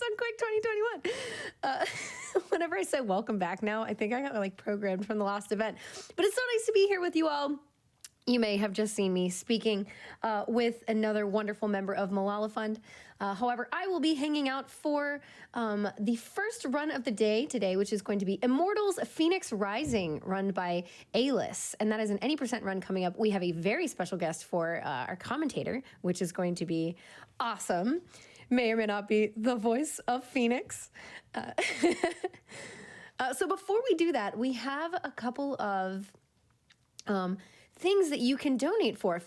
Done Quick 2021. Whenever I say welcome back now, I think I got like programmed from the last event. But it's so nice to be here with you all. You may have just seen me speaking with another wonderful member of Malala Fund. However, I will be hanging out for the first run of the day today, which is going to be Immortals Fenyx Rising, run by Ailis. And that is an any percent run coming up. We have a very special guest for our commentator, which is going to be awesome. May or may not be the voice of Fenyx. So before we do that, we have a couple of things that you can donate for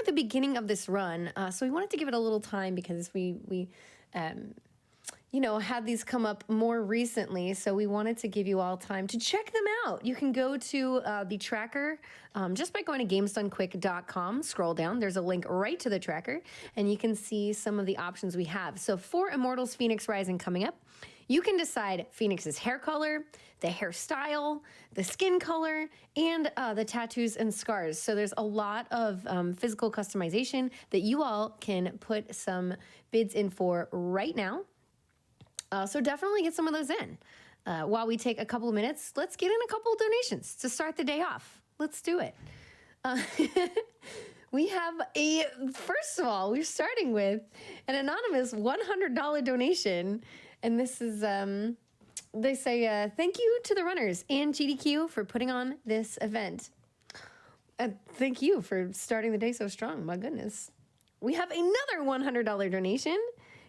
the beginning of this run. So we wanted to give it a little time because we had these come up more recently. So we wanted to give you all time to check them out. You can go to the tracker just by going to gamesdonequick.com. Scroll down. There's a link right to the tracker, and you can see some of the options we have. So for Immortals Fenyx Rising coming up, you can decide Fenyx's hair color, the hairstyle, the skin color, and the tattoos and scars. So there's a lot of physical customization that you all can put some bids in for right now. So definitely get some of those in. While we take a couple of minutes, let's get in a couple of donations to start the day off. Let's do it. We have first of all, we're starting with an anonymous $100 donation. And this is, they say, thank you to the runners and GDQ for putting on this event. Thank you for starting the day so strong. My goodness. We have another $100 donation.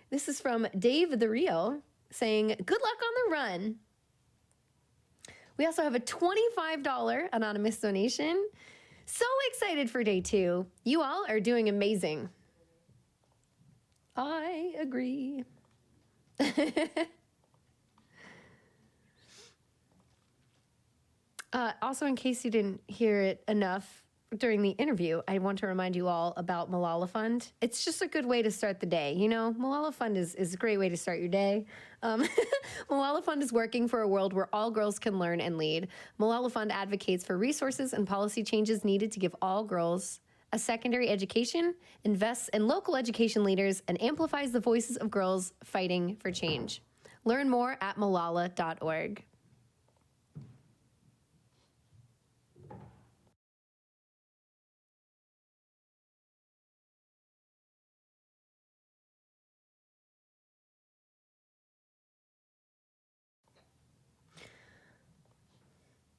This is from Dave the Rio saying, good luck on the run. We also have a $25 anonymous donation. So excited for day 2. You all are doing amazing. I agree. Also, in case you didn't hear it enough during the interview, I want to remind you all about Malala Fund. It's just a good way to start the day. You know, Malala Fund is a great way to start your day. Malala Fund is working for a world where all girls can learn and lead. Malala Fund advocates for resources and policy changes needed to give all girls a secondary education, invests in local education leaders, and amplifies the voices of girls fighting for change. Learn more at malala.org.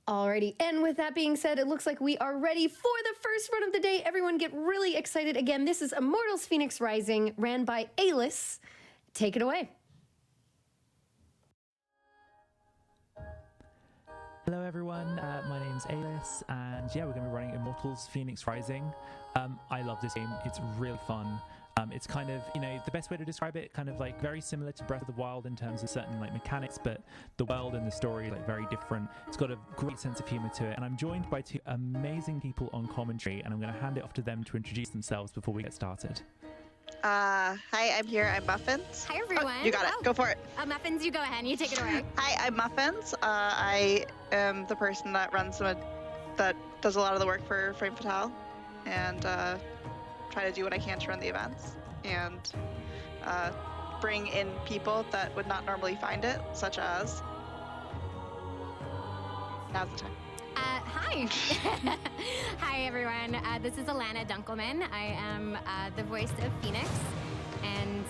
Alrighty, and with that being said, it looks like we are ready for the first run of the day. Everyone get really excited. Again, this is Immortals Fenyx Rising, ran by Ailis. Take it away. Hello everyone, my name's Ailis, and yeah, we're going to be running Immortals Fenyx Rising. I love this game, it's really fun. It's kind of, the best way to describe it, kind of like very similar to Breath of the Wild in terms of certain like mechanics, but the world and the story like very different. It's got a great sense of humor to it, and I'm joined by 2 amazing people on commentary, and I'm going to hand it off to them to introduce themselves before we get started. Hi, I'm here. I'm Muffins. Hi, everyone. Oh, you got it. Go for it. Muffins, you go ahead. You take it away. Hi, I'm Muffins. I am the person that runs that does a lot of the work for Frame Fatale, and try to do what I can to run the events and bring in people that would not normally find it, such as. Now's the time. Hi. Hi, everyone. This is Elana Dunkelman. I am the voice of Fenyx, and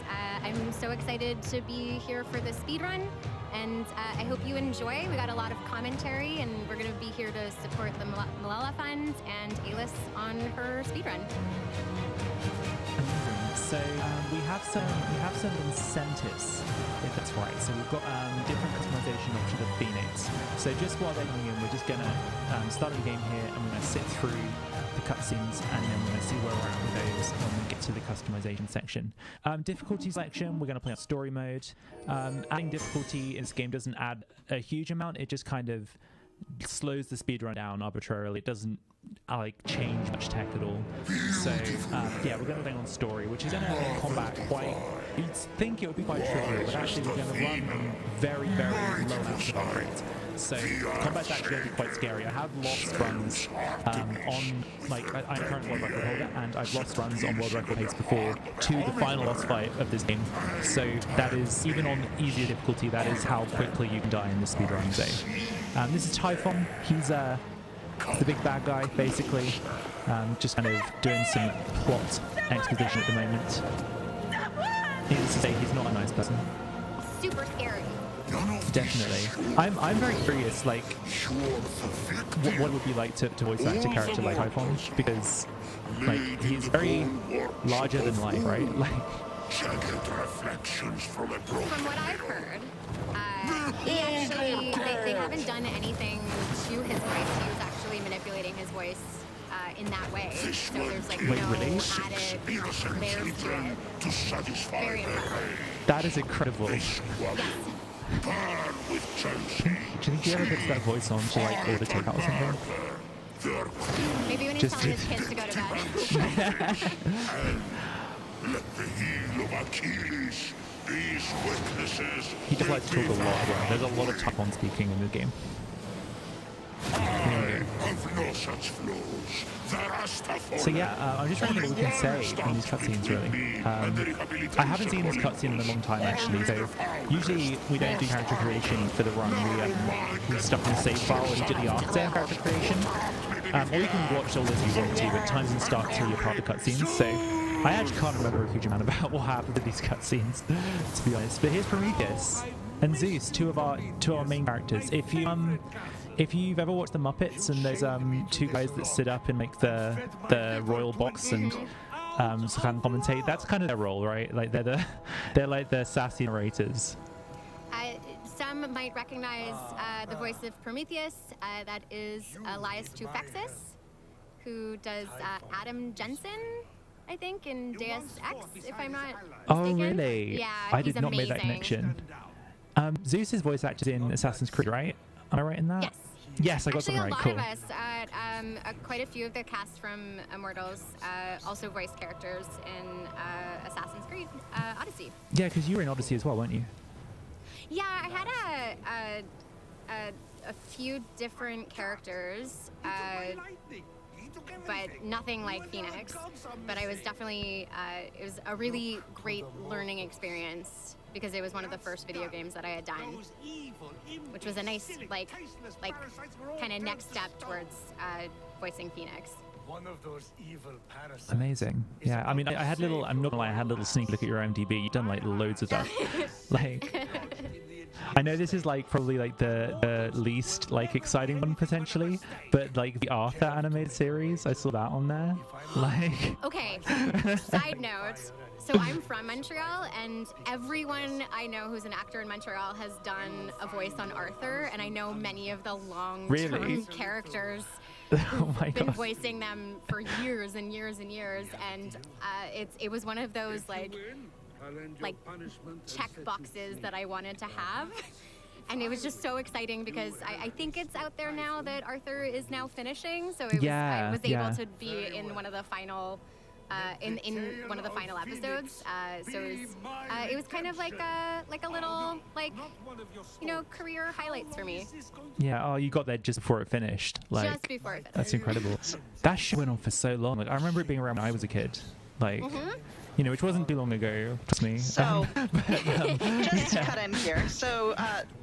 I'm so excited to be here for the speedrun, and I hope you enjoy. We got a lot of commentary, and we're going to be here to support the Malala Fund and Ailis on her speedrun. So we have some incentives, if that's right. So we've got different customization options of Fenyx. So just while they're coming in, we're just gonna start the game here, and we're gonna sit through the cutscenes, and then we're gonna see where we're at with those when we get to the customization section. Difficulty selection, we're gonna play on story mode. Adding difficulty in this game doesn't add a huge amount. It just kind of slows the speedrun down arbitrarily. It doesn't change much tech at all. So yeah, we're going to play on story, which is going to combat quite You'd think it would be quite trivial, but actually we're going to run very, very low action rate. So combat's actually going to be quite scary. I have lost runs on, like, I'm a current world record holder, and I've lost runs on world record pace before to the final boss fight of this game. So that is, even on easier difficulty, that is how quickly you can die in this speedrun zone. This is Typhon. He's the big bad guy, basically. Just kind of doing some plot exposition at the moment. Needless to say, he's not a nice person. Super scary. Definitely. I'm very curious, like, what it would be like to voice act a character like Typhon, because, like, he's very larger than life, right? Like, From what I've heard, he actually, they haven't done anything to his voice. He was actually manipulating his voice in that way. So there's like no really? added layers to it. Very impressive. that is incredible. Yes. Do you think he ever puts that voice on to, like, order takeout or something? Maybe when he's telling his kids to go to bed. Let the heel of Achilles, these witnesses. He just likes to talk a lot as well. There's a lot of Typhon speaking in the game. Have no such flaws. So yeah, I'm just trying to think what we can say in these cutscenes, really. I haven't seen this cutscene in a long time, actually, so usually we don't do character creation for the run. We stuff in a save file immediately after character creation. Or you can watch all this if you want to, but time doesn't start till you're part of the cutscenes, so I actually can't remember a huge amount about what happened in these cutscenes, to be honest. But here's Prometheus and Zeus, two of our main characters. If you've ever watched the Muppets, and there's two guys that sit up in, like, the royal box and kind of commentate, that's kind of their role, right? Like they're like the sassy narrators. Some might recognize the voice of Prometheus. That is Elias Tufexis, who does Adam Jensen, I think, in Deus Ex, if I'm not mistaken. Oh, really? Yeah, I he's did not make that amazing. connection. Zeus's voice acted in Assassin's Creed, right? Am I right in that? Yes. Yes, I got Actually, something right. a Cool. lot of us, quite a few of the cast from Immortals, also voiced characters in Assassin's Creed Odyssey. Yeah, because you were in Odyssey as well, weren't you? Yeah, I had a few different characters, but nothing like Fenyx. But I was definitely, it was a really great learning experience because it was one of the first video games that I had done, which was a nice, like kind of next step towards voicing Fenyx. Amazing. Yeah, I mean, I had little, I'm not gonna lie, I had a little sneak look at your IMDb. You've done, like, loads of stuff. Like, I know this is, like, probably, like, the least, like, exciting one potentially, but, like, the Arthur animated series, I saw that on there. Like, Okay, side note. So I'm from Montreal, and everyone I know who's an actor in Montreal has done a voice on Arthur, and I know many of the long-term Really? characters oh my been god. voicing them for years and years and years, and it was one of those like check boxes that I wanted to have. And it was just so exciting because I think it's out there now that Arthur is now finishing, so I was able to be in one of the final in one of the final episodes. So it was kind of like a little, like, you know, career highlights for me. Yeah, oh, you got there just before it finished. Like, Just before it finished. That's incredible. That show went on for so long. Like, I remember it being around when I was a kid. Like, you know, which wasn't too long ago, trust me. So, just to cut in here. So,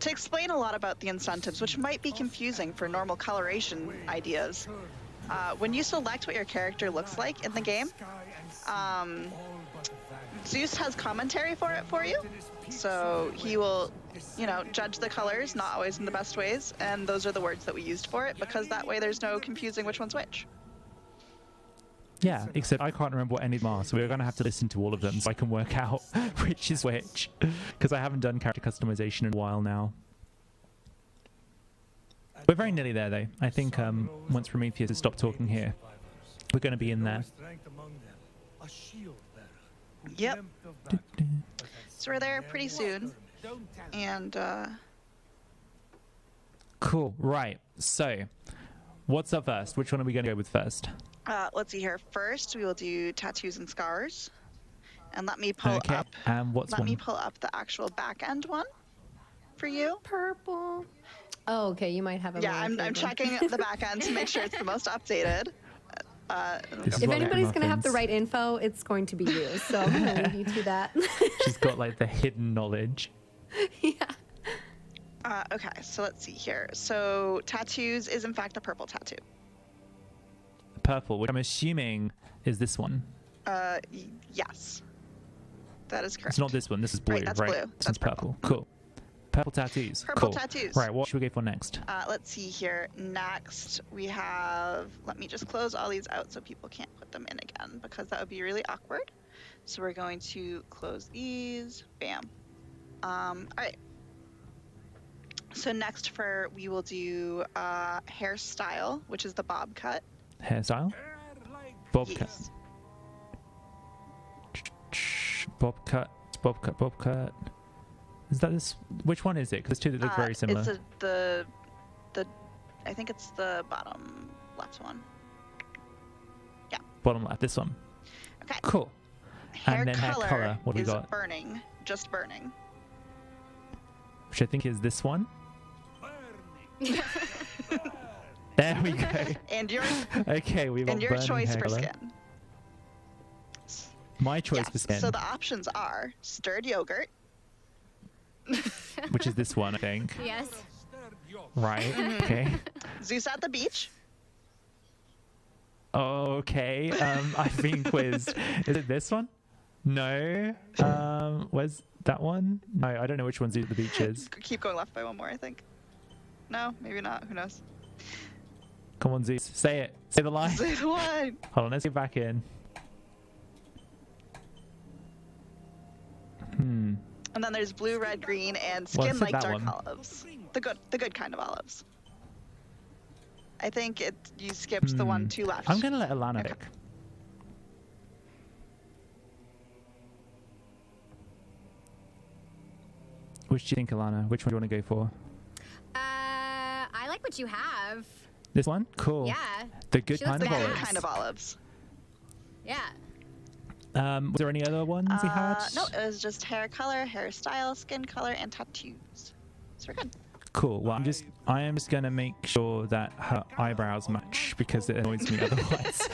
to explain a lot about the incentives, which might be confusing for normal coloration ideas, when you select what your character looks like in the game, Zeus has commentary for it for you. So he will, you know, judge the colors, not always in the best ways, and those are the words that we used for it, because that way there's no confusing which one's which. Yeah, except I can't remember what any of them are, so we're going to have to listen to all of them so I can work out which is which, because I haven't done character customization in a while now. We're very nearly there, though. I think once Prometheus has stopped talking here, we're going to be in there. Yep. So we're there pretty soon. And, Cool, right. So, what's up first? Which one are we going to go with first? let's see here. First, we will do tattoos and scars. And let me pull Okay. up. And what's Let one? me pull up the actual back end one for you. Purple. Oh, okay. You might have a Yeah, more I'm updated one. checking the back end to make sure it's the most updated. This is If what anybody's going to have the Muffins. right info, it's going to be you. So I'm going to leave you to that. She's got like the hidden knowledge. Yeah. Okay, so let's see here. So tattoos is in fact a purple tattoo. Purple, which I'm assuming is this one. Yes. That is correct. It's not this one. This is blue, Right, that's right? blue. This That's one's purple. Cool. Purple tattoos. Purple cool. tattoos. Right, what should we go for next? Let's see here. Next, we have. Let me just close all these out so people can't put them in again because that would be really awkward. So we're going to close these. Bam. All right. So next we will do hairstyle, which is the bob cut. Hairstyle? Bob cut. Yes. Bob cut. Bob cut. Bob cut. Is that this? Which one is it? Because there's two that look very similar. It's I think it's the bottom left one. Yeah. Bottom left. This one. Okay. Cool. Hair And then hair color color. What do we is got? burning. Just burning. Which I think is this one. There we go. And your Okay, we've got and your burning choice hair for color. skin. My choice Yes. for skin, So the options are stirred yogurt. which is this one, I think. Yes. Right. Okay. Zeus at the beach. Okay. I've been quizzed. Is it this one? No. Where's that one? No, I don't know which one's the beach is. Keep going left by one more, I think. No, maybe not. Who knows? Come on, Zeus. Say it. Say the line. Say the line. Hold on, let's get back in. And then there's blue, red, green, and Well, I skin said like that dark one. olives. The good kind of olives. I think you skipped the one to left. I'm going to let Elana Okay. pick. Which do you think, Elana? Which one do you want to go for? I like what you have. This one? Cool. Yeah. The good She looks kind of The badass. good olives. kind of olives. Yeah. Was there any other ones you had? No, it was just hair color, hairstyle, skin color, and tattoos. So we're good. Cool. Well, I am just gonna make sure that her eyebrows match because it annoys me otherwise.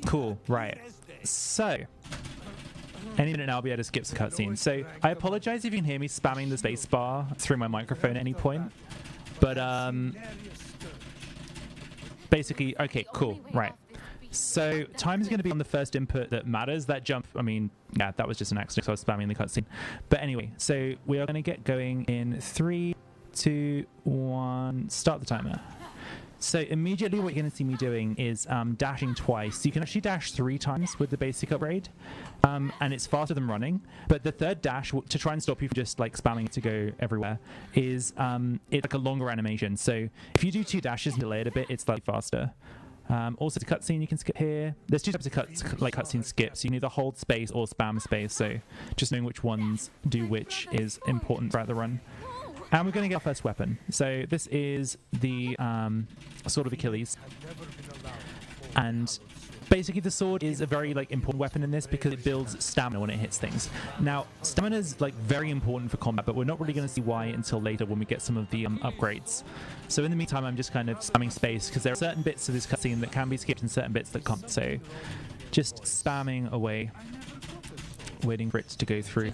Cool. Right. So, any minute now I'll be able to skip some cutscenes. So I apologize if you can hear me spamming the space bar through my microphone at any point, but basically, okay, cool. Right. So time is going to be on the first input that matters. That jump, I mean, yeah, that was just an accident, so I was spamming the cutscene. But anyway, so we are going to get going in 3, 2, 1, start the timer. So immediately what you're going to see me doing is dashing twice. You can actually dash 3 times with the basic upgrade, and it's faster than running. But the third dash, to try and stop you from just like spamming it to go everywhere, is it's like a longer animation. So if you do 2 dashes and delay it a bit, it's slightly faster. Also, the cutscene you can skip here. There's 2 types of cutscene skips. You can either hold space or spam space. So just knowing which ones do which is important throughout the run. And we're going to get our first weapon. So this is the Sword of Achilles. And basically the sword is a very important weapon in this because it builds stamina when it hits things. Now, stamina is very important for combat, but we're not really going to see why until later when we get some of the upgrades. So in the meantime, I'm just kind of spamming space because there are certain bits of this cutscene that can be skipped and certain bits that can't. So just spamming away, waiting for it to go through.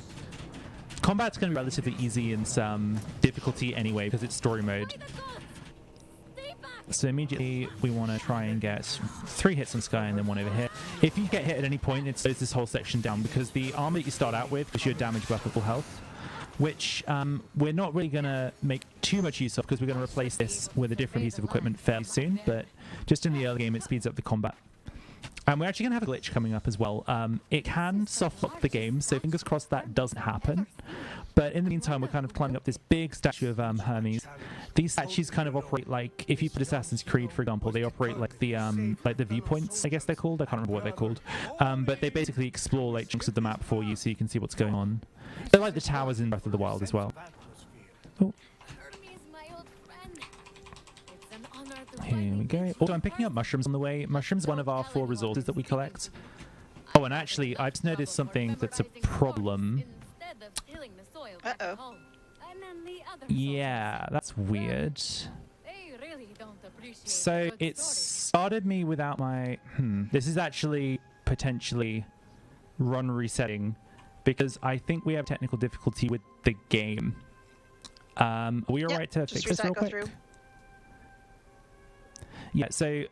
Combat's going to be relatively easy in some difficulty anyway because it's story mode. So immediately we want to try and get 3 hits on Sky and then 1 over here. If you get hit at any point, it slows this whole section down because the armor that you start out with is your damage buff at full health, which we're not really going to make too much use of because we're going to replace this with a different piece of equipment fairly soon, but just in the early game it speeds up the combat. And we're actually going to have a glitch coming up as well. It can soft lock the game, so fingers crossed that doesn't happen. But in the meantime, we're kind of climbing up this big statue of Hermes. These statues kind of operate like, if you put Assassin's Creed, for example, they operate like the viewpoints, I guess they're called. I can't remember what they're called. But they basically explore chunks of the map for you so you can see what's going on. They're like the towers in Breath of the Wild as well. Oh. Here we go. Also, I'm picking up mushrooms on the way. Mushrooms, one of our 4 resources that we collect. Oh, and actually, I've just noticed something that's a problem. Uh-oh. Yeah, that's weird. So it started me without my... This is actually potentially run resetting because I think we have technical difficulty with the game. Are we all right to fix this real quick? Yeah, so...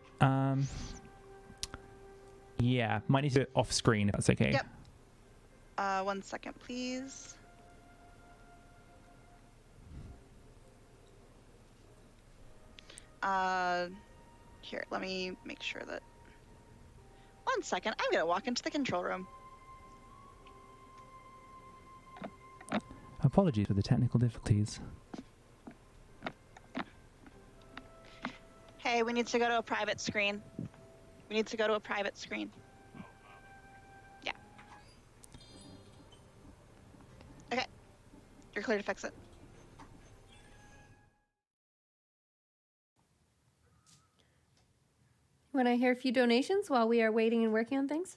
yeah, might need to do it off screen if that's okay. Yep. 1 second, please. Here, let me make sure that... 1 second, I'm gonna walk into the control room. Apologies for the technical difficulties. Hey, we need to go to a private screen. We need to go to a private screen. Yeah. Okay. You're clear to fix it. Want to hear a few donations while we are waiting and working on things?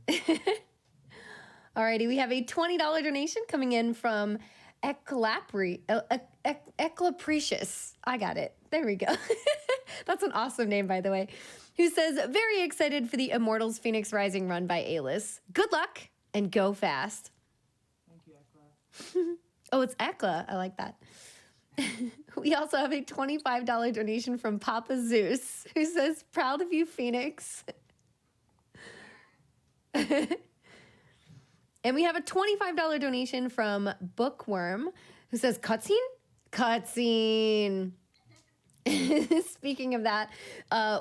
Yeah, sure. Alrighty, we have a $20 donation coming in from Eclaprecious. I got it. There we go. That's an awesome name, by the way. Who says, very excited for the Immortals Fenyx Rising run by Ailis. Good luck and go fast. Thank you, Ekla. Oh, it's Ekla. I like that. We also have a $25 donation from Papa Zeus, who says, proud of you, Fenyx. And we have a $25 donation from Bookworm, who says, cutscene? Cutscene. Speaking of that,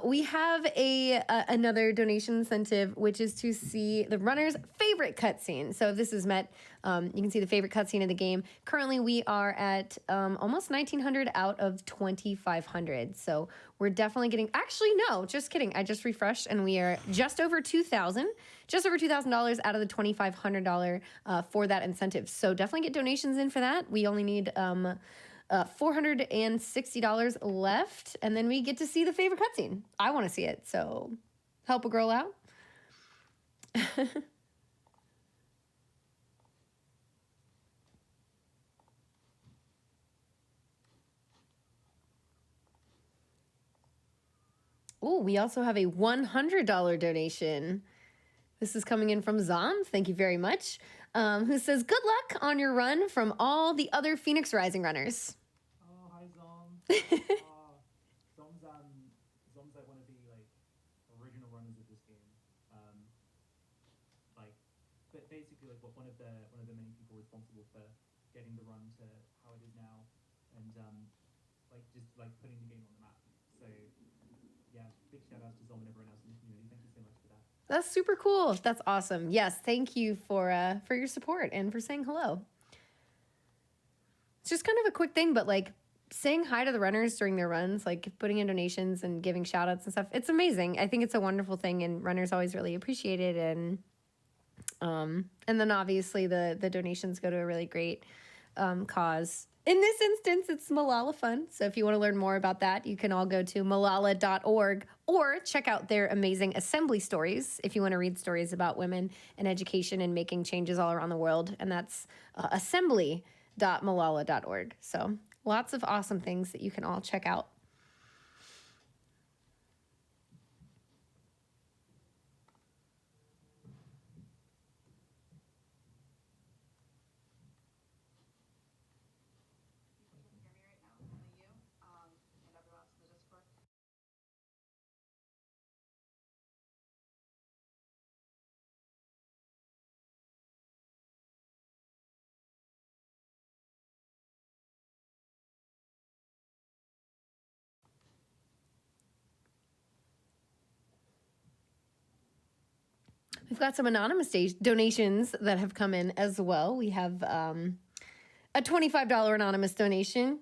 we have another donation incentive, which is to see the runner's favorite cutscene. So if this is met, you can see the favorite cutscene in the game. Currently, we are at almost 1,900 out of 2,500. So we're definitely getting... Actually, no, just kidding. I just refreshed, and we are just over 2,000. Just over $2,000 out of the $2,500 for that incentive. So definitely get donations in for that. We only need... $460 left, and then we get to see the favorite cutscene. I want to see it, so help a girl out. Oh, we also have a $100 donation. This is coming in from Zom. Thank you very much. Who says, good luck on your run from all the other Fenyx Rising runners. Oh, hi, Zom. Zom's like one of the original runners of this game. Basically one of the main people responsible for getting the run to how it is now, and just putting the game on the map. So yeah, big shout out to Zom and everyone else in the community. Thank you so much for that. That's super cool. That's awesome. Yes, thank you for your support and for saying hello. It's just kind of a quick thing, but saying hi to the runners during their runs, putting in donations and giving shout outs and stuff. It's amazing. I think it's a wonderful thing, and runners always really appreciate it. And then obviously the donations go to a really great cause. In this instance, it's Malala Fund. So if you want to learn more about that, you can all go to malala.org or check out their amazing assembly stories if you want to read stories about women and education and making changes all around the world. And that's assembly.malala.org. So lots of awesome things that you can all check out. We've got some anonymous donations that have come in as well. We have a $25 anonymous donation,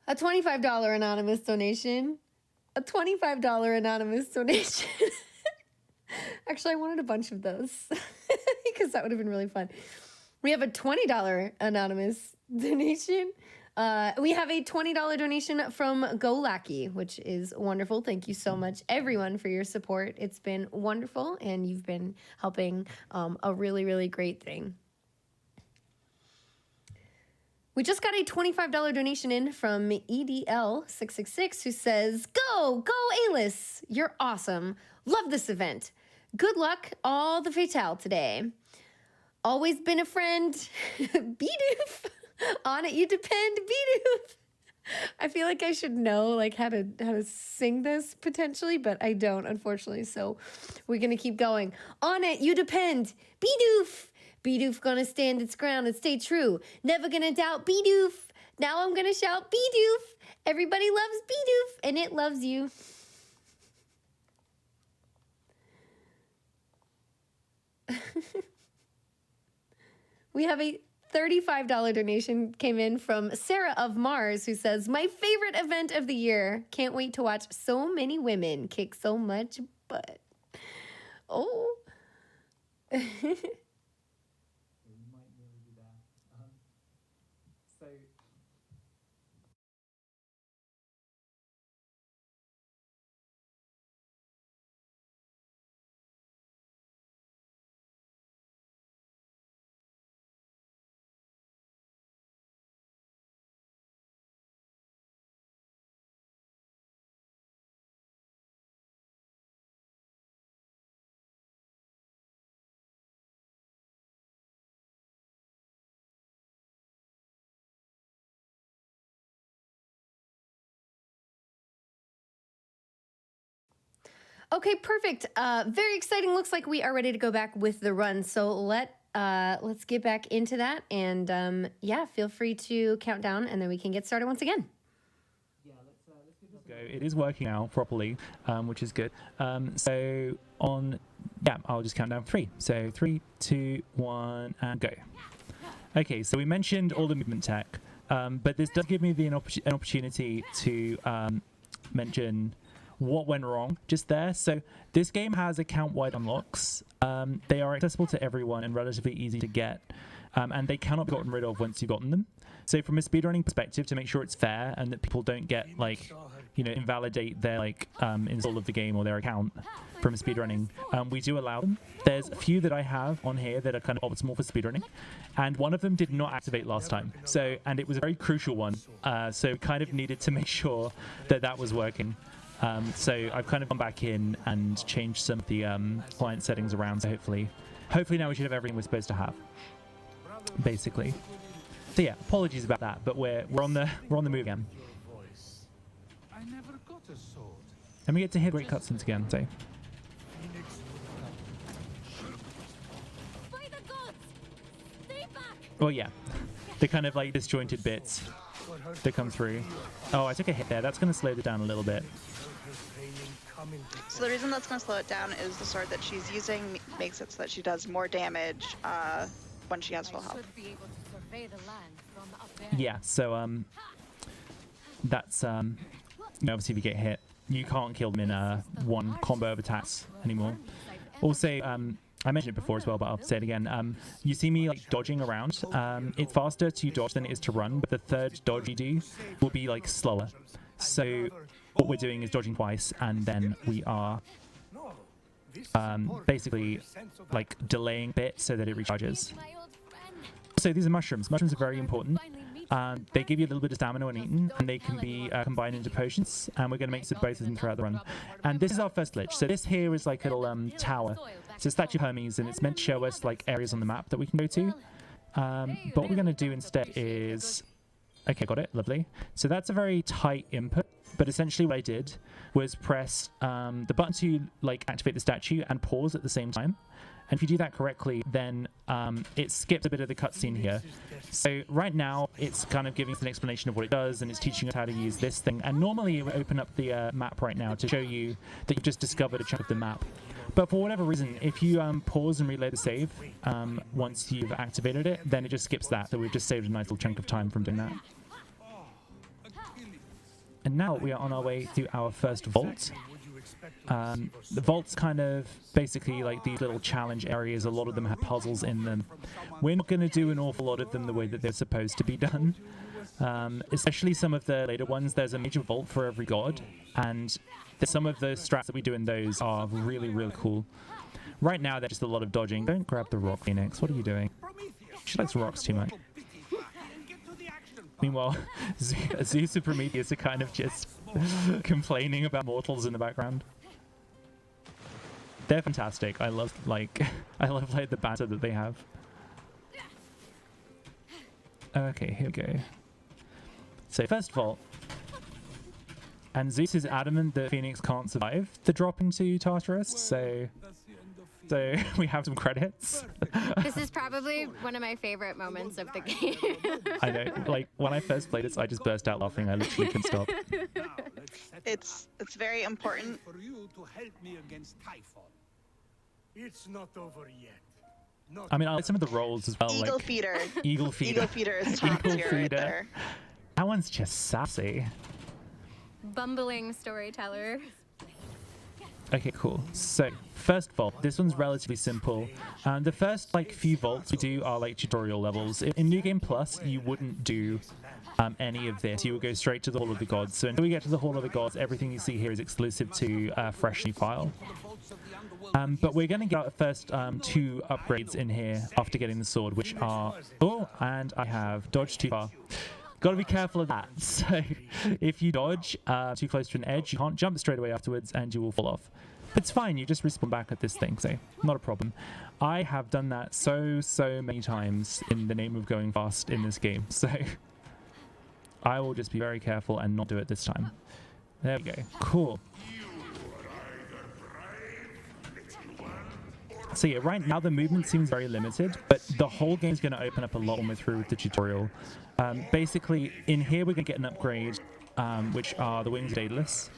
a $25 anonymous donation, a $25 anonymous donation. Actually, I wanted a bunch of those because that would have been really fun. We have a $20 anonymous donation, We have a $20 donation from GoLackey, which is wonderful. Thank you so much, everyone, for your support. It's been wonderful, and you've been helping a really, really great thing. We just got a $25 donation in from EDL666 who says, Go Ailis! You're awesome. Love this event. Good luck all the Fatale today. Always been a friend. Bidoof. On it you depend, Bidoof. I feel like I should know like how to sing this potentially, but I don't, unfortunately. So we're gonna keep going. On it you depend, Bidoof. Bidoof gonna stand its ground and stay true. Never gonna doubt Bidoof. Now I'm gonna shout Bidoof. Everybody loves Bidoof, and it loves you. We have a $35 donation came in from Sarah of Mars, who says, my favorite event of the year. Can't wait to watch so many women kick so much butt. Oh. Okay, perfect. Very exciting. Looks like we are ready to go back with the run. So let's get back into that. And yeah, feel free to count down, and then we can get started once again. Yeah, let's give this a go. It is working now properly, which is good. So I'll just count down 3. So 3, 2, 1, and go. Okay, so we mentioned all the movement tech, but this does give me an opportunity to mention what went wrong just there. So this game has account-wide unlocks. They are accessible to everyone and relatively easy to get, and they cannot be gotten rid of once you've gotten them. So from a speedrunning perspective, to make sure it's fair and that people don't get invalidate their install of the game or their account from speedrunning, we do allow them. There's a few that I have on here that are kind of optimal for speedrunning, and one of them did not activate last time. And it was a very crucial one. So kind of needed to make sure that was working. So I've kind of gone back in and changed some of the client settings around. So hopefully now we should have everything we're supposed to have, basically. So yeah, apologies about that, but we're on the move again. And we get to hear great cutscenes again. So. Well, yeah, the kind of like disjointed bits that come through. Oh, I took a hit there. That's going to slow it down a little bit. So the reason that's going to slow it down is the sword that she's using makes it so that she does more damage when she has full health. Yeah, so that's obviously if you get hit, you can't kill them in one combo of attacks anymore. Also, I mentioned it before as well, but I'll say it again. You see me dodging around. It's faster to dodge than it is to run, but the third dodge you do will be slower. So what we're doing is dodging twice, and then we are basically delaying a bit so that it recharges. So these are mushrooms. Mushrooms are very important. They give you a little bit of stamina when eaten, and they can be combined into potions, and we're going to make use of both of them throughout the run. And this is our first glitch. So this here is like a little tower. It's a statue of Hermes, and it's meant to show us areas on the map that we can go to. But what we're going to do instead is... Okay, got it. Lovely. So that's a very tight input, but essentially what I did was press the button to activate the statue and pause at the same time. And if you do that correctly, then it skips a bit of the cutscene here. So right now, it's kind of giving us an explanation of what it does, and it's teaching us how to use this thing. And normally, it would open up the map right now to show you that you've just discovered a chunk of the map. But for whatever reason, if you pause and reload the save once you've activated it, then it just skips that. So we've just saved a nice little chunk of time from doing that. And now we are on our way to our first vault. The vault's kind of basically these little challenge areas. A lot of them have puzzles in them. We're not going to do an awful lot of them the way that they're supposed to be done. Especially some of the later ones, there's a major vault for every god, and some of the strats that we do in those are really, really cool. Right now, there's just a lot of dodging. Don't grab the rock, Fenyx. What are you doing? She likes rocks too much. Meanwhile, Zeus and Prometheus are kind of just complaining about mortals in the background. They're fantastic. I love like the banter that they have. Okay, here we go. So first of all, and Zeus is adamant that Fenyx can't survive the drop into Tartarus, so we have some credits. This is probably one of my favorite moments of the game. I know, like when I first played it, I just burst out laughing. I literally couldn't stop. It's very important. For you to help me against Typhon. It's not over yet. I mean, I like some of the roles as well. Eagle like feeder. Eagle feeder. Eagle feeder is top Eagle tier right feeder. there. That one's just sassy. Bumbling storyteller. Okay, cool. So, first vault. This one's relatively simple. The first, like, few vaults we do are, like, tutorial levels. In New Game Plus, you wouldn't do any of this. You would go straight to the Hall of the Gods. So until we get to the Hall of the Gods, everything you see here is exclusive to Fresh New File. But we're going to get our first 2 upgrades in here after getting the sword, which are... Oh, and I have dodged too far. Got to be careful of that. So if you dodge too close to an edge, you can't jump straight away afterwards and you will fall off. It's fine, you just respawn back at this thing, so not a problem. I have done that so many times in the name of going fast in this game, so I will just be very careful and not do it this time. There we go. Cool. So yeah, right now the movement seems very limited, but the whole game is going to open up a lot when we're through with the tutorial. Basically, in here we're going to get an upgrade, which are the Wings of Ailis,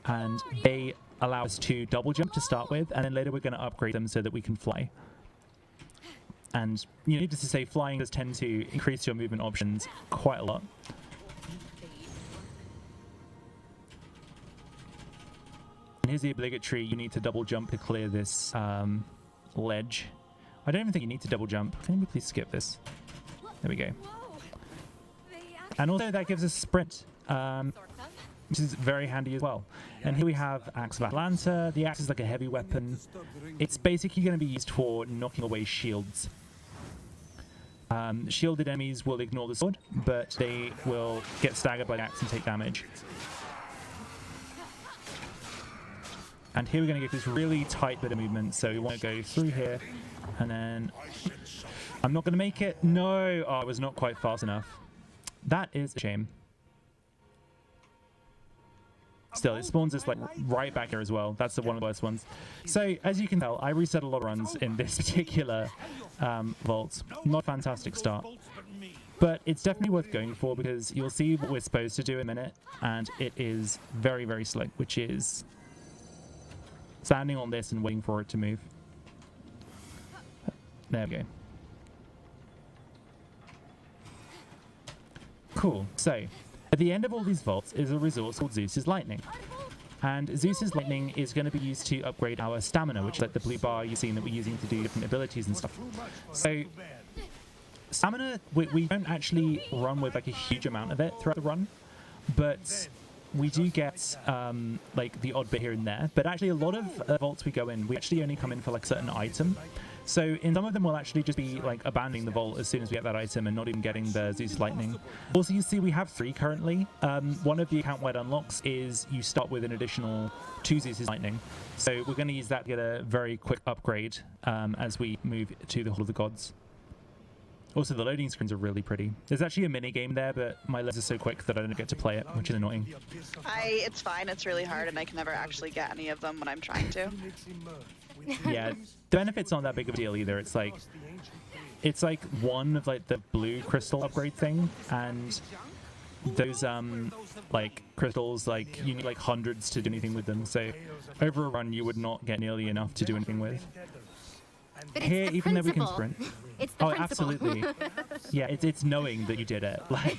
and they allow us to double jump to start with, and then later we're going to upgrade them so that we can fly. And needless to say, flying does tend to increase your movement options quite a lot. And here's the obligatory, you need to double jump to clear this ledge. I don't even think you need to double jump. Can you please skip this? There we go. And also that gives us sprint, which is very handy as well. And here we have Axe of Atlanta. The axe is like a heavy weapon. It's basically going to be used for knocking away shields. Shielded enemies will ignore the sword, but they will get staggered by the axe and take damage. And here we're going to get this really tight bit of movement, so we want to go through here, and then... I'm not going to make it. No! Oh, I was not quite fast enough. That is a shame. Still, it spawns us like right back here as well. That's one of the worst ones. So, as you can tell, I reset a lot of runs in this particular vault. Not a fantastic start. But it's definitely worth going for because you'll see what we're supposed to do in a minute, and it is very slick, which is standing on this and waiting for it to move. There we go. Cool. So, at the end of all these vaults is a resource called Zeus's Lightning. And Zeus's Lightning is going to be used to upgrade our stamina, which is like the blue bar you've seen that we're using to do different abilities and stuff. So, stamina, we don't actually run with like a huge amount of it throughout the run, but we do get like the odd bit here and there. But actually a lot of vaults we go in, we actually only come in for like a certain item. So in some of them we'll actually just be like abandoning the vault as soon as we get that item and not even getting the Zeus Lightning. Also you see we have 3 currently. One of the account-wide unlocks is you start with an additional 2 Zeus Lightning. So we're going to use that to get a very quick upgrade as we move to the Hall of the Gods. Also, the loading screens are really pretty. There's actually a mini game there, but my legs are so quick that I don't get to play it, which is annoying. It's fine. It's really hard, and I can never actually get any of them when I'm trying to. Yeah, the benefits aren't that big of a deal either. It's like one of like the blue crystal upgrade thing, and those like crystals, like you need like hundreds to do anything with them. So over a run, you would not get nearly enough to do anything with. But Here, even though we can principle. sprint. It's the Oh, principle. absolutely. Yeah, it's knowing that you did it. Like,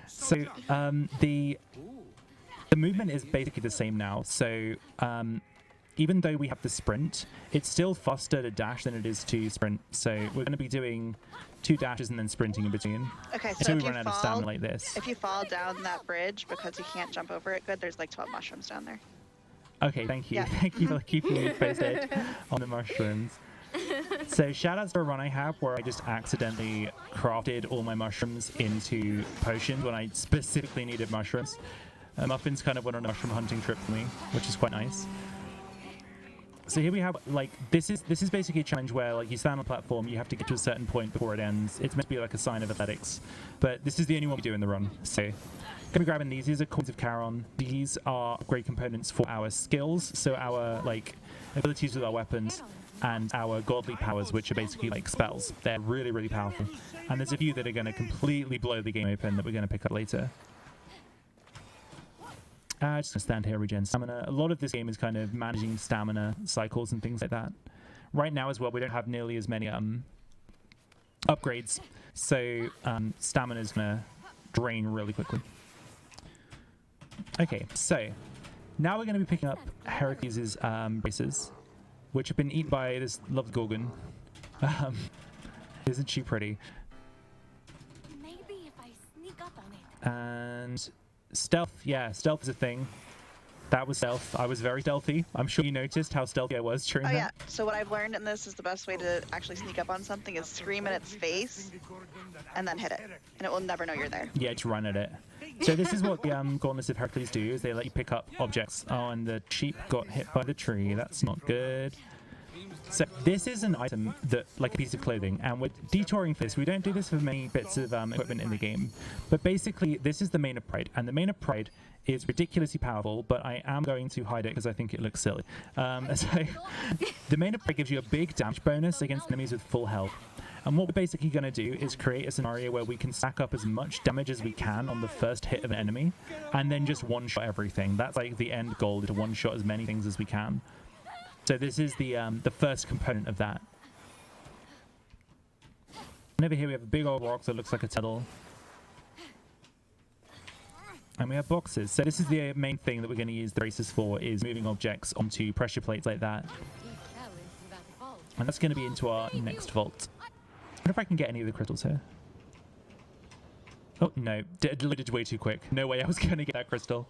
so the movement is basically the same now. So even though we have the sprint, it's still faster to dash than it is to sprint. So we're going to be doing 2 dashes and then sprinting in between. Okay, so until if we you run out of stamina like this. If you fall down that bridge because you can't jump over it, good. There's like 12 mushrooms down there. Okay, thank you. Yeah. Thank you for keeping me posted on the mushrooms. So shout outs to a run I have where I just accidentally crafted all my mushrooms into potions when I specifically needed mushrooms. Muffins kind of went on a mushroom hunting trip for me, which is quite nice. So here we have, like, this is basically a challenge where, like, you stand on a platform, you have to get to a certain point before it ends. It's meant to be like a sign of athletics, but this is the only one we do in the run. So gonna be grabbing these. These are coins of Charon. These are great components for our skills, so our, like, abilities with our weapons and our godly powers, which are basically like spells. They're really, really powerful. And there's a few that are going to completely blow the game open that we're going to pick up later. Just going to stand here, regen stamina. A lot of this game is kind of managing stamina cycles and things like that. Right now as well, we don't have nearly as many upgrades, so stamina is going to drain really quickly. Okay, so now we're going to be picking up Heracles' braces, which have been eaten by this lovely Gorgon. Isn't she pretty? Maybe if I sneak up on it. And stealth, yeah, stealth is a thing. That was stealth. I was very stealthy. I'm sure you noticed how stealthy I was during Oh that. yeah, so what I've learned in this is the best way to actually sneak up on something is scream in its face and then hit it, and it will never know you're there. Yeah, just run at it. So this is what the Gauntlets of Heracles do, is they let you pick up objects. Oh, and the sheep got hit by the tree. That's not good. So this is an item that, like a piece of clothing, and we're detouring for this. We don't do this for many bits of equipment in the game, but basically this is the Mane of Pride, and the Mane of Pride is ridiculously powerful, but I am going to hide it because I think it looks silly. So the Mane of Pride gives you a big damage bonus against enemies with full health. And what we're basically going to do is create a scenario where we can stack up as much damage as we can on the first hit of an enemy, and then just one-shot everything. That's like the end goal, is to one-shot as many things as we can. So this is the first component of that. And over here we have a big old rock that looks like a turtle. And we have boxes. So this is the main thing that we're going to use the braces for, is moving objects onto pressure plates like that. And that's going to be into our next vault. I wonder if I can get any of the crystals here. Oh, no. Did way too quick. No way I was going to get that crystal.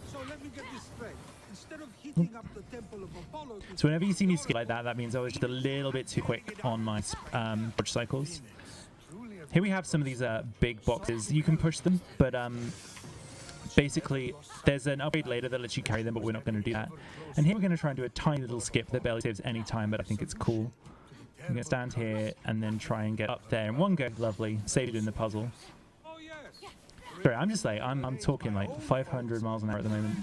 So let me get this straight. Instead of heating up the temple of Apollo to So whenever you see me skip like that, that means I was just a little bit too quick on my dodge cycles. Here we have some of these big boxes. You can push them, but basically there's an upgrade later that lets you carry them, but we're not going to do that. And here we're going to try and do a tiny little skip that barely saves any time, but I think it's cool. I'm going to stand here and then try and get up there in one go. Lovely. Saved it in the puzzle. oh yes. Sorry, I'm just like, I'm talking like 500 miles an hour at the moment.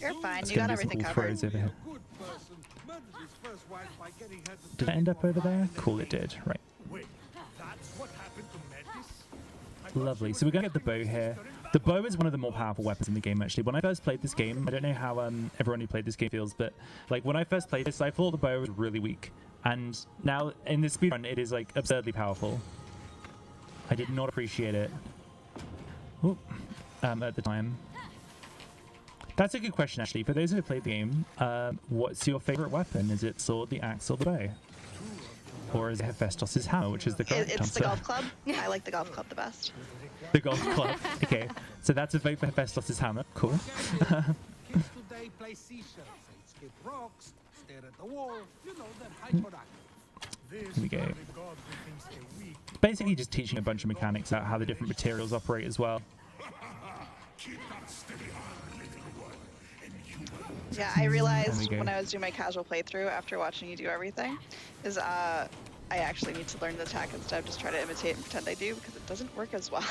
You're fine. It's You going got to do some everything cool covered. throws over here. Good person murdered his first wife by getting her to Did I end up over there? Cool, it did. Right. wait. That's what happened to Metis? Lovely. So we're going to get the bow here. The bow is one of the more powerful weapons in the game, actually. When I first played this game, I don't know how everyone who played this game feels, but like when I first played this, I thought the bow was really weak. And now in this speedrun, it is like absurdly powerful. I did not appreciate it at the time. That's a good question, actually. For those who have played the game, what's your favorite weapon? Is it sword, the axe, or the bow? Or is it Hephaestus' hammer, which is the correct It's answer? the golf club. I like the golf club the best. The golf club. Okay, so that's a vote for Hephaestus' hammer. Cool. Kids today play seashells. They skip rocks, stare at the wall. You know, they're hyperactive. This Here we go. very god who thinks they're weak. Basically just teaching a bunch of mechanics about how the different materials operate as well. Keep that steady on, little one, and you will Yeah, I realized There we go. when I was doing my casual playthrough after watching you do everything, is I actually need to learn the attack instead of just try to imitate and pretend I do, because it doesn't work as well.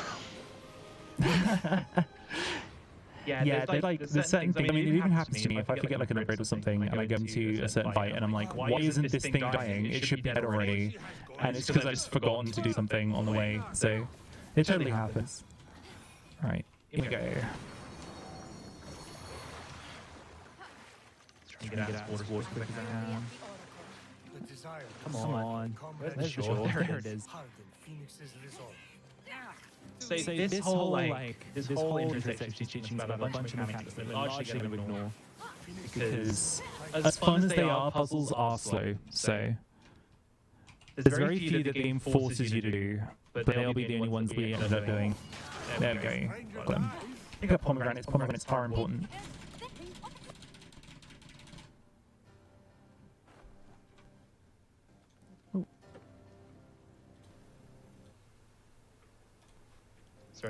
Yeah, there's certain things. I mean, it even happens to me if I forget like an upgrade or something, and I go into a certain fight, and I'm like, why isn't this thing dying? It should be dead already. And it's because I've just forgotten to do something on the way. So it totally happens. All right, here we go. You get out as quick as I can. The desire Come on. come Where's back the shore? There it is. harden Phoenix's resolve. So this whole intersection she's teaching about a bunch of mechanics that we're largely going to ignore because as fun as they are, puzzles are slow. So there's very few that the game forces you to do, but they'll be the only ones we ended up doing. There we go. Got them. Pick up pomegranates. Pomegranates are important.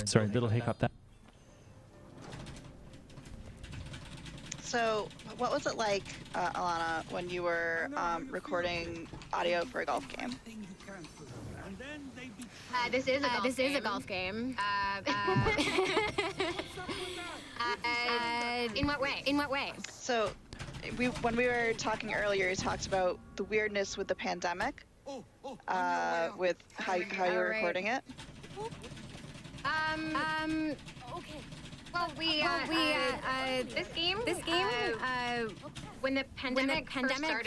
Sorry, little hiccup there. So, what was it like, Alana, when you were recording audio for a golf game? This is a golf game. In what way? In what way? So, when we were talking earlier, you talked about the weirdness with the pandemic, with how you were recording it. Okay. Well, this game, when the pandemic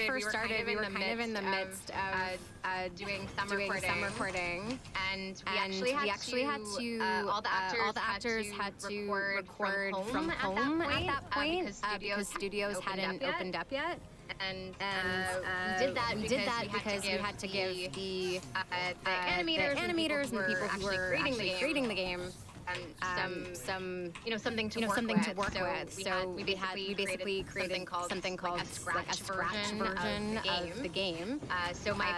first started, we were kind of in the midst of doing some recording, and we actually had to all the actors had to record from home at that point because studios hadn't opened up yet. And we did that because we had to give the animators and the people who were actually creating the game something to work with. So we basically created something called a scratch version of the game. So my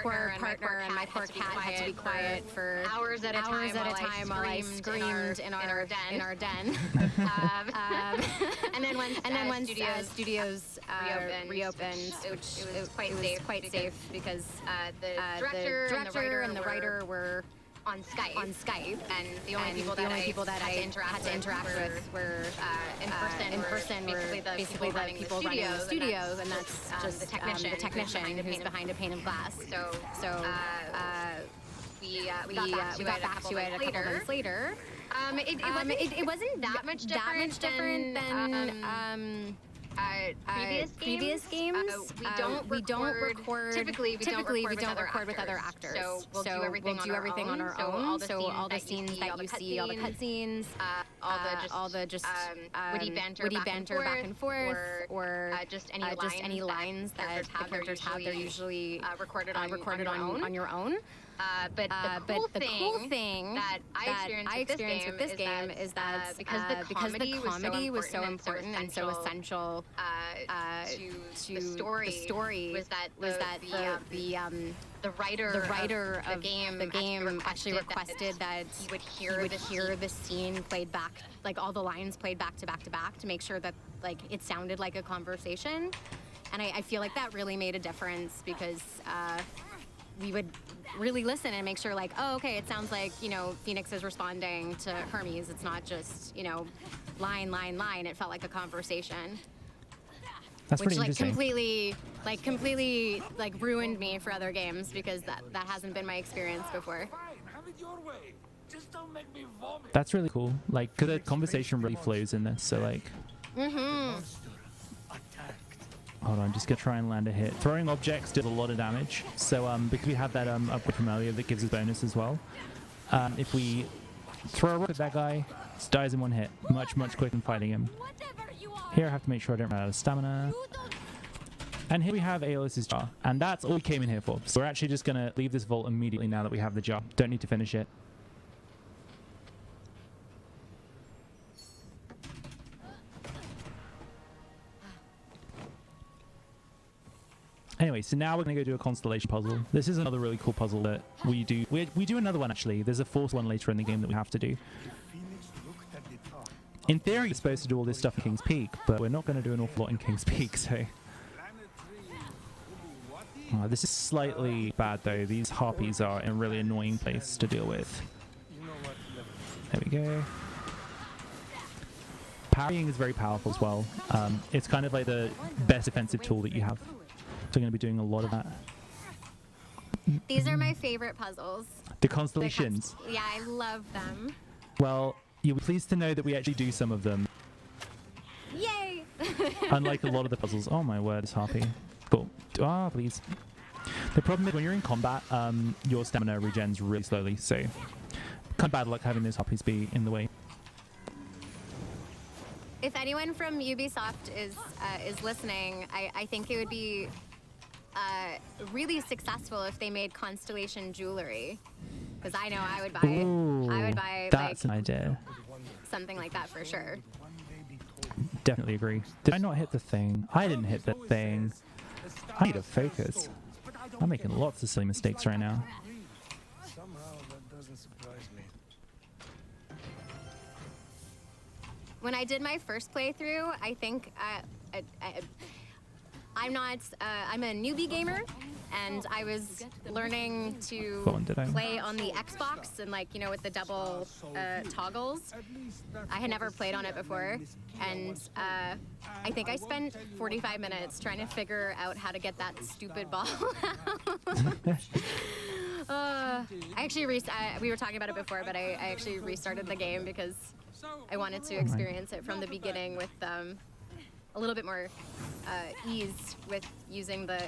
poor partner and my poor cat had to be quiet for hours at a time while I screamed in our den. And then once studios reopened, which it was quite safe because the director and the writer were on Skype, and the only people that I had to interact with were in person were basically the people running the studios, and that's just the technician who's behind a pane of glass. So we got back to it a couple months later. It wasn't that much different than previous games. We don't record. Typically, we don't record with other actors. So we'll do everything on our own. So all the scenes that you see, all the cutscenes, all the witty banter back and forth, or just any lines that the characters have, they're usually recorded on your own. But the cool thing that I experienced with this game is that because the comedy was so important and so essential to the story was that the writer of the game actually requested that he would hear the scene played back, like all the lines played back to back to make sure that like it sounded like a conversation. And I feel like that really made a difference because we would really listen and make sure like, oh, okay, it sounds like, Fenyx is responding to Hermes. It's not just, line. It felt like a conversation. That's pretty which interesting. completely ruined me for other games because that hasn't been my experience before. That's really cool. Like, 'cause the conversation really flows in this. So like. Hold on, just gonna try and land a hit. Throwing objects does a lot of damage. So because we have that upgrade from earlier that gives us bonus as well. If we throw a rock at that guy, it dies in one hit. Much quicker than fighting him. Here I have to make sure I don't run out of stamina. And here we have Ailis' jar. And that's all we came in here for. So we're actually just gonna leave this vault immediately now that we have the jar. Don't need to finish it. Anyway, so now we're going to go do a constellation puzzle. This is another really cool puzzle that we do. We do another one, actually. There's a fourth one later in the game that we have to do. In theory, you're supposed to do all this stuff in King's Peak, but we're not going to do an awful lot in King's Peak, so... Oh, this is slightly bad, though. These harpies are in a really annoying place to deal with. There we go. Parrying is very powerful as well. It's kind of like the best defensive tool that you have. So I'm going to be doing a lot of that. These are my favorite puzzles. The constellations. Yeah, I love them. Well, you'll be pleased to know that we actually do some of them. Yay! Unlike a lot of the puzzles. Oh my word, it's harpy. Cool. Ah, please. The problem is when you're in combat, your stamina regens really slowly. So kind of bad luck having those harpies be in the way. If anyone from Ubisoft is listening, I think it would be really successful if they made Constellation jewelry, because I know I would buy it. I would buy That's like an idea. something like that for sure. Definitely agree. Did I not hit the thing? I didn't hit the thing. I need to focus. I'm making lots of silly mistakes right now. Somehow that doesn't surprise me. When I did my first playthrough, I think I'm a newbie gamer, and I was learning to play on the Xbox and, like, you know, with the double toggles. I had never played on it before, and I think I spent 45 minutes trying to figure out how to get that stupid ball out. I actually we were talking about it before, but I actually restarted the game because I wanted to experience it from the beginning with a little bit more ease with using the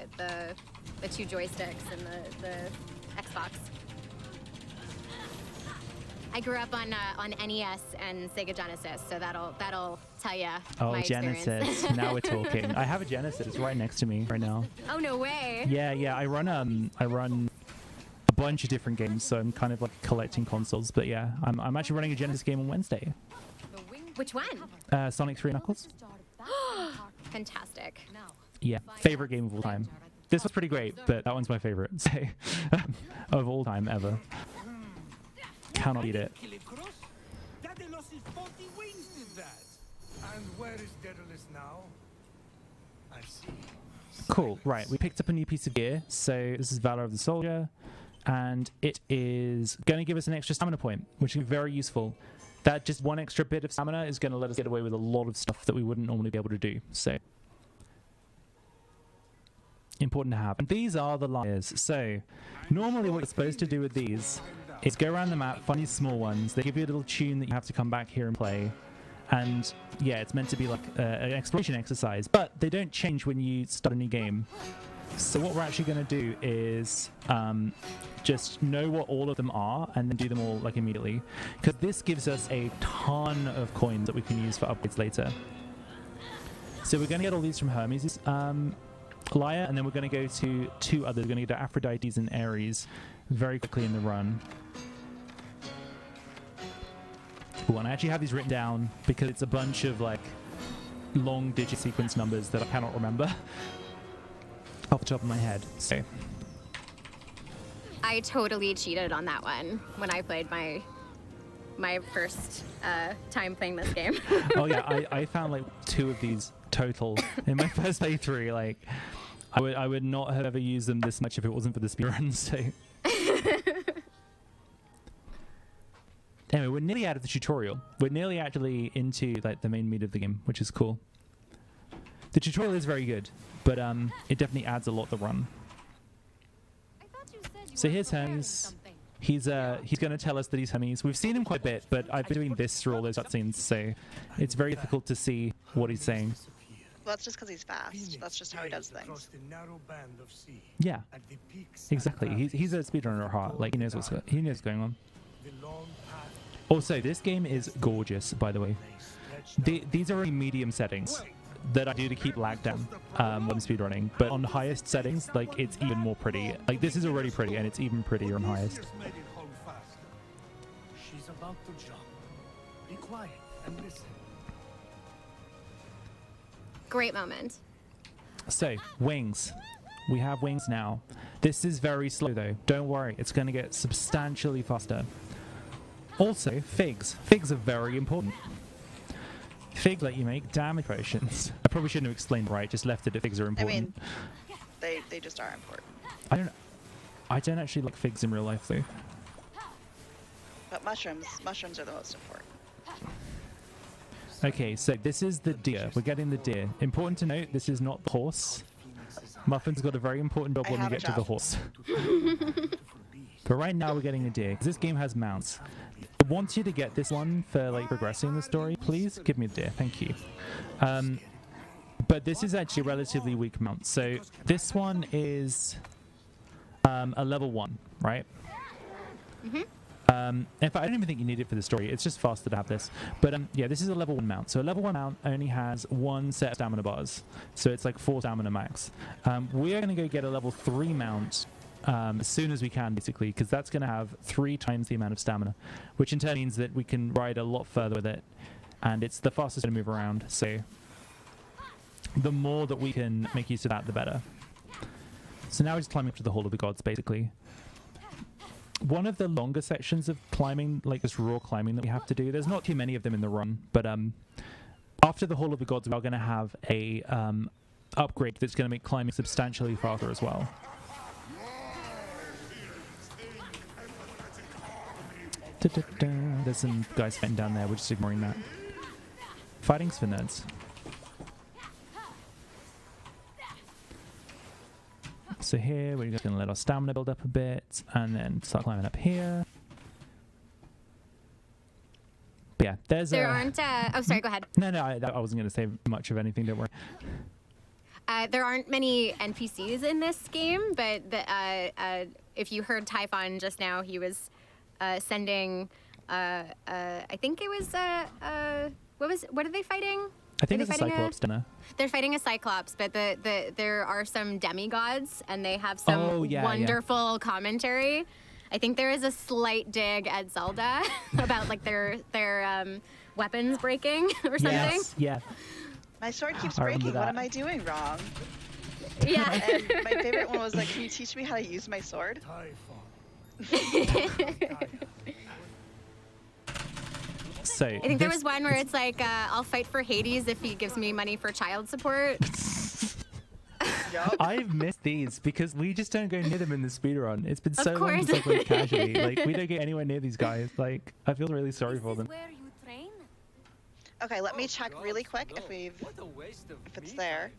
two joysticks and the Xbox. I grew up on NES and Sega Genesis, so that'll tell you Oh, my Genesis. experience. Now we're talking. I have a Genesis right next to me right now. Oh, no way. Yeah. I run a bunch of different games, so I'm kind of like collecting consoles. But yeah, I'm actually running a Genesis game on Wednesday. Which one? Sonic 3 Knuckles. Fantastic. Yeah, favorite game of all time. This was pretty great, but that one's my favorite so, of all time ever. Cannot beat it. Daddy lost his 40 wings did that. And where is Daedalus now? I see. Cool, right, we picked up a new piece of gear. So this is Valor of the Soldier, and it is going to give us an extra stamina point, which is very useful. That just one extra bit of stamina is going to let us get away with a lot of stuff that we wouldn't normally be able to do. So important to have. And these are the layers. So normally what you're supposed to do with these is go around the map, find these small ones. They give you a little tune that you have to come back here and play. And yeah, it's meant to be like an exploration exercise, but they don't change when you start a new game. So what we're actually going to do is just know what all of them are and then do them all like immediately, because this gives us a ton of coins that we can use for upgrades later. So we're going to get all these from Hermes' Lyre, and then we're going to go to two others. We're going to get to Aphrodite's and Ares very quickly in the run. Ooh, and I actually have these written down because it's a bunch of like long digit sequence numbers that I cannot remember off the top of my head. So I totally cheated on that one when I played my first time playing this game. oh yeah, I found like 2 of these total in my first playthrough. Like I would not have ever used them this much if it wasn't for the speedruns. So anyway, we're nearly out of the tutorial. We're nearly actually into like the main meat of the game, which is cool. The tutorial is very good, but it definitely adds a lot to the run. So here's Hermes. He's going to tell us that he's Hermes. We've seen him quite a bit, but I've been doing this through all those cutscenes, so it's very difficult to see what he's saying. Well, that's just because he's fast. That's just how he does things. Yeah, exactly. He's a speedrunner at heart. Like he knows what's going on. Also, this game is gorgeous, by the way. These are only medium settings that I do to keep lag down when I'm speedrunning, but on highest settings, like it's even more pretty. Like this is already pretty, and it's even prettier on highest. She's about to jump. Be quiet and listen. Great moment. So, wings. We have wings now. This is very slow though. Don't worry, it's going to get substantially faster. Also, figs. Figs are very important. Figs let you make damage potions. I probably shouldn't have explained right, just left it that figs are important. I mean, they just are important. I don't actually like figs in real life though. But mushrooms are the most important. Okay, so this is the deer. We're getting the deer. Important to note, this is not the horse. Muffin's got a very important job when we get to the horse. But right now we're getting a deer. This game has mounts. I want you to get this one for like progressing the story. Please give me a deer. Thank you. But this is actually a relatively weak mount. So this one is a level 1, right? In fact, I don't even think you need it for the story. It's just faster to have this. But yeah, this is a level 1 mount. So a level 1 mount only has 1 set of stamina bars. So it's like 4 stamina max. We are going to go get a level 3 mount as soon as we can, basically, because that's going to have 3 times the amount of stamina, which in turn means that we can ride a lot further with it. And it's the fastest to move around. So the more that we can make use of that, the better. So now we're just climbing up to the Hall of the Gods, basically. One of the longer sections of climbing, like this raw climbing that we have to do, there's not too many of them in the run, but after the Hall of the Gods, we are going to have a upgrade that's going to make climbing substantially faster as well. There's some guys fighting down there, we're just ignoring that. Fighting's for nerds. So here, we're just going to let our stamina build up a bit, and then start climbing up here. But yeah, there aren't... oh, sorry, go ahead. No, I wasn't going to say much of anything, don't worry. There aren't many NPCs in this game, but if you heard Typhon just now, he was sending... I think it was... what are they fighting? I think it's a Cyclops dinner. They're fighting a Cyclops, but there are some demigods, and they have some wonderful commentary. I think there is a slight dig at Zelda about like their weapons breaking or something. Yes, yeah. My sword keeps breaking. What am I doing wrong? Yeah. And my favorite one was like, can you teach me how to use my sword? So I think there was one where it's like, I'll fight for Hades if he gives me money for child support. Yep. I've missed these because we just don't go near them in the speedrun. It's been so long since I played casually. Like, we don't get anywhere near these guys. Like, I feel really sorry for them. Okay, let me check really quick if it's there.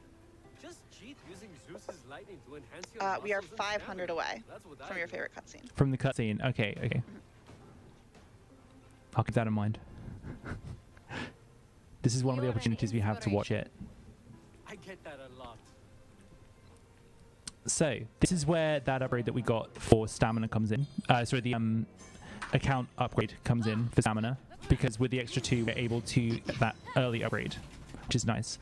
We are 500 away from your favorite cutscene. From the cutscene, okay. I'll keep that in mind. This is one of the opportunities we have to watch it. I get that a lot. So this is where that upgrade that we got for stamina comes in. Sorry, the account upgrade comes in for stamina, because with the extra 2 we're able to get that early upgrade, which is nice.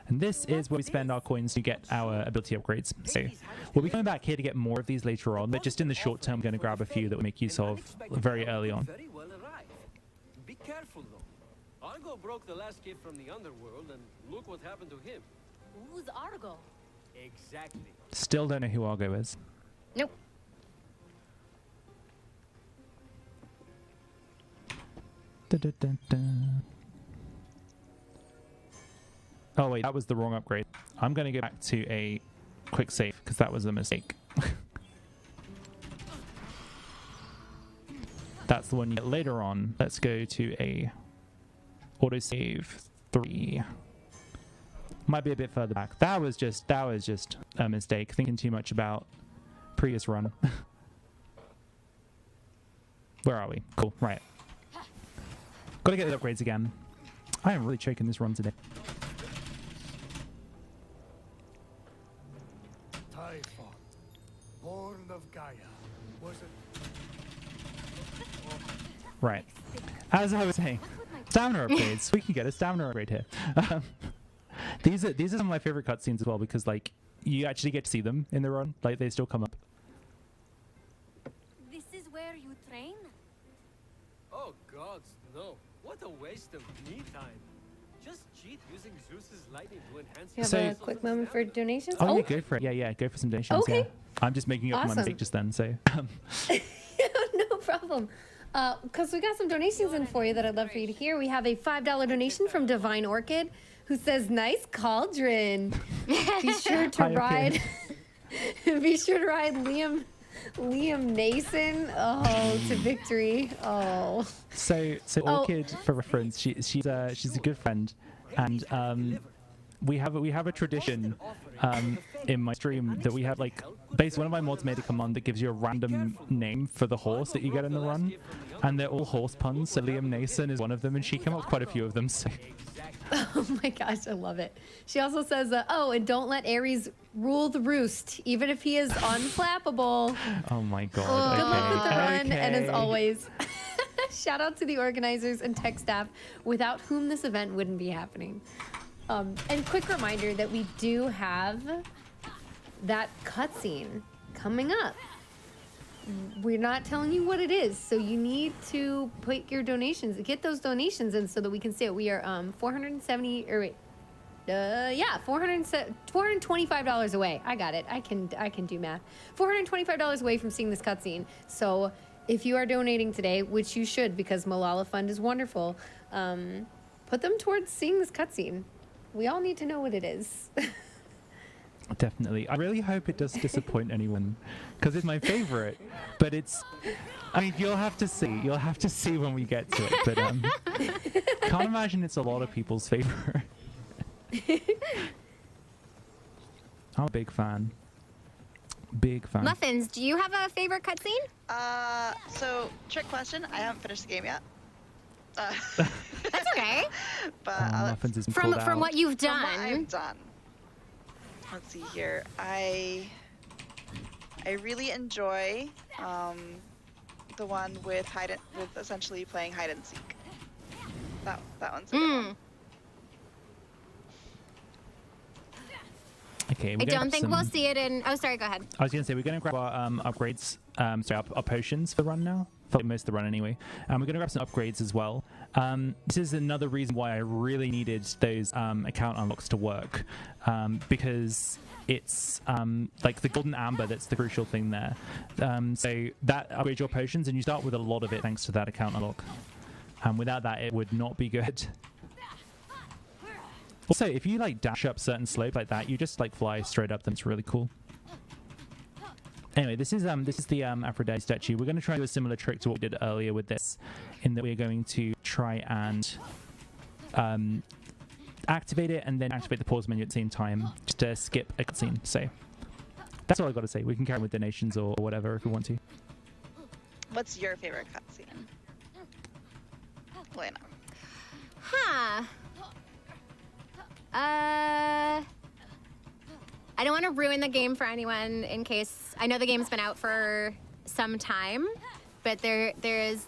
And this is where we spend our coins to get our ability upgrades. So we'll be coming back here to get more of these later on, but just in the short term we're going to grab a few that we make use of very early on. Be careful though. Argo broke the last kid from the underworld, and look what happened to him. Who's Argo? Exactly. Still don't know who Argo is. Nope. Oh wait, that was the wrong upgrade. I'm going to go back to a quick save because that was a mistake. That's the one you get later on. Let's go to a autosave 3. Might be a bit further back. That was just a mistake. Thinking too much about previous run. Where are we? Cool. Right. Gotta get the upgrades again. I am really choking this run today. Typhon, born of Gaia, was it? Right. As I was saying, stamina upgrades. We can get a stamina upgrade here. These are some of my favorite cutscenes as well, because like you actually get to see them in the run. Like they still come up. This is where you train? Oh gods, no. What a waste of me time. Just cheat using Zeus's lightning to enhance You have a quick moment for donations? Oh, yeah, go for it. Yeah, go for some donations. Okay. Yeah. I'm just making up my mistake just then, so. No problem. Because we got some donations in for you that I'd love for you to hear. We have a $5 donation from Divine Orchid, who says, "Nice cauldron." Be sure to ride. Be sure to ride Liam Nason. Oh, to victory. Oh. So Orchid, for reference, she's a good friend, and we have a tradition in my stream that we have like one of my mods made a command that gives you a random name for the horse that you get in the run, and they're all horse puns. So Liam Nason is one of them, and she came up with quite a few of them. So. Oh my gosh, I love it. She also says, "Oh, and don't let Ares rule the roost, even if he is unflappable." Oh my god. Good luck with the run, and as always, Shout out to the organizers and tech staff, without whom this event wouldn't be happening. And quick reminder that we do have that cutscene coming up. We're not telling you what it is, so you need to put your donations, get those donations in so that we can see it. We are $425 away. I got it. I can do math. $425 away from seeing this cutscene. So if you are donating today, which you should because Malala Fund is wonderful, put them towards seeing this cutscene. We all need to know what it is. Definitely. I really hope it does disappoint anyone, because it's my favorite. But it's, I mean, you'll have to see. You'll have to see when we get to it. But can't imagine it's a lot of people's favorite. I'm a big fan. Big fan. Muffins, do you have a favorite cutscene? So trick question. I haven't finished the game yet. That's okay. But Muffins is from called out. what you've from what done. I've done. Let's see here. I really enjoy the one with essentially playing hide and seek. That one's a good one. Okay, I don't think we'll see it in. Oh, sorry. Go ahead. I was going to say, we're going to grab our upgrades, our potions for the run now. For most of the run anyway. We're going to grab some upgrades as well. This is another reason why I really needed those account unlocks to work. Because it's like the golden amber that's the crucial thing there. So that upgrades your potions, and you start with a lot of it thanks to that account unlock. Without that, it would not be good. Also, if you like dash up certain slopes like that, you just like fly straight up them. It's really cool. Anyway, this is the Aphrodite statue. We're going to try and do a similar trick to what we did earlier with this, in that we're going to try and activate it and then activate the pause menu at the same time, just to skip a cutscene. So that's all I got to say. We can carry on with donations or whatever if we want to. What's your favorite cutscene, Elena? Huh. I don't want to ruin the game for anyone in case. I know the game's been out for some time, but there is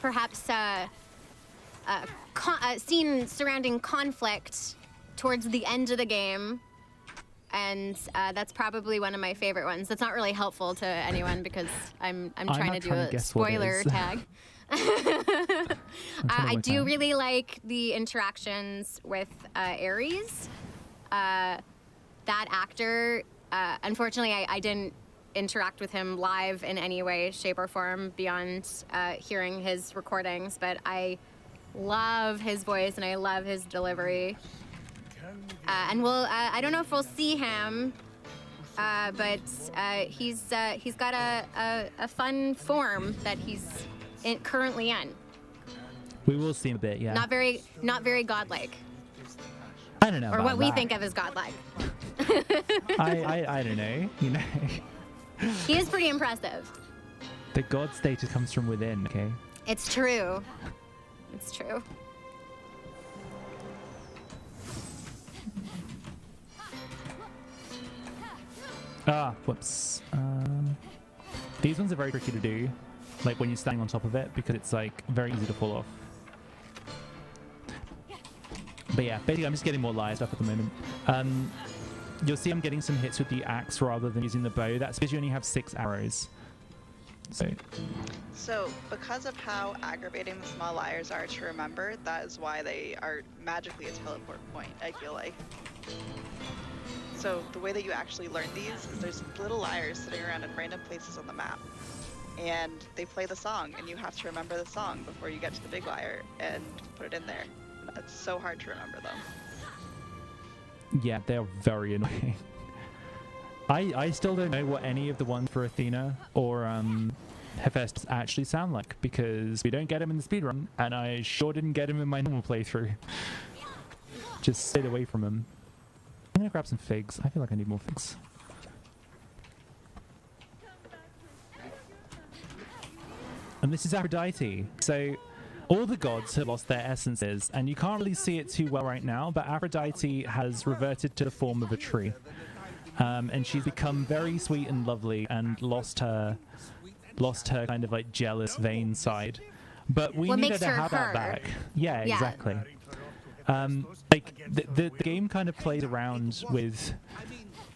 perhaps a scene surrounding conflict towards the end of the game, and that's probly one of my favorite ones. That's not really helpful to anyone because I'm trying to do a spoiler tag. I do really like the interactions with Ares. That actor, unfortunately, I didn't interact with him live in any way, shape, or form beyond hearing his recordings, but I love his voice and I love his delivery. And I don't know if we'll see him, but he's got a fun form that he's currently in. We will see a bit, yeah. Not very godlike. I don't know. Or what we that. think of as godlike. I don't know. You know. He is pretty impressive. The god status comes from within. Okay. It's true. It's true. Whoops. These ones are very tricky to do, like when you're standing on top of it, because it's like very easy to fall off. But yeah, basically I'm just getting more liar stuff at the moment. You'll see I'm getting some hits with the axe rather than using the bow. That's because you only have 6 arrows. So because of how aggravating the small liars are to remember, that is why they are magically a teleport point, I feel like. So the way that you actually learn these is there's little liars sitting around in random places on the map. And they play the song, and you have to remember the song before you get to the big liar and put it in there. It's so hard to remember them. Yeah, they're very annoying. I still don't know what any of the ones for Athena or Hephaestus actually sound like, because we don't get them in the speedrun, and I sure didn't get them in my normal playthrough. Just stayed away from them. I'm gonna grab some figs. I feel like I need more figs. And this is Aphrodite. So all the gods have lost their essences, and you can't really see it too well right now, but Aphrodite has reverted to the form of a tree. And she's become very sweet and lovely and lost her lost her kind of like jealous, vain side. But we What needed makes to her have that her. back. Yeah, Yeah. exactly. Like the game kind of plays around with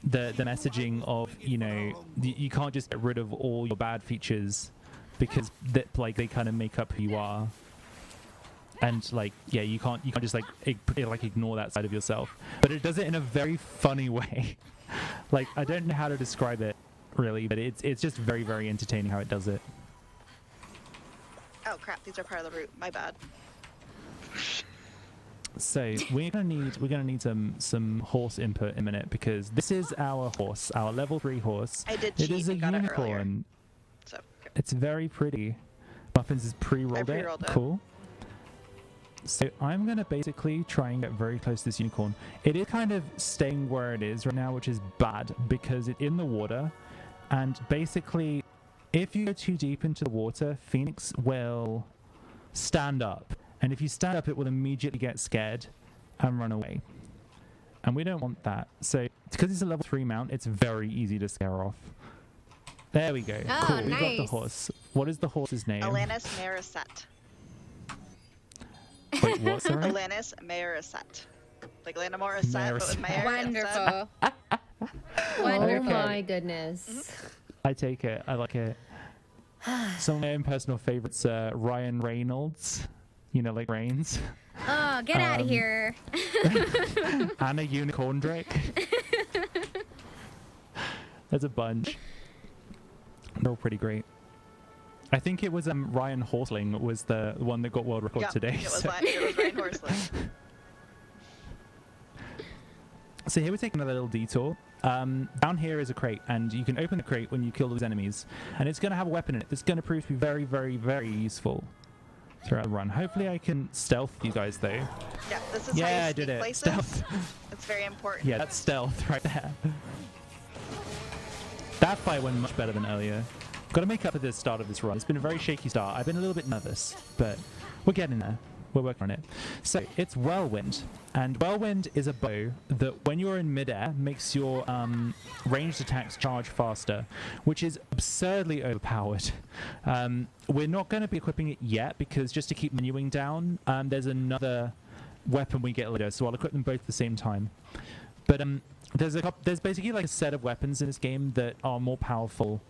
the messaging of, you know, you can't just get rid of all your bad features because that like they kind of make up who you are. And like, yeah, you can't just like ignore that side of yourself. But it does it in a very funny way. Like, I don't know how to describe it really, but it's just very, very entertaining how it does it. Oh crap, these are part of the route. My bad. So we're gonna need some horse input in a minute, because this is our horse, our level 3 horse. I did It cheat is a and got it earlier. unicorn. So It's very pretty. Muffins has pre-rolled it. pre-rolled it. Cool. So I'm gonna basically try and get very close to this unicorn. It is kind of staying where it is right now, which is bad because it's in the water, and basically, if you go too deep into the water, Fenyx will stand up, and if you stand up, it will immediately get scared and run away. And we don't want that. So because it's a level 3 mount, it's very easy to scare off. There we go. Oh, Cool. We got the nice. horse. What is the horse's name? Alanis Marisette. Wait, what? Sorry? Alanis Marisette. Like Lana Morissette, but with Mayer Wonderful. Oh Wonderful. my goodness. I take it. I like it. Some of my own personal favorites, Ryan Reynolds. You know, like Reigns. Oh, get out of here. Anna Unicorn Drake. There's a bunch. They're all pretty great. I think it was Ryan Horsling was the one that got world record Yeah, today. it was, so. it was Ryan Horsling. So here we're taking another little detour. Down here is a crate, and you can open the crate when you kill those enemies, and it's going to have a weapon in it that's going to prove to be very, very, very useful throughout the run. Hopefully I can stealth you guys, though. Yeah, this is how Yeah, you I did sneak it. places. Stealth. It's very important. Yeah, that's stealth right there. That fight went much better than earlier. Got to make up for the start of this run. It's been a very shaky start. I've been a little bit nervous, but we're getting there. We're working on it. So it's Whirlwind, and Whirlwind is a bow that when you're in midair makes your ranged attacks charge faster, which is absurdly overpowered. We're not going to be equipping it yet because just to keep menuing down, there's another weapon we get later, so I'll equip them both at the same time. But there's basically like a set of weapons in this game that are more powerful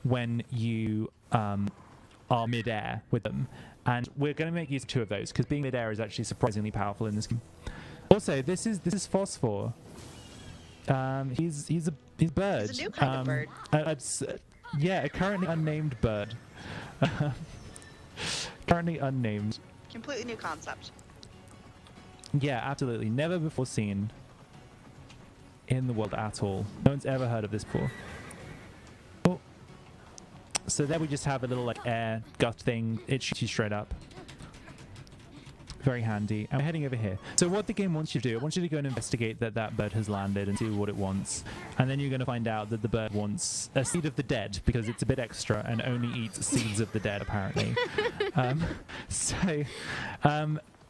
when you are mid-air with them, and we're going to make use of 2 of those because being mid-air is actually surprisingly powerful in this game. Also, this is Phosphor. He's a bird. He's a new kind of bird. Yeah, a currently unnamed bird. Currently unnamed. Completely new concept. Yeah, absolutely. Never before seen in the world at all. No one's ever heard of this before. Oh. So there we just have a little like air gust thing. It shoots you straight up. Very handy. And we're heading over here. So what the game wants you to do, it wants you to go and investigate that bird has landed and see what it wants. And then you're going to find out that the bird wants a seed of the dead because it's a bit extra and only eats seeds of the dead, apparently.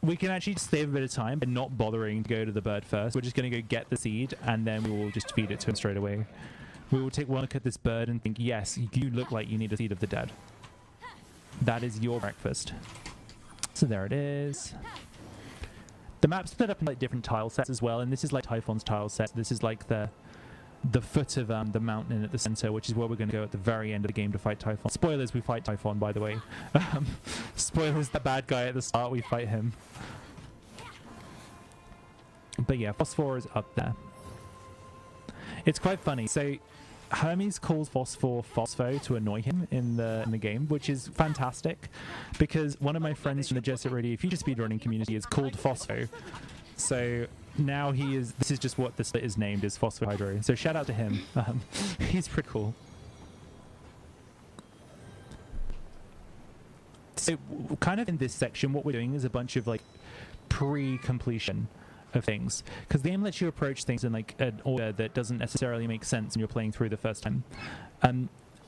We can actually save a bit of time by not bothering to go to the bird first. We're just going to go get the seed, and then we will just feed it to him straight away. We will take one look at this bird and think, yes, you look like you need a seed of the dead. That is your breakfast. So there it is. The map's split up in like different tile sets as well, and this is like Typhon's tile set. This is like the foot of the mountain at the center, which is where we're going to go at the very end of the game to fight Typhon. Spoilers, we fight Typhon, by the way. Spoilers, the bad guy at the start, we fight him. But yeah, Phosphor is up there. It's quite funny. So Hermes calls Phosphor Phospho to annoy him in the game, which is fantastic because one of my friends from the Jet Set Radio Future Speedrunning community is called Phospho. So now this is just what the split is named, is Phosphohydro. So shout out to him. He's pretty cool. So kind of in this section, what we're doing is a bunch of like pre-completion of things, because the game lets you approach things in like an order that doesn't necessarily make sense when you're playing through the first time.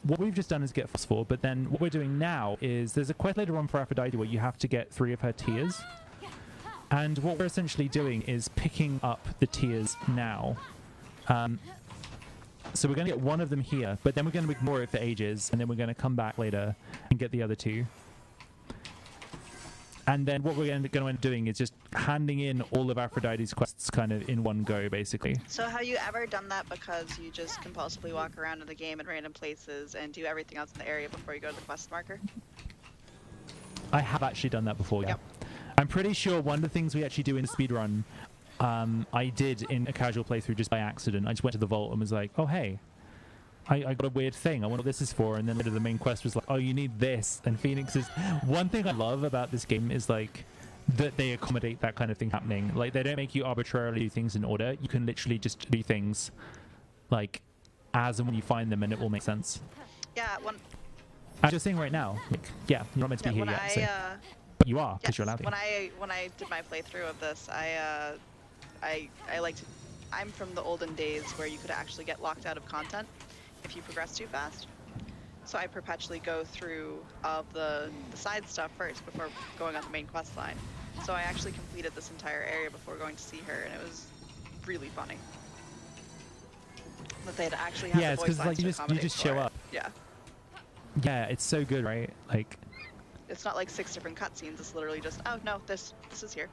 What we've just done is get Phosphor, but then what we're doing now is there's a quest later on for Aphrodite where you have to get 3 of her tears. And what we're essentially doing is picking up the tears now. So we're going to get one of them here, but then we're going to ignore it for ages, and then we're going to come back later and get the other two. And then what we're going to end up doing is just handing in all of Aphrodite's quests kind of in one go, basically. So have you ever done that because you just compulsively walk around in the game in random places and do everything else in the area before you go to the quest marker? I have actually done that before, yeah. Yep. I'm pretty sure one of the things we actually do in a speedrun, I did in a casual playthrough just by accident. I just went to the vault and was like, oh, hey. I got a weird thing. I wonder what this is for. And then the main quest was like, oh, you need this. And Fenyx is... One thing I love about this game is like that they accommodate that kind of thing happening. Like they don't make you arbitrarily do things in order. You can literally just do things like as and when you find them and it will make sense. Yeah, As you're saying right now, like, yeah, you're not meant to be here yet. So. But you are, because you're allowed to. When I did my playthrough of this, I liked... I'm from the olden days where you could actually get locked out of content if you progress too fast. So I perpetually go through the side stuff first before going on the main quest line. So I actually completed this entire area before going to see her, and it was really funny. That they'd actually have the voice lines to accommodate you just show for it. up. Yeah. Yeah, it's so good, right? Like, it's not like 6 different cutscenes. It's literally just, oh no, this is here.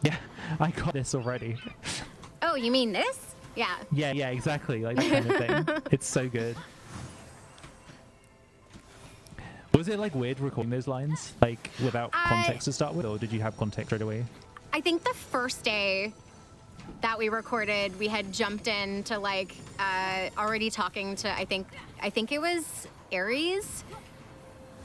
Yeah, I got this already. Oh, you mean this? Yeah. Yeah, exactly. Like that kind of thing. It's so good. Was it like weird recording those lines, like without context to start with, or did you have context right away? I think the first day that we recorded, we had jumped into like already talking to I think it was Aries,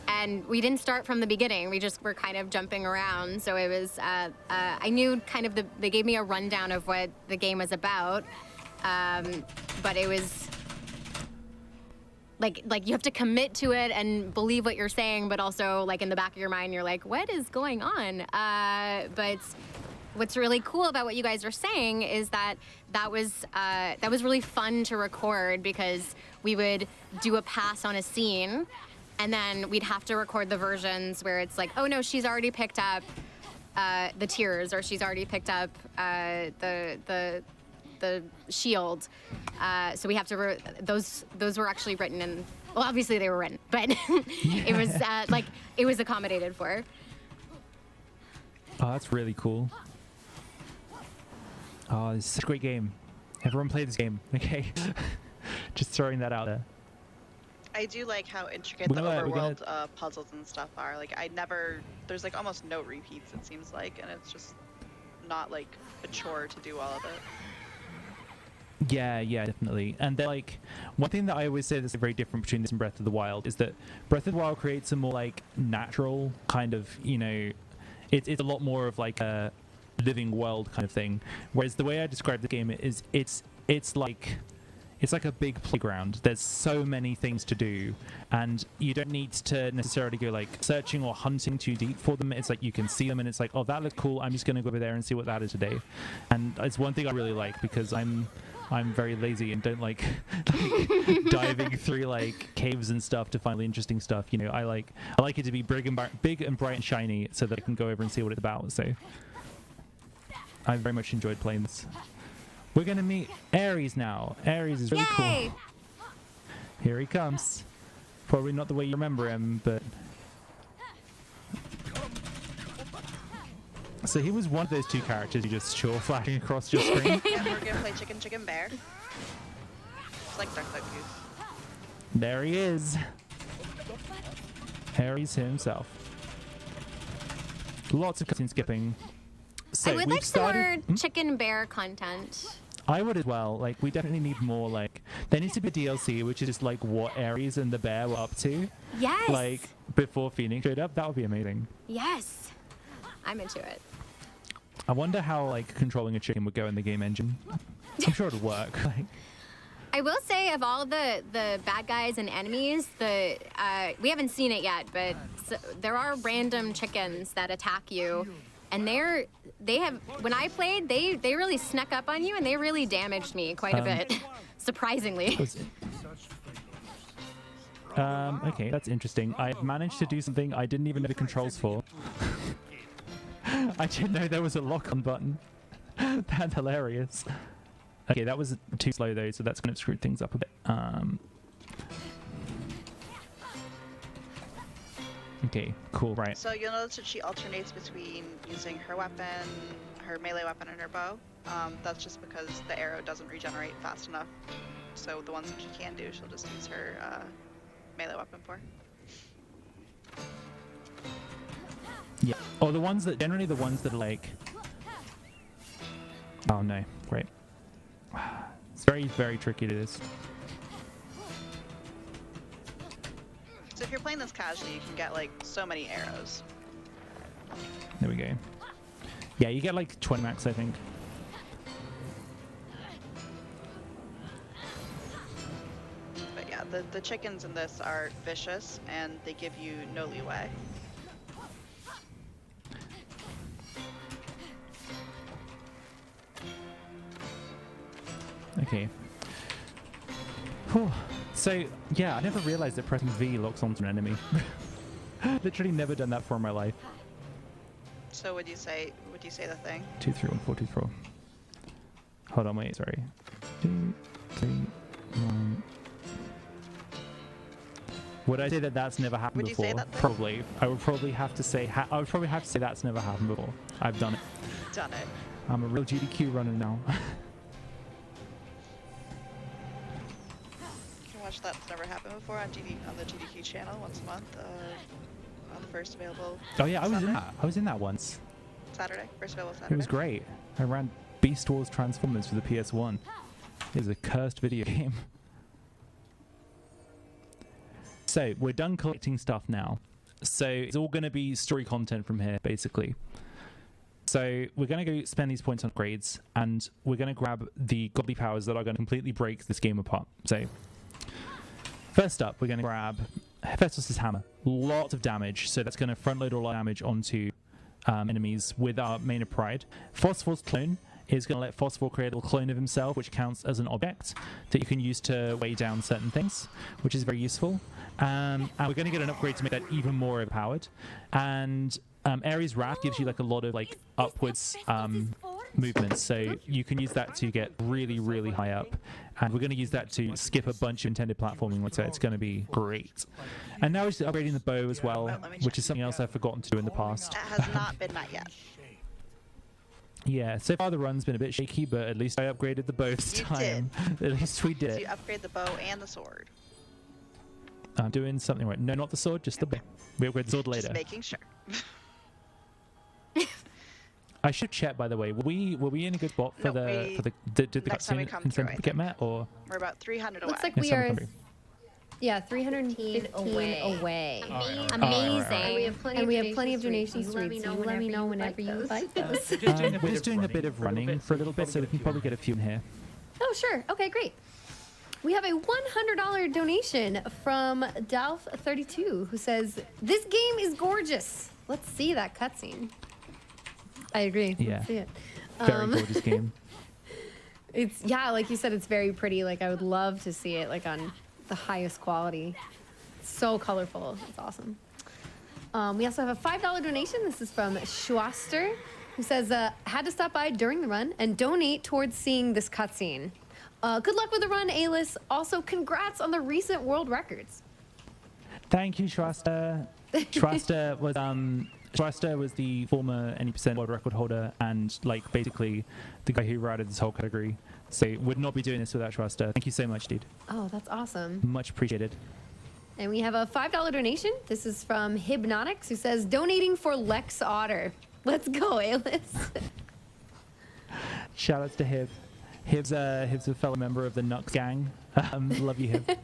and we didn't start from the beginning. We just were kind of jumping around. So it was I knew kind of they gave me a rundown of what the game was about. But it was like you have to commit to it and believe what you're saying, but also like in the back of your mind, you're like, what is going on? But what's really cool about what you guys are saying is that was really fun to record, because we would do a pass on a scene and then we'd have to record the versions where it's like, oh no, she's already picked up the tears, or she's already picked up the shield, so we have to those were actually written in, well, obviously they were written, but it was like it was accommodated for. Oh, that's really cool. Oh, this is such a great game. Everyone play this game, okay? Just throwing that out there. I do like how intricate the overworld puzzles and stuff are. Like there's like almost no repeats, it seems like, and it's just not like a chore to do all of it. Yeah, definitely. And then, like, one thing that I always say that's very different between this and Breath of the Wild is that Breath of the Wild creates a more, like, natural kind of, you know, it's a lot more of, like, a living world kind of thing. Whereas the way I describe the game is it's like a big playground. There's so many things to do, and you don't need to necessarily go like searching or hunting too deep for them. It's like you can see them and it's like, oh, that looks cool, I'm just going to go over there and see what that is today. And it's one thing I really like, because I'm very lazy and don't like diving through like caves and stuff to find the interesting stuff. You know, I like it to be big and bright and shiny, so that I can go over and see what it's about. So I very much enjoyed playing this. We're gonna meet Ailis now. Ailis is really cool. Here he comes. Probably not the way you remember him, but... So he was one of those two characters you just saw flashing across your screen. Yeah, we're gonna play Chicken Bear. It's like Duck Goose. There he is. Ailis himself. Lots of cutscene skipping. So I would like some more Chicken Bear content. I would as well. Like, we definitely need more, like, there needs to be a DLC which is just like what Ailis and the bear were up to. Yes. Like, before Fenyx showed up. That would be amazing. Yes. I'm into it. I wonder how, like, controlling a chicken would go in the game engine. I'm sure it'd work. Like, I will say, of all the bad guys and enemies, we haven't seen it yet, but there are random chickens that attack you. And when I played, they really snuck up on you, and they really damaged me quite a bit, surprisingly. Okay, that's interesting. I managed to do something I didn't even know the controls for. I didn't know there was a lock-on button. That's hilarious. Okay, that was too slow though, so that's kind of screwed things up a bit. Okay, cool, right. So you'll notice that she alternates between using her weapon, her melee weapon, and her bow. That's just because the arrow doesn't regenerate fast enough. So the ones that she can do, she'll just use her melee weapon for. Yeah. Or the ones that, generally the ones that are like... Oh no, great. It's very, very tricky to do this. So if you're playing this casually, you can get like so many arrows. There we go. Yeah, you get like 20 max, I think. But yeah, the chickens in this are vicious and they give you no leeway. Okay. Whew. So, yeah, I never realized that pressing V locks onto an enemy. Literally never done that before in my life. So would you say the thing? 2, 3, 1, 4, 2, 4. Hold on, wait, sorry. 2, 3, 1. Would I say that that's never happened Would you before? say that thing? Probably. I would probably have to say that's never happened before. I've done it. Done it. I'm a real GDQ runner now. You can watch That's Never Happened Before on the GDQ channel once a month. On the first available. Oh yeah, I was in Sunday. that. I was in that once. Saturday. First available Saturday. It was great. I ran Beast Wars Transformers for the PS1. It was a cursed video game. So we're done collecting stuff now. So it's all going to be story content from here, basically. So we're going to go spend these points on upgrades, and we're going to grab the godly powers that are going to completely break this game apart. So first up, we're going to grab Hephaestus' hammer. Lots of damage, so that's going to front load all our damage onto enemies with our Main of Pride. Phosphor's clone is going to let Phosphor create a little clone of himself, which counts as an object that you can use to weigh down certain things, which is very useful. And we're going to get an upgrade to make that even more overpowered. And Ares' Wrath gives you like a lot of like upwards movements, so you can use that to get really, really high up. And we're going to use that to skip a bunch of intended platforming, so it's going to be great. And now we're just upgrading the bow as well, which is something else I've forgotten to do in the past. That has not been met yet. Yeah, so far the run's been a bit shaky, but at least I upgraded the bow this time. At least we did So it. you upgrade the bow and the sword. I'm doing something right. No, not the sword, just the bow. We upgrade the sword later. Just making sure. I should check, by the way. Were we in a good spot for did the next time we cutscene come through, I get met, or? We're about 300 away. Looks like Next we time are, come through. yeah, 315 away. Amazing. And we have plenty of donations to read, so you let me know whenever you like those. We're just doing a bit of running for a little bit, so we can probably get a few in here. Oh, sure. Okay, great. We have a $100 donation from Dalf32, who says, "This game is gorgeous. Let's see that cutscene." I agree. Yeah. Let's see it. Very gorgeous game. It's, yeah, like you said, it's very pretty. Like, I would love to see it like on the highest quality. It's so colorful. It's awesome. We also have a $5 donation. This is from Schwaster, who says, had to stop by during the run and donate towards seeing this cutscene. Good luck with the run, Ailis. Also, congrats on the recent world records. Thank you, Shwasta. Shwasta was the former any percent world record holder, and like basically the guy who routed this whole category. So would not be doing this without Shwasta. Thank you so much, dude. Oh, that's awesome. Much appreciated. And we have a $5 donation. This is from Hypnotics, who says, donating for Lex Otter. Let's go, Ailis. Shout outs to Hib. Hib's a fellow member of the Nux gang. Love you, Hib.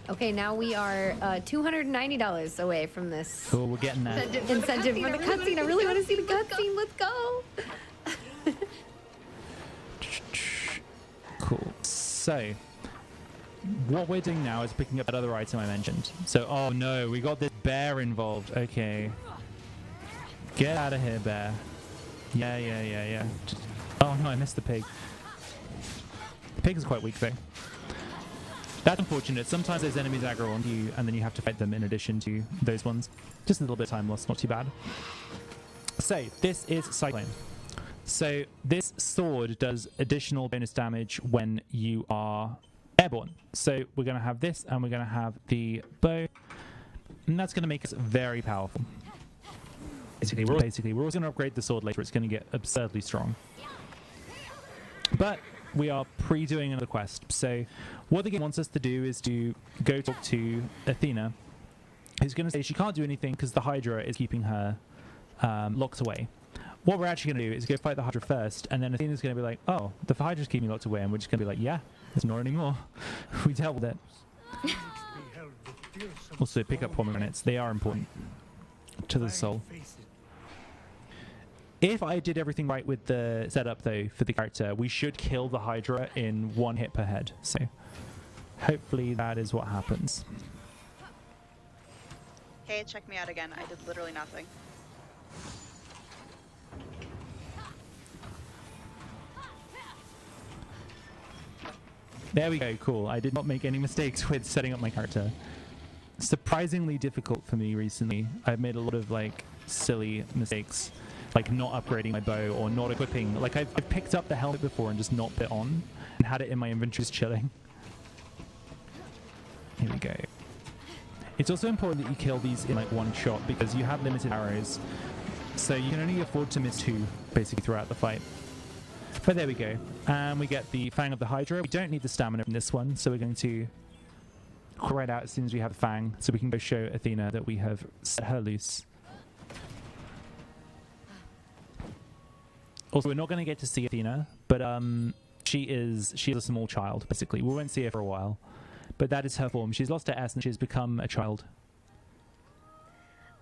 Okay, now we are $290 away from this Cool, we're getting there. incentive for the cutscene. I really want to see the cutscene. Let's go. Cool. So, what we're doing now is picking up that other item I mentioned. So, oh no, we got this bear involved. Okay. Get out of here, bear. Yeah. Oh no, I missed the pig. The pig is quite weak though. That's unfortunate. Sometimes those enemies aggro onto you, and then you have to fight them in addition to those ones. Just a little bit of time lost, not too bad. So this is Cyclone. So this sword does additional bonus damage when you are airborne. So we're going to have this, and we're going to have the bow, and that's going to make us very powerful. Basically, we're also going to upgrade the sword later. It's going to get absurdly strong. But we are pre-doing another quest. So what the game wants us to do is to go talk to Athena, who's going to say she can't do anything because the Hydra is keeping her locked away. What we're actually going to do is go fight the Hydra first, and then Athena's going to be like, oh, the Hydra's keeping me locked away, and we're just going to be like, yeah, it's not anymore. We dealt with it. Also, pick up pomegranates. They are important to the soul. If I did everything right with the setup, though, for the character, we should kill the Hydra in 1 hit per head. So hopefully that is what happens. Hey, check me out again. I did literally nothing. There we go, cool. I did not make any mistakes with setting up my character. Surprisingly difficult for me recently. I've made a lot of like silly mistakes, like not upgrading my bow or not equipping. Like I've picked up the helmet before and just not put it on and had it in my inventory just chilling. Here we go. It's also important that you kill these in like 1 shot because you have limited arrows. So you can only afford to miss 2 basically throughout the fight. But there we go. And we get the Fang of the Hydra. We don't need the stamina in this one, so we're going to crawl right out as soon as we have the Fang, so we can go show Athena that we have set her loose. Also, we're not going to get to see Athena, but she is a small child, basically. We won't see her for a while. But that is her form. She's lost her essence. She's become a child.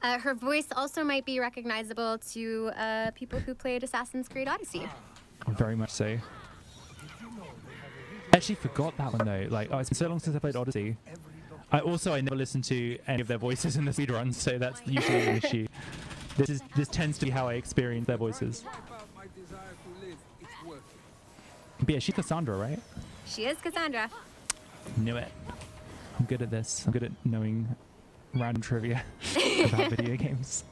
Her voice also might be recognizable to people who played Assassin's Creed Odyssey. Very much so. I actually forgot that one though. Like, oh, it's been so long since I played Odyssey. I never listened to any of their voices in the speedruns, so that's usually an issue. This tends to be how I experience their voices. But yeah, she's Cassandra, right? She is Cassandra. Knew it. I'm good at this. I'm good at knowing random trivia about video games.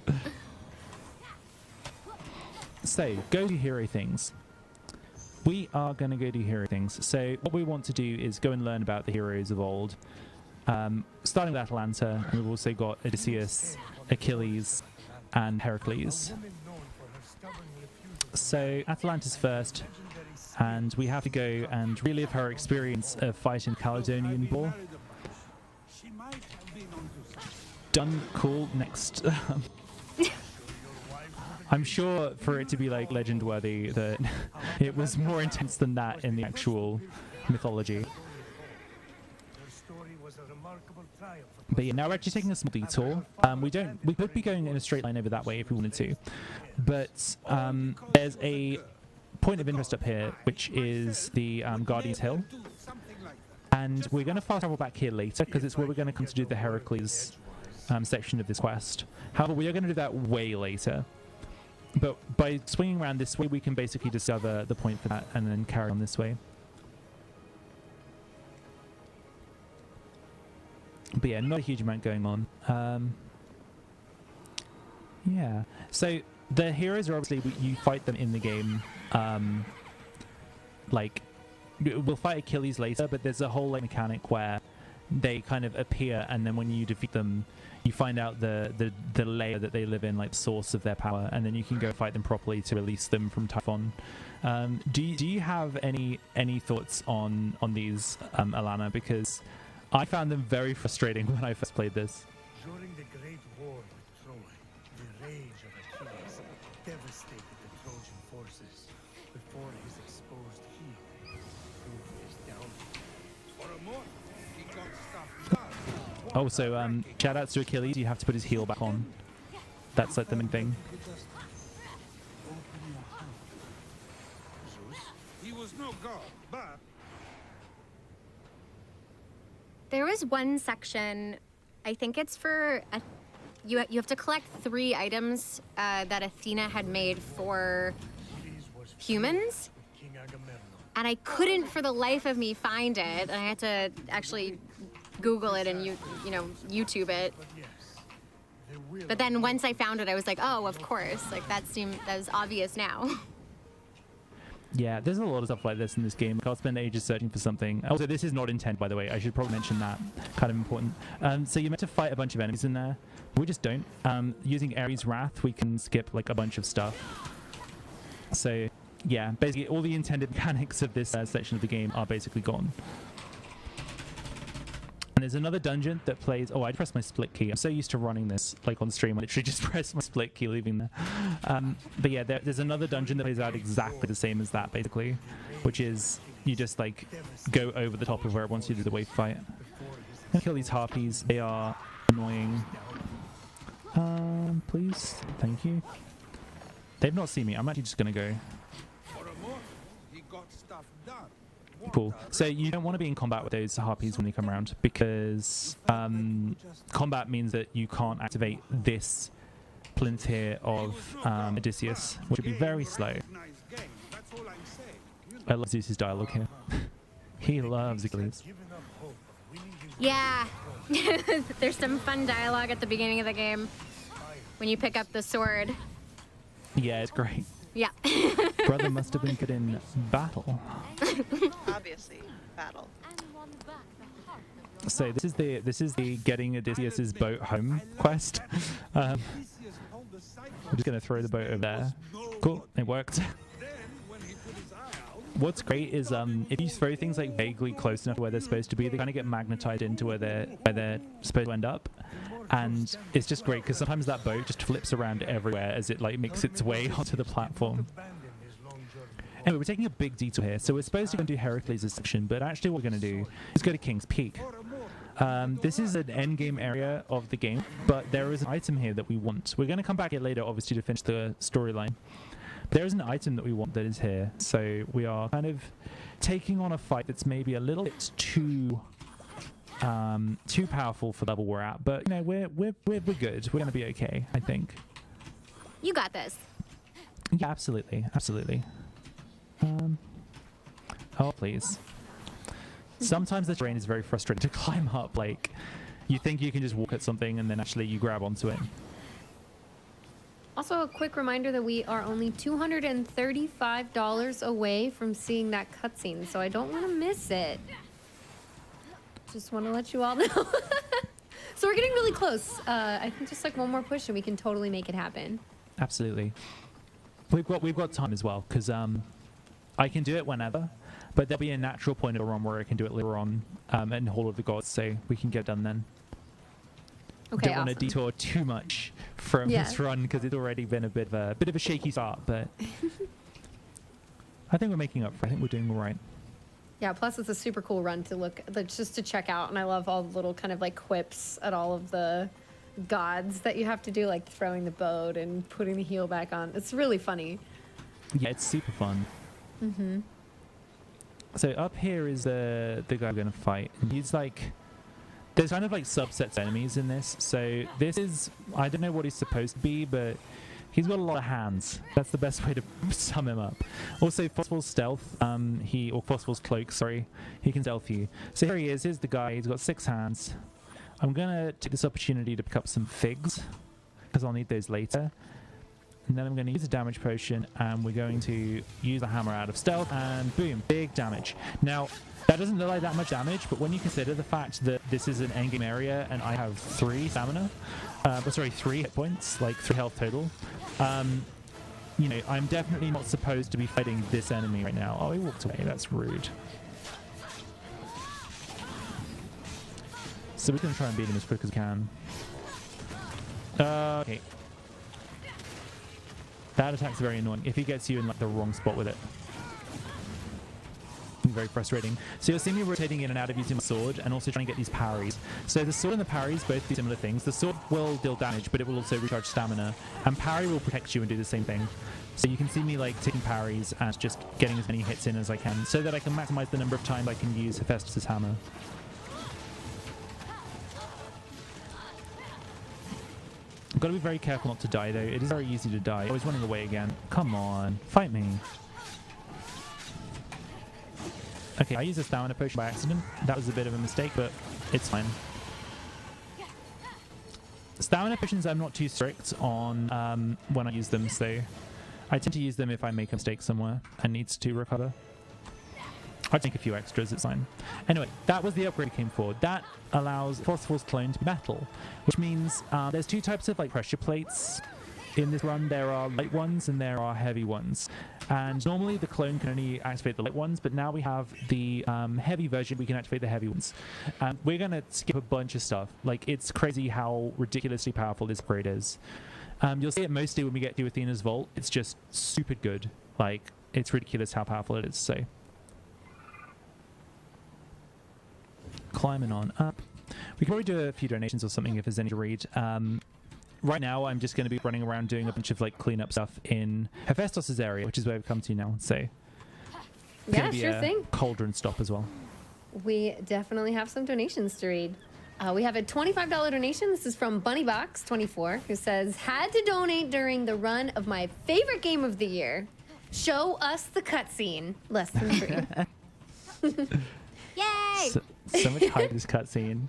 So, go do hero things. We are going to go do hero things. So what we want to do is go and learn about the heroes of old. Starting with Atalanta, and we've also got Odysseus, Achilles, and Heracles. So Atalanta's first, and we have to go and relive her experience of fighting the Caledonian War. Done. Cool. Next. I'm sure for it to be like legend worthy that it was more intense than that in the actual mythology. But yeah, now we're actually taking a small detour. We could be going in a straight line over that way if we wanted to, but there's a point of interest up here, which is the Guardian's Hill, and we're going to fast travel back here later because it's where we're going to come to do the Heracles section of this quest. However, we are going to do that way later. But by swinging around this way, we can basically discover the point for that and then carry on this way. But yeah, not a huge amount going on. Yeah. So the heroes are obviously, you fight them in the game. Like, we'll fight Achilles later, but there's a whole like mechanic where they kind of appear, and then when you defeat them, you find out the layer that they live in, like the source of their power, and then you can go fight them properly to release them from Typhon. Do you have any thoughts on these, Elana? Because I found them very frustrating when I first played this. During the Great War with Troy, the rage of Achilles devastated the Trojan forces before his exposed heel proved his downfall. For a moment, he got stopped. Oh, so shout outs to Achilles. You have to put his heel back on. That's like the main thing. Zeus, he was no god, but There was one section, I think it's for you have to collect 3 items that Athena had made for humans, and I couldn't for the life of me find it, and I had to actually Google it and you know YouTube it. But then once I found it, I was like, oh, of course. Like that was obvious now. Yeah, there's a lot of stuff like this in this game. I'll spend ages searching for something. Also, this is not intent, by the way. I should probably mention that. Kind of important. So you're meant to fight a bunch of enemies in there. We just don't. Using Ares' Wrath, we can skip like a bunch of stuff. So, yeah, basically all the intended mechanics of this section of the game are basically gone. And there's another dungeon that plays... Oh, I pressed my split key. I'm so used to running this like on stream. I literally just pressed my split key, leaving there. But yeah, there's another dungeon that plays out exactly the same as that, basically. Which is you just like go over the top of where it wants you to do the wave fight. And kill these harpies. They are annoying. Please. Thank you. They've not seen me. I'm actually just going to go. Cool. So you don't want to be in combat with those harpies when they come around, because combat means that you can't activate this plinth here of Odysseus, which would be very slow. I love Zeus's dialogue here. He loves Achilles. Yeah. There's some fun dialogue at the beginning of the game when you pick up the sword. Yeah, it's great. Yeah. Brother must have been good in battle. Obviously, battle. So this is the getting Odysseus's boat home quest. I'm just gonna throw the boat over there. Cool, it worked. What's great is if you throw things like vaguely close enough to where they're supposed to be, they kind of get magnetized into where they're supposed to end up. And it's just great because sometimes that boat just flips around everywhere as it like makes its way onto the platform. Anyway, we're taking a big detour here. So we're supposed to go and do Heracles' section, but actually what we're going to do is go to King's Peak. This is an end game area of the game, but there is an item here that we want. We're going to come back here later, obviously, to finish the storyline. There is an item that we want that is here. So we are kind of taking on a fight that's maybe a little bit too powerful for the level we're at, but you know we're good. We're gonna be okay, I think. You got this. Yeah, absolutely. Oh please. Sometimes the terrain is very frustrating to climb up. Like you think you can just walk at something and then actually you grab onto it. Also, a quick reminder that we are only $235 away from seeing that cutscene, so I don't want to miss it. Just want to let you all know. So we're getting really close. I think just like one more push and we can totally make it happen. Absolutely. We've got time as well, because I can do it whenever, but there'll be a natural point of the run where I can do it later on in Hall of the Gods, so we can get it done then. Okay, Don't want to detour too much from this run because it's already been a bit of a shaky start, but I think we're making up for it. I think we're doing all right. Yeah, plus it's a super cool run to look, like, just to check out, and I love all the little kind of like quips at all of the gods that you have to do, like throwing the boat and putting the heel back on. It's really funny. Yeah, it's super fun. Mm-hmm. So up here is the guy we're going to fight. And he's like... There's kind of like subsets of enemies in this. So this is... I don't know what he's supposed to be, but he's got a lot of hands. That's the best way to sum him up. Also, Phosphor's stealth. Or Phosphor's cloak, sorry. He can stealth you. So here he is. Here's the guy. He's got 6 hands. I'm going to take this opportunity to pick up some figs, because I'll need those later. And then I'm going to use a damage potion, and we're going to use the hammer out of stealth, and boom, big damage. Now, that doesn't look like that much damage, but when you consider the fact that this is an endgame area and I have 3 stamina, 3 hit points, like 3 health total, you know, I'm definitely not supposed to be fighting this enemy right now. Oh, he walked away. That's rude. So we're going to try and beat him as quick as we can. Okay. That attack's very annoying if he gets you in like the wrong spot with it. Very frustrating. So you'll see me rotating in and out of using my sword and also trying to get these parries. So the sword and the parries both do similar things. The sword will deal damage, but it will also recharge stamina. And parry will protect you and do the same thing. So you can see me like taking parries and just getting as many hits in as I can so that I can maximize the number of times I can use Hephaestus' hammer. I've got to be very careful not to die though. It is very easy to die. Oh, he's running away again. Come on, fight me. Okay, I used a stamina potion by accident. That was a bit of a mistake, but it's fine. Stamina potions I'm not too strict on when I use them, so I tend to use them if I make a mistake somewhere and needs to recover. I'd take a few extras, it's fine. Anyway, that was the upgrade we came for. That allows Phosphor's clone to be metal, which means there's two types of like pressure plates in this run. There are light ones and there are heavy ones. And normally the clone can only activate the light ones, but now we have the heavy version, we can activate the heavy ones. We're going to skip a bunch of stuff. Like, it's crazy how ridiculously powerful this upgrade is. You'll see it mostly when we get to Athena's Vault. It's just super good. Like, it's ridiculous how powerful it is, so... Climbing on up. We can probably do a few donations or something if there's any to read. Right now, I'm just going to be running around doing a bunch of like cleanup stuff in Hephaestus's area, which is where we've come to now. So, Yeah, sure thing. Cauldron stop as well. We definitely have some donations to read. We have a $25 donation. This is from Bunnybox24, who says, "Had to donate during the run of my favorite game of the year. Show us the cutscene. Less than 3." Yay! So much hype this cutscene.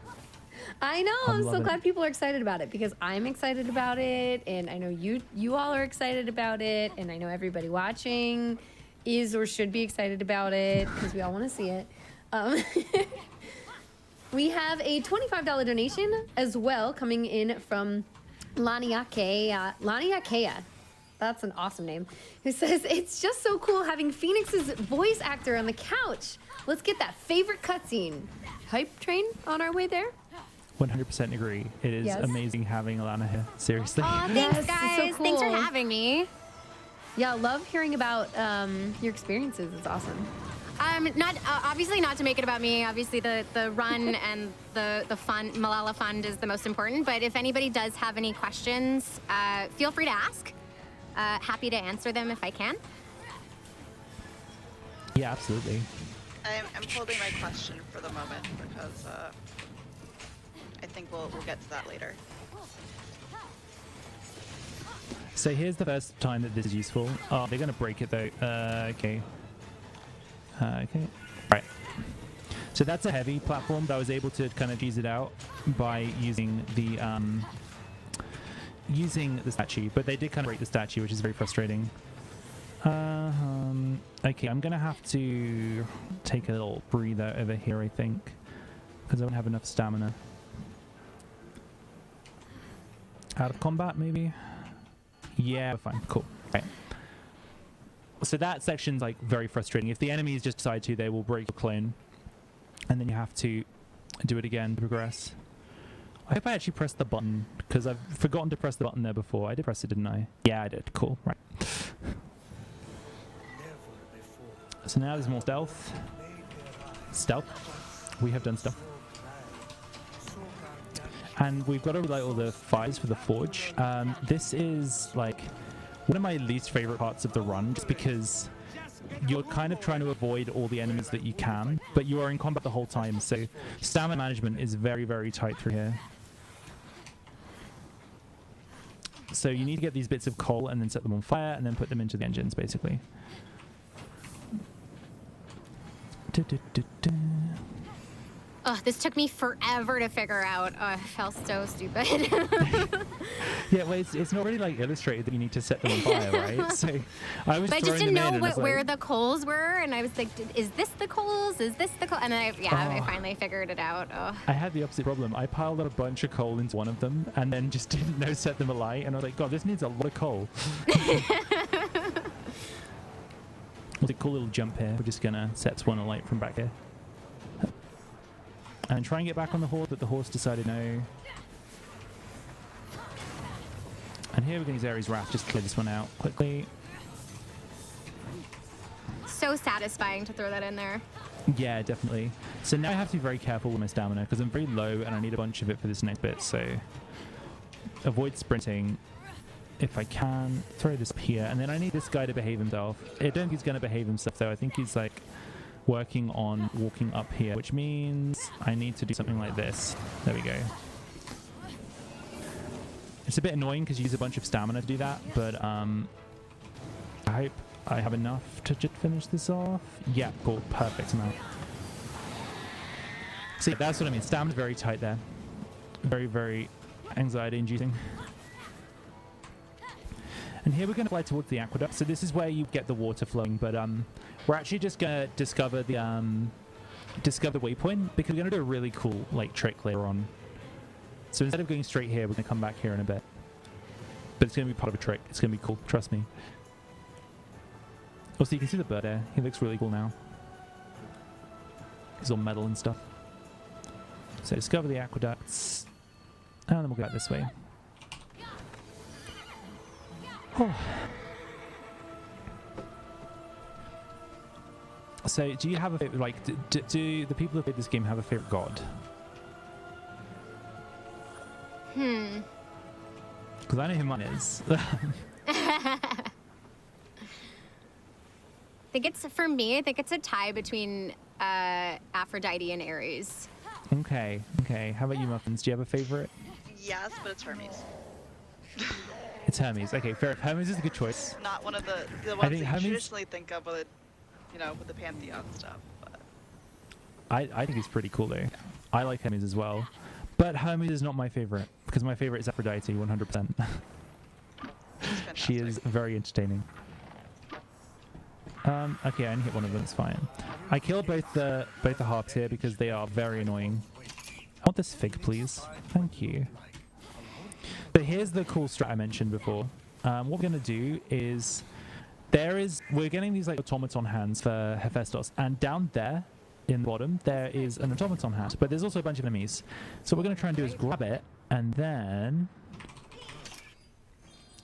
I know. I'm so loving glad it. people are excited about it because I'm excited about it, and I know you all are excited about it, and I know everybody watching is or should be excited about it because we all want to see it. We have a $25 donation as well coming in from Laniakea. That's an awesome name. Who says, "It's just so cool having Fenyx's voice actor on the couch. Let's get that favorite cutscene." Hype train on our way there. 100% agree. It is Yes. amazing having Elana here. Seriously. Aw, Yes, thanks, it's so guys. Thanks for cool. having me. Yeah, I love hearing about your experiences. It's awesome. Not obviously not to make it about me. Obviously, the run and the fun Malala Fund is the most important. But if anybody does have any questions, feel free to ask. Happy to answer them if I can. Yeah, absolutely. I'm holding my question for the moment because I think we'll get to that later. So here's the first time that this is useful. Oh, they're going to break it though. Okay. Okay. Right. So that's a heavy platform, but I was able to kind of tease it out by using the statue. But they did kind of break the statue, which is very frustrating. Okay, I'm gonna have to take a little breather over here, I think, because I don't have enough stamina. Out of combat, maybe? Yeah, we're fine. Cool. Right. So that section's like very frustrating. If the enemies just decide to, they will break your clone, and then you have to do it again to progress. I hope I actually pressed the button, because I've forgotten to press the button there before. I did press it, didn't I? Yeah, I did. Cool. Right. So now there's more stealth. Stealth. We have done stuff. And we've got to relight all the fires for the forge. This is like one of my least favorite parts of the run, just because you're kind of trying to avoid all the enemies that you can, but you are in combat the whole time, so stamina management is very, very tight through here. So you need to get these bits of coal and then set them on fire and then put them into the engines, basically. Oh, this took me forever to figure out. Oh, I felt so stupid. Yeah, well, it's not really like illustrated that you need to set them on fire, right? So I was But I just throwing didn't them in know and I was where like, the coals were, and I was like, is this the coals? Is this the coal? And then I finally figured it out. Oh. I had the opposite problem. I piled up a bunch of coal into one of them and then just didn't know set them alight, and I was like, God, this needs a lot of coal. It's a cool little jump here. We're just gonna set one alight from back here. And try and get back on the horse, but the horse decided no. And here we're going to use Ares' Wrath, just clear this one out quickly. So satisfying to throw that in there. Yeah, definitely. So now I have to be very careful with my stamina, because I'm very low and I need a bunch of it for this next bit, so avoid sprinting if I can. Throw this up here, and then I need this guy to behave himself. I don't think he's going to behave himself, though. I think he's like working on walking up here, which means I need to do something like this. There we go. It's a bit annoying because you use a bunch of stamina to do that, but I hope I have enough to just finish this off. Yeah, cool, perfect amount. See, that's what I mean. Stamina's very tight there. Very, very anxiety inducing. And here we're going to fly towards the aqueduct. So this is where you get the water flowing, but we're actually just going to discover the waypoint because we're going to do a really cool like trick later on. So instead of going straight here, we're going to come back here in a bit. But it's going to be part of a trick. It's going to be cool. Trust me. Also, you can see the bird there. He looks really cool now. He's all metal and stuff. So discover the aqueducts. And then we'll go back this way. Oh. So, do you have a favorite, like, do the people who play this game have a favorite god? Because I know who mine is. I think it's, for me, I think it's a tie between Aphrodite and Ares. Okay. How about you, Muffins? Do you have a favorite? Yes, but it's Hermes. It's Hermes. Okay, fair. Hermes is a good choice. Not one of the ones that you traditionally think of with, with the Pantheon stuff. But I think he's pretty cool, though. Yeah. I like Hermes as well. But Hermes is not my favorite, because my favorite is Aphrodite, 100%. She is very entertaining. Okay, I only hit one of them, it's fine. I killed both the harps here because they are very annoying. I want this fig, please. Thank you. But here's the cool strat I mentioned before. What we're going to do is, we're getting these like automaton hands for Hephaestus, and down there in the bottom there is an automaton hand, but there's also a bunch of enemies. So what we're going to try and do is grab it and then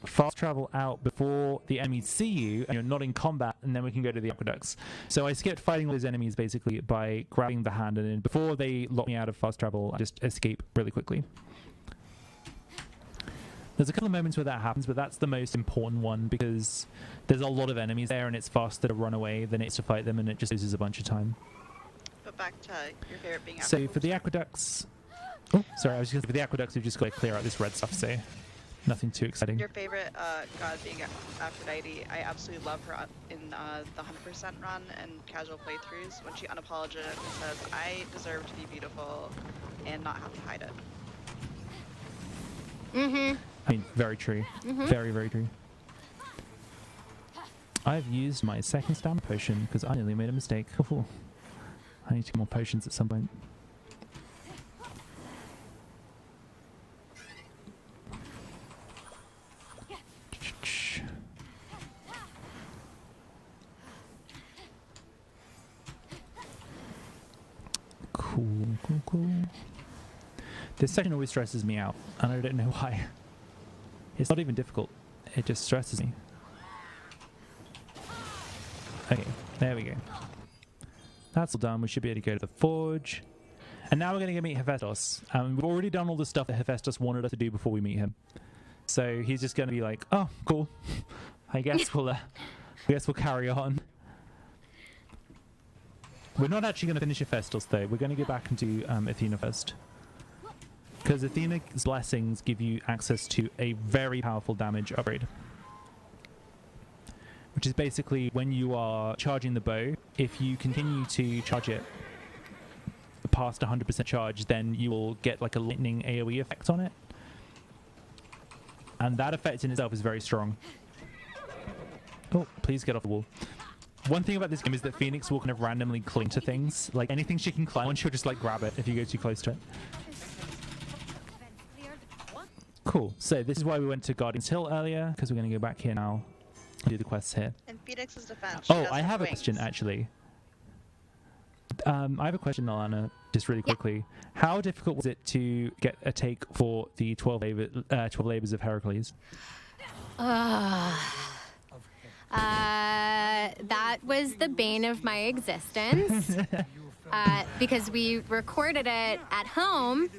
fast travel out before the enemies see you and you're not in combat, and then we can go to the aqueducts. So I skipped fighting all those enemies basically by grabbing the hand, and then before they lock me out of fast travel, I just escape really quickly. There's a couple of moments where that happens, but that's the most important one because there's a lot of enemies there and it's faster to run away than it is to fight them, and it just loses a bunch of time. But back to your favorite being So for the aqueducts... Oh, sorry, I was just going to say for the aqueducts, we've just got to clear out this red stuff, so nothing too exciting. Your favorite god being Aphrodite, I absolutely love her in the 100% run and casual playthroughs when she unapologetically says, I deserve to be beautiful and not have to hide it. Mm-hmm. I mean, very true. Mm-hmm. Very, very true. I've used my second stamina potion because I nearly made a mistake. Oh, I need to get more potions at some point. Cool. This section always stresses me out, and I don't know why. It's not even difficult. It just stresses me. Okay, there we go. That's all done. We should be able to go to the forge. And now we're going to go meet Hephaestus. We've already done all the stuff that Hephaestus wanted us to do before we meet him. So he's just going to be like, oh, cool. I guess we'll carry on. We're not actually going to finish Hephaestus, though. We're going to go back and do Athena first. Because Athena's blessings give you access to a very powerful damage upgrade. Which is basically when you are charging the bow, if you continue to charge it past 100% charge, then you will get like a lightning AoE effect on it. And that effect in itself is very strong. Oh, please get off the wall. One thing about this game is that Fenyx will kind of randomly cling to things. Like anything she can climb on, she'll just like grab it if you go too close to it. Cool. So this is why we went to Guardian's Hill earlier, because we're going to go back here now and do the quests here. In Fenyx's defense, oh, I have a question actually. I have a question, Elana, just really quickly. Yeah. How difficult was it to get a take for the 12 labors of Heracles? That was the bane of my existence because we recorded it at home,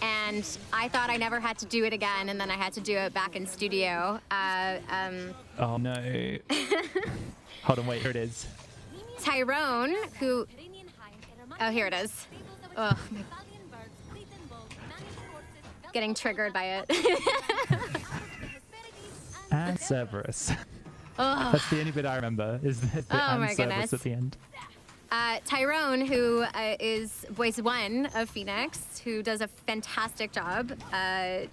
and I thought I never had to do it again, and then I had to do it back in studio. Oh no! Hold on, wait, here it is. Tyrone, who... Oh, here it is. Oh, getting triggered by it. And Cerberus. Oh. That's the only bit I remember, is the and Cerberus at the end. Tyrone, who is voice 1 of Fenyx, who does a fantastic job. I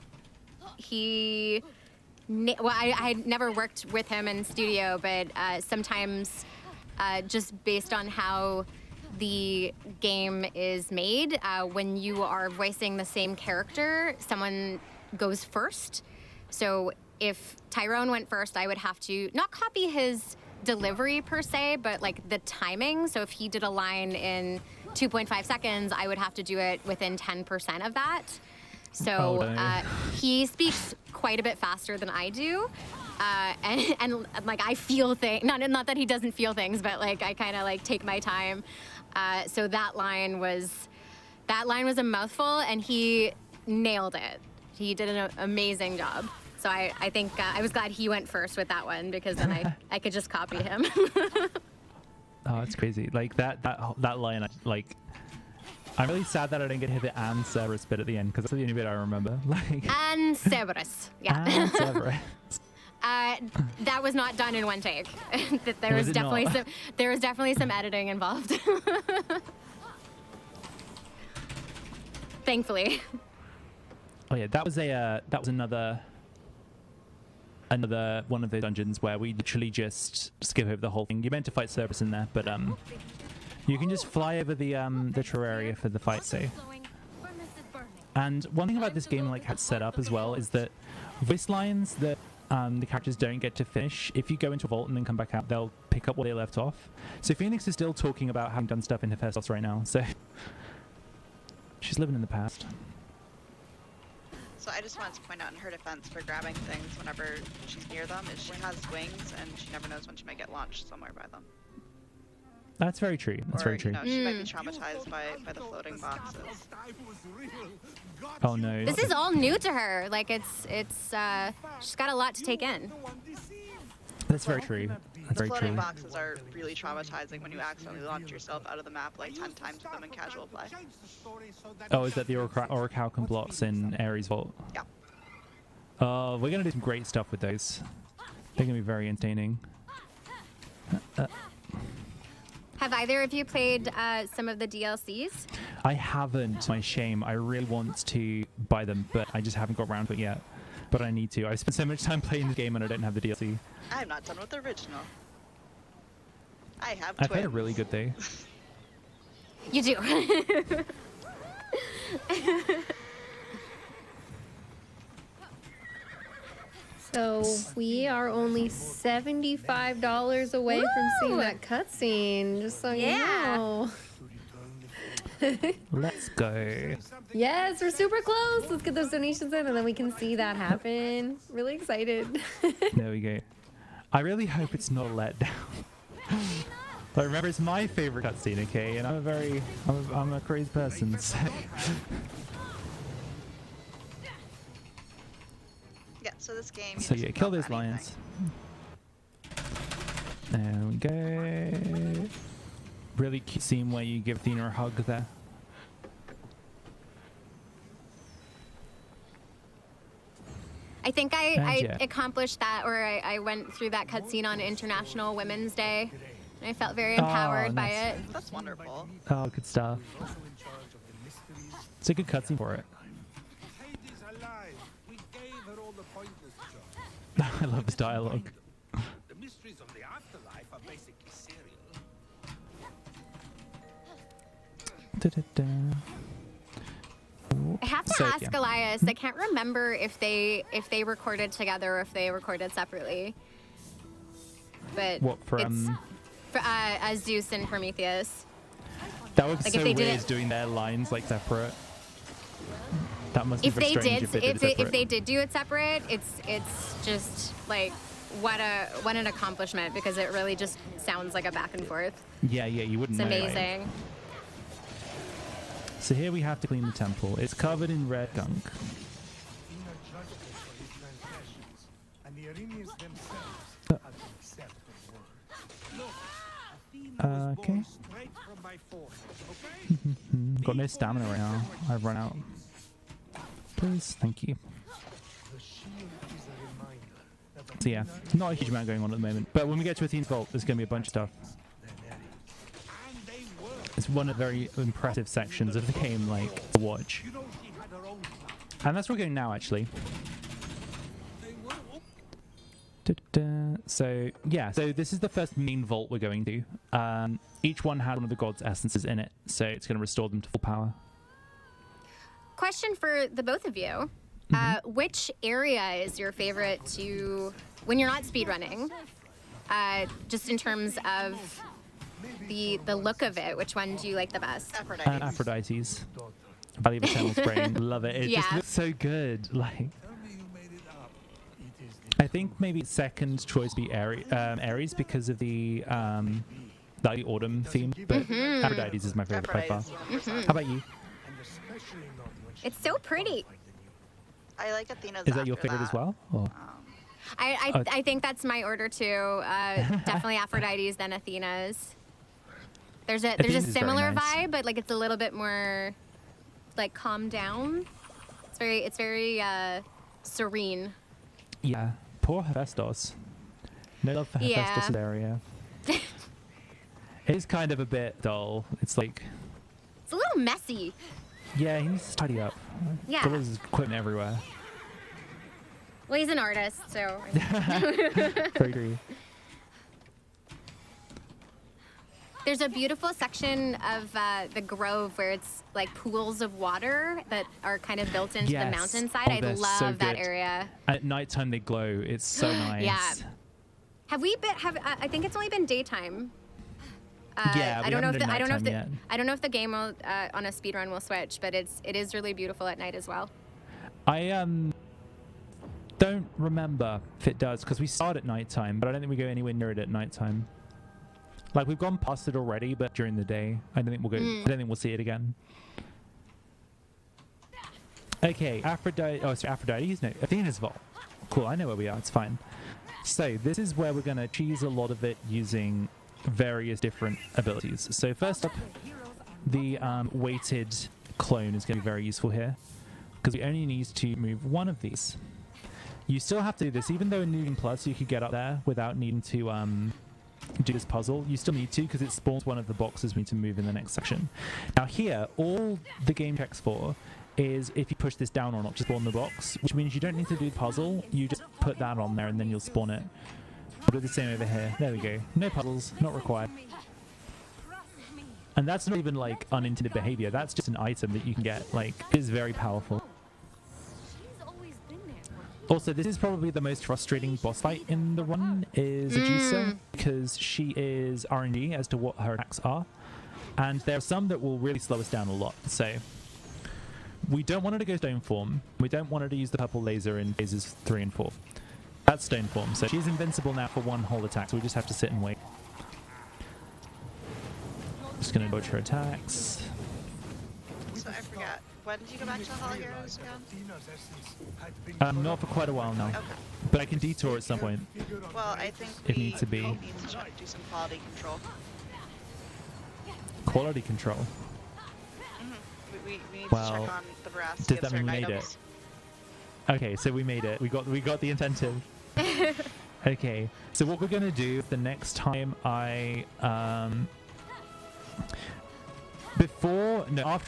had never worked with him in studio, but sometimes just based on how the game is made, when you are voicing the same character, someone goes first. So if Tyrone went first, I would have to not copy his delivery per se, but like the timing. So if he did a line in 2.5 seconds, I would have to do it within 10% of that. So he speaks quite a bit faster than I do. And like I feel things, not that he doesn't feel things, but like I kind of like take my time. So that line was a mouthful, and he nailed it. He did an amazing job. So I think I was glad he went first with that one, because then I could just copy him. Oh, it's crazy. Like that line, like, I'm really sad that I didn't get to hit the and Cerberus bit at the end, because that's the only bit I remember. Like, And Cerberus, yeah. and Cerberus. That was not done in one take. There Was was it definitely not? some editing involved. Thankfully. Oh yeah, that was another one of those dungeons where we literally just skip over the whole thing. You're meant to fight Cerberus in there, but you can just fly over the Terraria for the fight. So, and one thing about this game, like how it's set up as well, is that voice lines that the characters don't get to finish, if you go into a vault and then come back out, they'll pick up where they left off. So Fenyx is still talking about having done stuff in Hephaestus right now, so she's living in the past. So I just wanted to point out in her defense for grabbing things whenever she's near them is she has wings and she never knows when she might get launched somewhere by them. That's very true. That's very true. You know, she might be traumatized by the floating boxes. Oh no. This is all new to her. Like she's got a lot to take in. That's very true. That's very Floating true. boxes are really traumatizing when you accidentally launch yourself out of the map like 10 times with them in casual play. Oh, is that the Orichalcum blocks in Ares Vault? Yeah. Oh, we're gonna do some great stuff with those. They're gonna be very entertaining. Have either of you played some of the DLCs? I haven't, my shame. I really want to buy them, but I just haven't got around to it yet. But I need to. I spent so much time playing the game and I don't have the DLC. I'm not done with the original. I have I've twins. heard really good though. You do. So we are only $75 away from seeing that cutscene, just so you know. Let's go. Yes, we're super close. Let's get those donations in and then we can see that happen. Really excited. There we go. I really hope it's not a letdown. But remember, it's my favorite cutscene, okay? And I'm a crazy person, so. Yeah, so this game. So yeah, kill those lions. There we go. Really cute scene where you give Athena a hug there. I think I yeah. accomplished that, or I went through that cutscene on International Women's Day. And I felt very empowered by nice. it. That's wonderful. Oh, good stuff. It's a good cutscene for it. Hades alive. We gave her all the pointless jobs. I love this dialogue. The mysteries of the afterlife are basically serial. Da-da-da. I have to So, ask yeah. Elias. I can't remember if they recorded together or if they recorded separately. But What, for, it's for Zeus and Prometheus. That would be Like, so if they did weird it- doing their lines like separate. That must be If very they strange did, if they did it if separate. they did do it separate, it's just like what an accomplishment, because it really just sounds like a back and forth. Yeah, you wouldn't It's know. Right? amazing. So here we have to clean the temple. It's covered in red gunk. Athena judged him for his transgressions, and the Arenians themselves had to accept her word. Look, Athena was Okay. born straight from my forces, okay? Got no stamina right now. I've run out. Please, thank you. The shield is a reminder that So yeah, not a huge amount going on at the moment. But when we get to Athena's Vault, there's going to be a bunch of stuff. Ares, And they It's one of the very impressive sections of the game, like, to watch. And that's where we're going now, actually. So, yeah, so this is the first main vault we're going to. Each one had one of the god's essences in it, so it's going to restore them to full power. Question for the both of you. Which area is your favorite to, when you're not speedrunning, just in terms of the look of it, which one do you like the best? Aphrodite's. Valley of Eternal Spring. Love it. It just looks so good. Like, I think maybe second choice be Ares because of the autumn theme, but Aphrodite's is my favorite by far. How about you? It's so pretty. I like Athena's. Is that your favorite as well? Or? I think that's my order too. Definitely Aphrodite's, then Athena's. There's a similar vibe, but like it's a little bit more like calmed down. It's very serene. Yeah, poor Hephaestus. No love for Hephaestus' area. It is kind of a bit dull. It's like it's a little messy. Yeah, he needs to tidy up. Yeah. Got all his equipment everywhere. Well, he's an artist, so. Very true. There's a beautiful section of the Grove where it's like pools of water that are kind of built into the mountainside. I love so that area. At nighttime they glow. It's so nice. Yeah. I think it's only been daytime. Yeah, I don't know if the game will, on a speedrun will switch, but it is really beautiful at night as well. I don't remember if it does because we start at nighttime, but I don't think we go anywhere near it at nighttime. Like we've gone past it already, but during the day, I don't think we'll go. I don't think we'll see it again. Okay, Aphrodite. Oh, sorry, Aphrodite's. No, Athena's vault. Cool. I know where we are. It's fine. So this is where we're gonna cheese a lot of it using various different abilities. So first up, the weighted clone is going to be very useful here because we only need to move one of these. You still have to do this, even though in New Game Plus you could get up there without needing to do this puzzle. You still need to because it spawns one of the boxes we need to move in the next section. Now here, all the game checks for is if you push this down or not to spawn the box, which means you don't need to do the puzzle. You just put that on there and then you'll spawn it. We'll do the same over here. There we go. No puzzles, not required. And that's not even like unintended behavior. That's just an item that you can get. Like, it is very powerful. Also, this is probably the most frustrating boss fight in the run is Aegisa, because she is RNG as to what her attacks are. And there are some that will really slow us down a lot. So we don't want her to go stone form. We don't want her to use the purple laser in phases 3 and 4. That's stone form, so she's invincible now for one whole attack, so we just have to sit and wait. Just gonna dodge her attacks. So I forgot. When did you go back to the Hall of Heroes again? Not for quite a while now. Okay. But I can detour at some point. Well, I think It needs to be. need to do some quality control. Quality control. We need to Well, check on the veracity does of that mean certain we made it? items. Okay, so we made it. We got the incentive. Okay, so what we're gonna do the next time after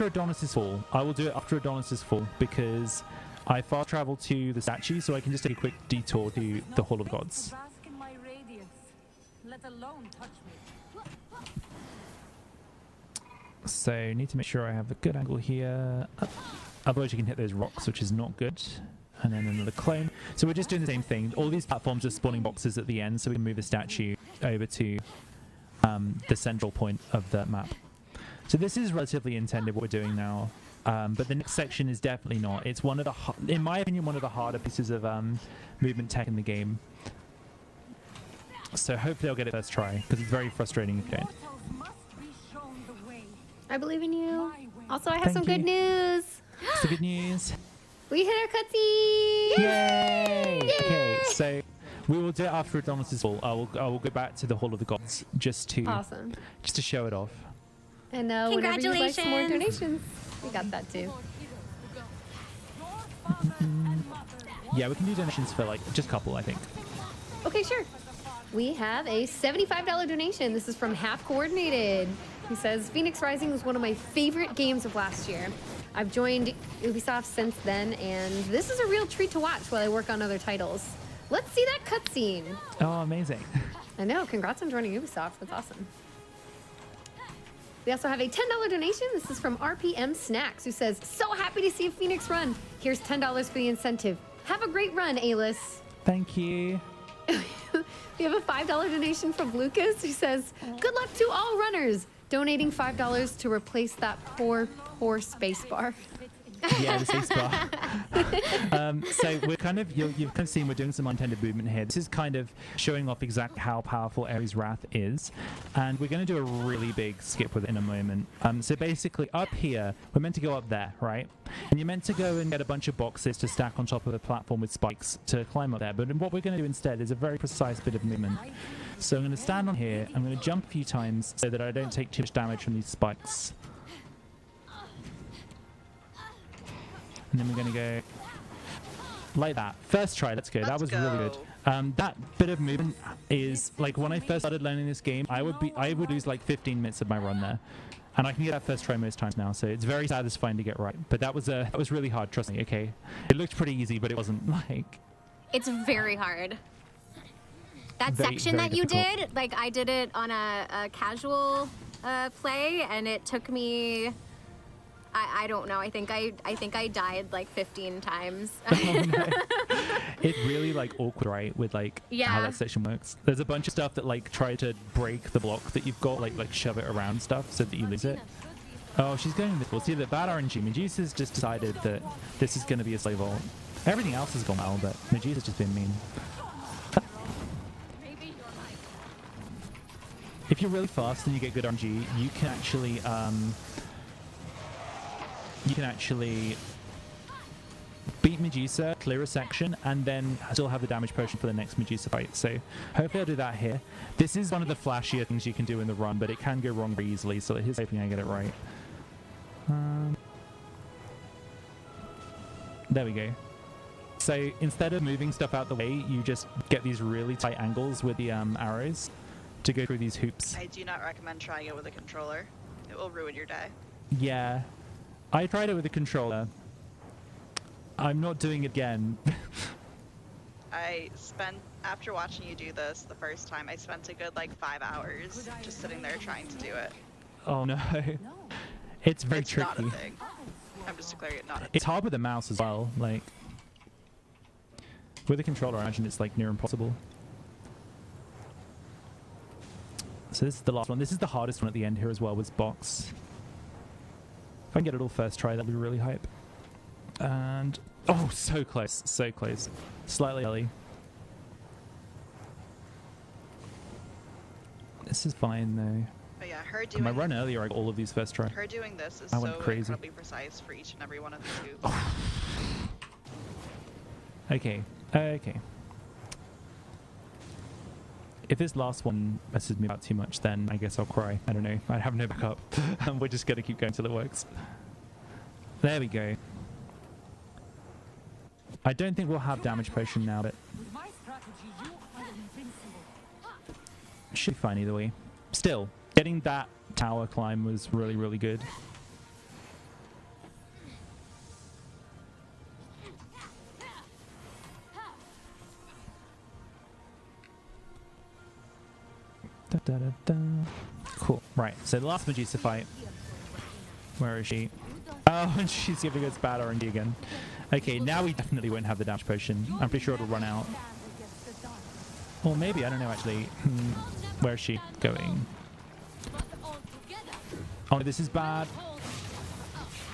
Adonis's fall, I will do it after Adonis's fall because I fast travel to the statue, so I can just take a quick detour to the Hall of Gods. So need to make sure I have a good angle here. Otherwise you can hit those rocks, which is not good. And then another clone. So we're just doing the same thing. All these platforms are spawning boxes at the end, so we can move the statue over to the central point of the map. So this is relatively intended what we're doing now. But the next section is definitely not. It's one of the, in my opinion, one of the harder pieces of movement tech in the game. So hopefully I'll get it first try, because it's very frustrating if you don't. I believe in you. Also, I have Thank some good you. news. So good news. We hit our cutscene! Yay! Okay, so we will do it after Adonis' fall. I will go back to the Hall of the Gods just to show it off. And whenever you'd like some more donations, we got that too. Yeah, we can do donations for like just a couple, I think. Okay, sure. We have a $75 donation. This is from Half Coordinated. He says, Fenyx Rising was one of my favorite games of last year. I've joined Ubisoft since then, and this is a real treat to watch while I work on other titles. Let's see that cutscene. Oh, amazing. I know. Congrats on joining Ubisoft. That's awesome. We also have a $10 donation. This is from RPM Snacks, who says, so happy to see a Fenyx run. Here's $10 for the incentive. Have a great run, Ailis. Thank you. We have a $5 donation from Lucas, who says, good luck to all runners. Donating $5 to replace that poor spacebar. Yeah, the space bar. So we're kind of, you've kind of seen we're doing some unintended movement here. This is kind of showing off exactly how powerful Ares' Wrath is. And we're going to do a really big skip with it in a moment. So basically up here, we're meant to go up there, right? And you're meant to go and get a bunch of boxes to stack on top of a platform with spikes to climb up there. But what we're going to do instead is a very precise bit of movement. So I'm going to stand on here, I'm going to jump a few times so that I don't take too much damage from these spikes. And then we're going to go like that. First try, let's go. That was really good. That bit of movement is like when I first started learning this game, I would lose like 15 minutes of my run there. And I can get that first try most times now, so it's very satisfying to get right. But that was really hard, trust me. Okay, it looked pretty easy, but it wasn't like. It's very hard. That section that you did, like I did it on a casual play, and it took me. I don't know. I think I died like 15 times. Oh, no. It's really like awkward, right? With like how that section works. There's a bunch of stuff that like try to break the block that you've got, like shove it around stuff so that you lose it. Oh, she's going this. Well, see, the bad RNG. Medusa's just decided that this is going to be a slave vault. Everything else has gone well, but Medusa's just been mean. If you're really fast and you get good RNG, you can actually beat Medusa, clear a section, and then still have the damage potion for the next Medusa fight. So hopefully I'll do that here. This is one of the flashier things you can do in the run, but it can go wrong very easily, so here's hoping I get it right. There we go. So instead of moving stuff out the way, you just get these really tight angles with the arrows to go through these hoops. I do not recommend trying it with a controller. It will ruin your day. Yeah. I tried it with a controller. I'm not doing it again. I spent, after watching you do this the first time, I spent a good like 5 hours just sitting there trying to do it. Oh no. It's very tricky. It's not a thing. I'm just declaring it not a thing. It's hard with a mouse as well. Like, with a controller, I imagine it's like near impossible. So this is the last one. This is the hardest one at the end here as well, with box. If I can get it all first try, that'll be really hype. And oh, so close, so close. Slightly early. This is fine though. But yeah, her doing. My run earlier, I got all of these first try. Her doing this is I so went crazy. incredibly precise for each and every one of these hoops. Okay, okay. If this last one messes me about too much, then I guess I'll cry. I don't know. I have no backup. And we're just going to keep going till it works. There we go. I don't think we'll have damage potion now, but should be fine either way. Still, getting that tower climb was really, really good. Da, da, da, da. Cool. Right. So the last Medusa fight. Where is she? Oh, and she's giving us bad RNG again. Okay, now we definitely won't have the damage potion. I'm pretty sure it'll run out. Or maybe, I don't know actually. Where is she going? Oh, this is bad.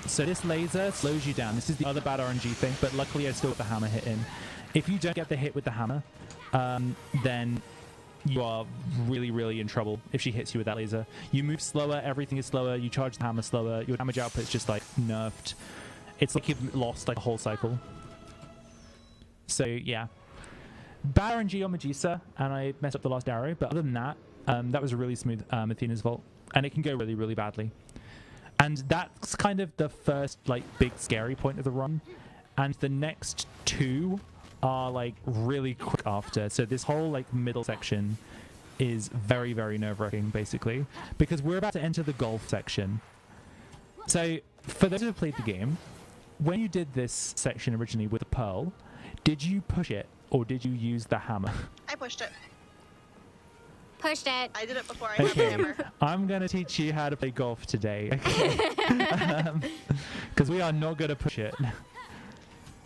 So this laser slows you down. This is the other bad RNG thing, but luckily I still got the hammer hit in. If you don't get the hit with the hammer, then you are really, really in trouble if she hits you with that laser. You move slower, everything is slower, you charge the hammer slower, your damage output is just like nerfed. It's like you've lost like a whole cycle. So yeah. Bad RNG on Medusa, and I messed up the last arrow, but other than that, that was a really smooth Athena's vault. And it can go really, really badly. And that's kind of the first like big scary point of the run. And the next two are like really quick after. So this whole like middle section is very, very nerve-wracking, basically, because we're about to enter the golf section. So, for those who have played the game, when you did this section originally with the pearl, did you push it or did you use the hammer? I pushed it. Pushed it. I did it before I had the Okay, hammer. I'm going to teach you how to play golf today, okay? Because we are not going to push it.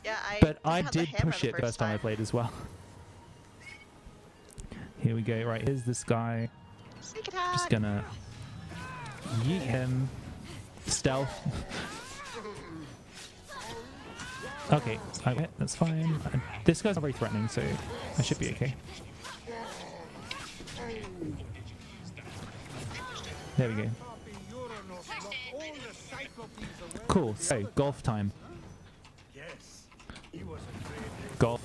Yeah, But I had the did hammer push it the first time I time. played as well. Here we go. Right, here's this guy. Sneak attack. Just gonna yeet him. Stealth. Okay, that's fine. This guy's not very threatening, so I should be okay. There we go. Cool, so golf time. Yes, he was afraid. Golf.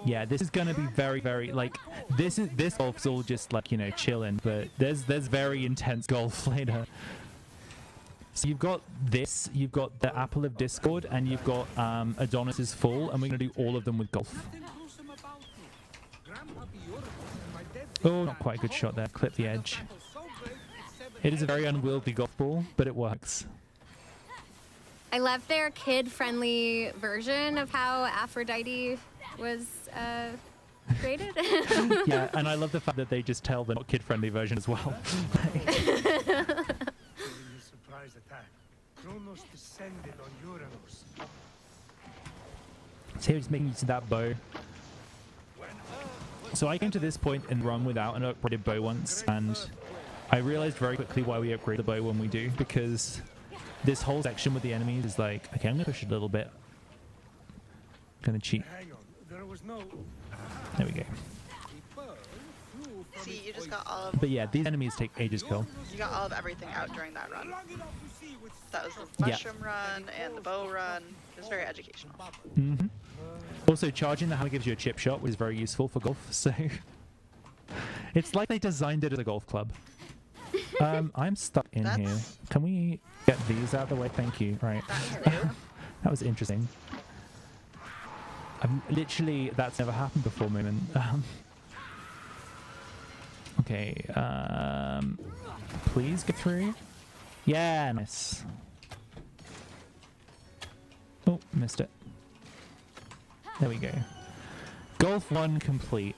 Yeah, this is gonna be very, very like this golf's all just like, you know, chilling, but there's very intense golf later. So you've got this, you've got the Apple of Discord, and you've got Adonis's Fall, and we're gonna do all of them with golf. Oh, not quite a good shot there. Clip the edge. It is a very unwieldy golf ball, but it works. I love their kid-friendly version of how Aphrodite was created. Yeah, and I love the fact that they just tell the not kid-friendly version as well. During his surprise attack, Kronos descended on Uranus. So he's making use of that bow. So I came to this point and run without an upgraded bow once, and I realized very quickly why we upgrade the bow when we do, because this whole section with the enemies is like, okay, I'm gonna push it a little bit. Gonna cheat. Hang on, there was no. There we go. See, you just got all of But yeah, these enemies take ages to kill. you got all of everything out during that run. That was the mushroom run and the bow run. It was very educational. Mm-hmm. Also, charging the hammer gives you a chip shot, which is very useful for golf. So it's like they designed it as a golf club. I'm stuck in here. Can we get these out of the way? Thank you. Right. That was interesting. I'm literally, that's never happened before, moment. Okay. Please get through. Yeah, nice. Oh, missed it. There we go. Golf 1 complete.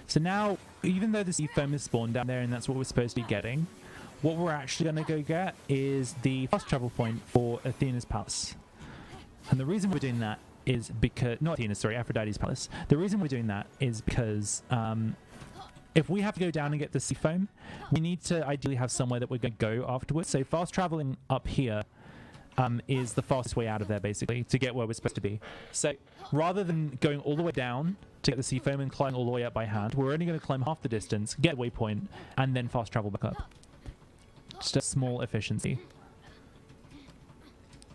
So now, even though the sea foam is spawned down there and that's what we're supposed to be getting, what we're actually going to go get is the fast travel point for Athena's palace. And the reason we're doing that is because, not Athena's, sorry, Aphrodite's palace. The reason we're doing that is because if we have to go down and get the sea foam, we need to ideally have somewhere that we're going to go afterwards. So fast traveling up here is the fastest way out of there, basically, to get where we're supposed to be. So rather than going all the way down to get the sea foam and climb all the way up by hand, we're only going to climb half the distance, get a waypoint, and then fast travel back up. Just a small efficiency.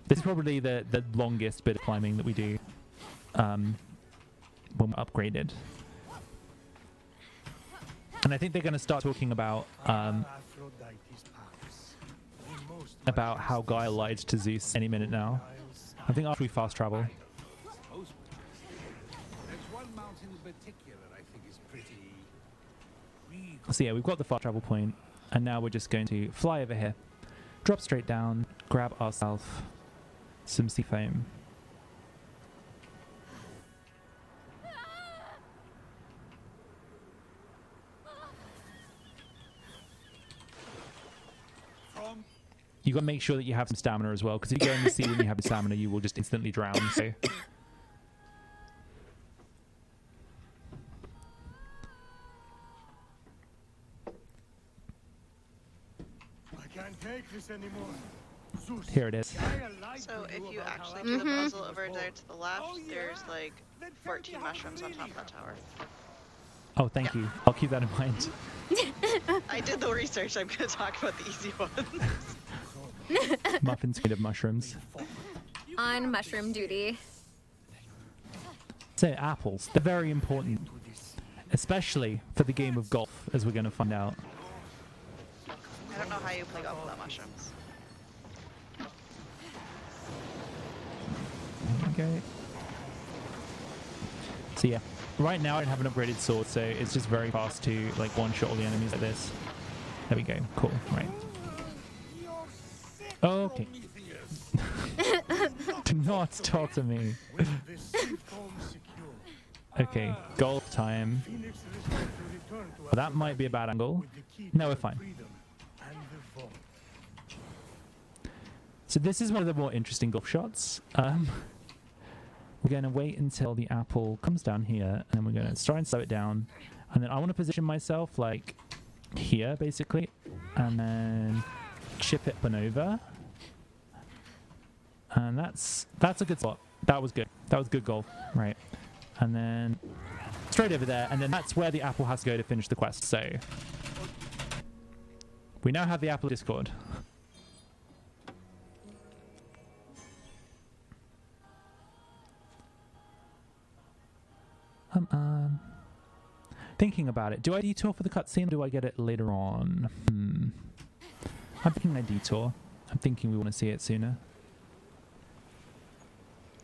This is probably the longest bit of climbing that we do when we're upgraded. And I think they're going to start talking about how Gaia lied to Zeus any minute now. I think after we fast travel. There's one mountain in particular I think is pretty regal. So yeah, we've got the fast travel point, and now we're just going to fly over here, drop straight down, grab ourselves some sea foam. You got to make sure that you have some stamina as well, because if you go in the sea when you have stamina, you will just instantly drown. So. I can't take this anymore. Zeus, Here it is. So if you actually do the puzzle over there to the left, there's like 14 mushrooms on top of that tower. Oh, thank you. I'll keep that in mind. I did the research. I'm going to talk about the easy ones. Muffins made of mushrooms. On mushroom duty. So apples, they're very important, especially for the game of golf, as we're going to find out. I don't know how why you play golf without mushrooms. Okay. So yeah, right now I don't have an upgraded sword, so it's just very fast to like one-shot all the enemies like this. There we go. Cool. Right. Okay. Do not talk to me. With the seafoam secure, Okay, golf time. Fenyx is going to return to Well, that might be a bad angle. with the key No, to we're the fine. freedom and the vault. So this is one of the more interesting golf shots. We're going to wait until the apple comes down here, and then we're going to try and slow it down. And then I want to position myself like here, basically, and then chip it up and over. And that's a good spot. That was good. That was good golf, right? And then straight over there, and then that's where the apple has to go to finish the quest. So we now have the apple Discord. Thinking about it. Do I detour for the cutscene, or do I get it later on? I'm thinking I detour. I'm thinking we want to see it sooner.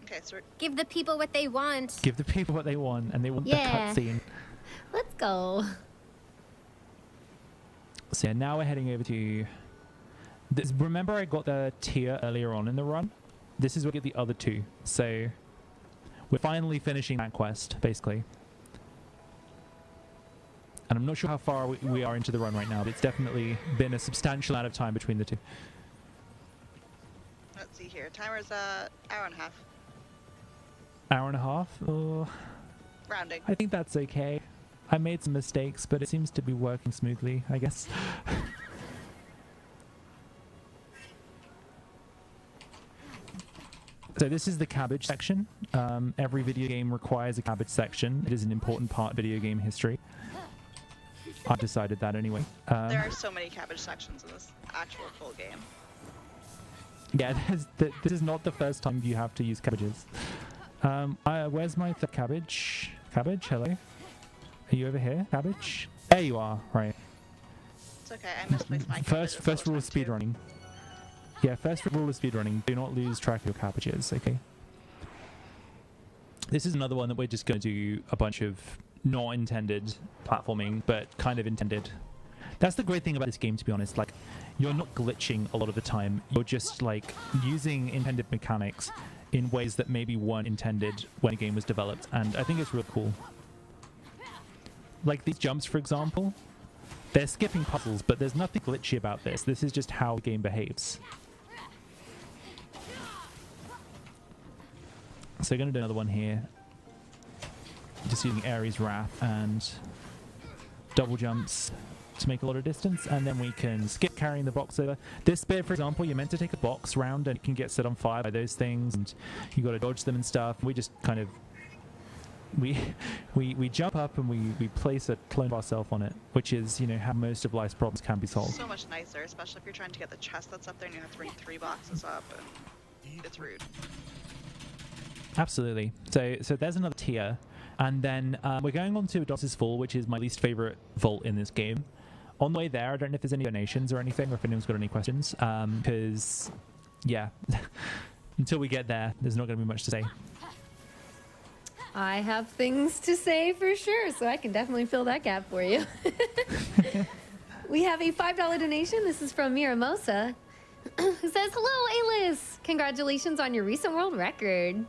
Okay, so Give the people what they want. Give the people what they want, and they want Yeah. the cutscene. Let's go. So yeah, now we're heading over to... remember I got the tier earlier on in the run? This is where we get the other two. So we're finally finishing that quest, basically. And I'm not sure how far we are into the run right now, but it's definitely been a substantial amount of time between the two. let's see here. Timer's hour and a half. Hour and a half? Oh, Rounding. I think that's okay. I made some mistakes, but it seems to be working smoothly, I guess. So this is the cabbage section. Every video game requires a cabbage section. It is an important part of video game history. I've decided that anyway. There are so many cabbage sections in this actual full game. Yeah, this is not the first time you have to use cabbages. Where's my cabbage? Cabbage, hello? Are you over here, cabbage? There you are, right. It's okay, I misplaced my First cabbages all rule the of time, too. speedrunning. Yeah, first rule of speedrunning, do not lose track of your cabbages, okay? This is another one that we're just going to do a bunch of not intended platforming, but kind of intended. That's the great thing about this game, to be honest. Like, you're not glitching a lot of the time. You're just, like, using intended mechanics in ways that maybe weren't intended when a game was developed, and I think it's real cool. Like these jumps, for example, they're skipping puzzles, but there's nothing glitchy about this. This is just how the game behaves. So we're going to do another one here. Just using Ares' Wrath and double jumps to make a lot of distance, and then we can skip carrying the box over. This bit, for example, you're meant to take a box round and it can get set on fire by those things, and you got to dodge them and stuff. We just kind of we jump up and we place a clone of ourselves on it, which is, you know, how most of life's problems can be solved. So much nicer, especially if you're trying to get the chest that's up there and you have to bring 3 boxes up, and it's rude. Absolutely. So there's another tier, and then we're going on to Adonis' Fall, which is my least favorite vault in this game. On the way there, I don't know if there's any donations or anything, or if anyone's got any questions, because, yeah, until we get there, there's not going to be much to say. I have things to say for sure, so I can definitely fill that gap for you. We have a $5 donation. This is from Miramosa, who says, "Hello, Ailis. Congratulations on your recent world record.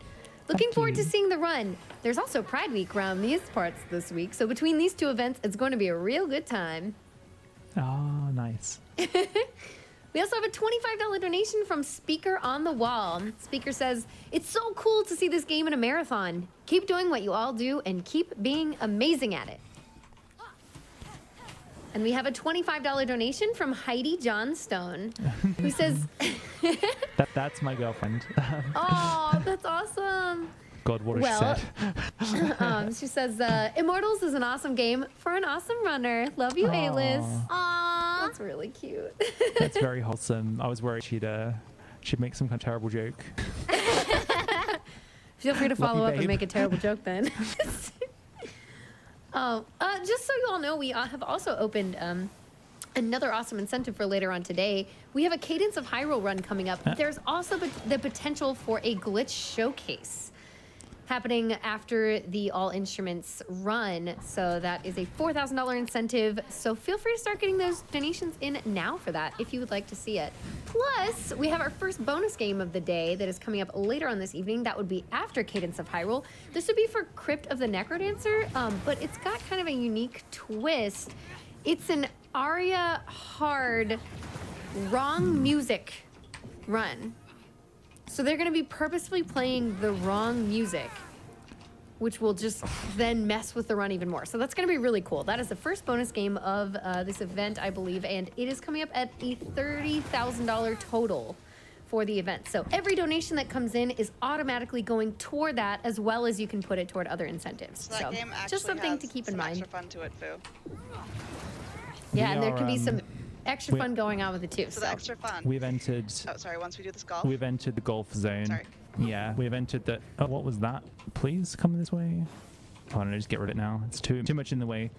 Looking forward to seeing the run. There's also Pride Week around these parts this week, so between these two events, it's going to be a real good time." Oh, nice. We also have a $25 donation from Speaker on the Wall. Speaker says, "It's so cool to see this game in a marathon. Keep doing what you all do and keep being amazing at it." And we have a $25 donation from Heidi Johnstone, who says, That's my girlfriend. "Oh, that's awesome." God, what Well, she said. She says, "Immortals is an awesome game for an awesome runner. Love you, Ailis." Aww. That's really cute. That's very wholesome. I was worried she'd make some kind of terrible joke. Feel free to follow up and babe. make a terrible joke then. Just so you all know, we have also opened Another awesome incentive for later on today, we have a Cadence of Hyrule run coming up. There's also the potential for a glitch showcase happening after the All Instruments run. So that is a $4,000 incentive. So feel free to start getting those donations in now for that if you would like to see it. Plus, we have our first bonus game of the day that is coming up later on this evening. That would be after Cadence of Hyrule. This would be for Crypt of the Necrodancer, but it's got kind of a unique twist. It's an aria hard wrong music run. So they're going to be purposefully playing the wrong music, which will just then mess with the run even more. So that's going to be really cool. That is the first bonus game of this event, I believe, and it is coming up at a $30,000 total for the event. So every donation that comes in is automatically going toward that, as well as you can put it toward other incentives. So that game actually just something has to keep in some mind. extra fun to it, Foo. Yeah, and there can be some extra fun going on with it too. So the extra fun. We've entered. Oh, sorry. Once we do this golf. We've entered the golf zone. Sorry. Yeah, we've entered the. Oh, what was that? Please come this way. Oh no, just get rid of it now. It's too much in the way.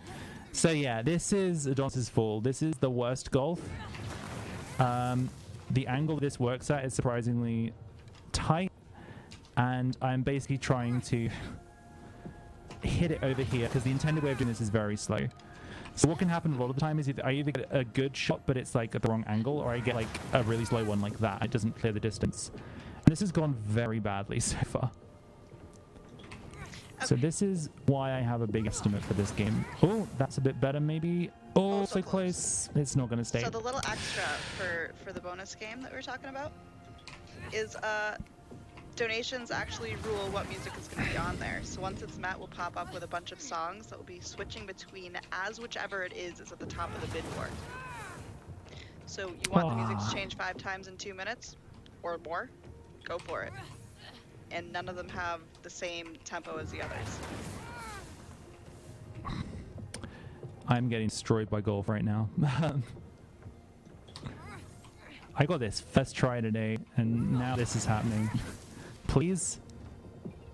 So yeah, this is Adonis's Fall. This is the worst golf. The angle this works at is surprisingly tight, and I'm basically trying to hit it over here because the intended way of doing this is very slow. So what can happen a lot of the time is I either get a good shot, but it's like at the wrong angle, or I get like a really slow one like that. It doesn't clear the distance. And this has gone very badly so far. So this is why I have a big estimate for this game. Oh, that's a bit better maybe. Oh, so close. It's not going to stay. So the little extra for the bonus game that we're talking about is donations actually rule what music is going to be on there. So once it's met, we'll pop up with a bunch of songs that will be switching between as whichever it is at the top of the bid board. So you want the music to change 5 times in 2 minutes or more? Go for it. And none of them have the same tempo as the others. I'm getting destroyed by golf right now. I got this first try today, and now this is happening. Please?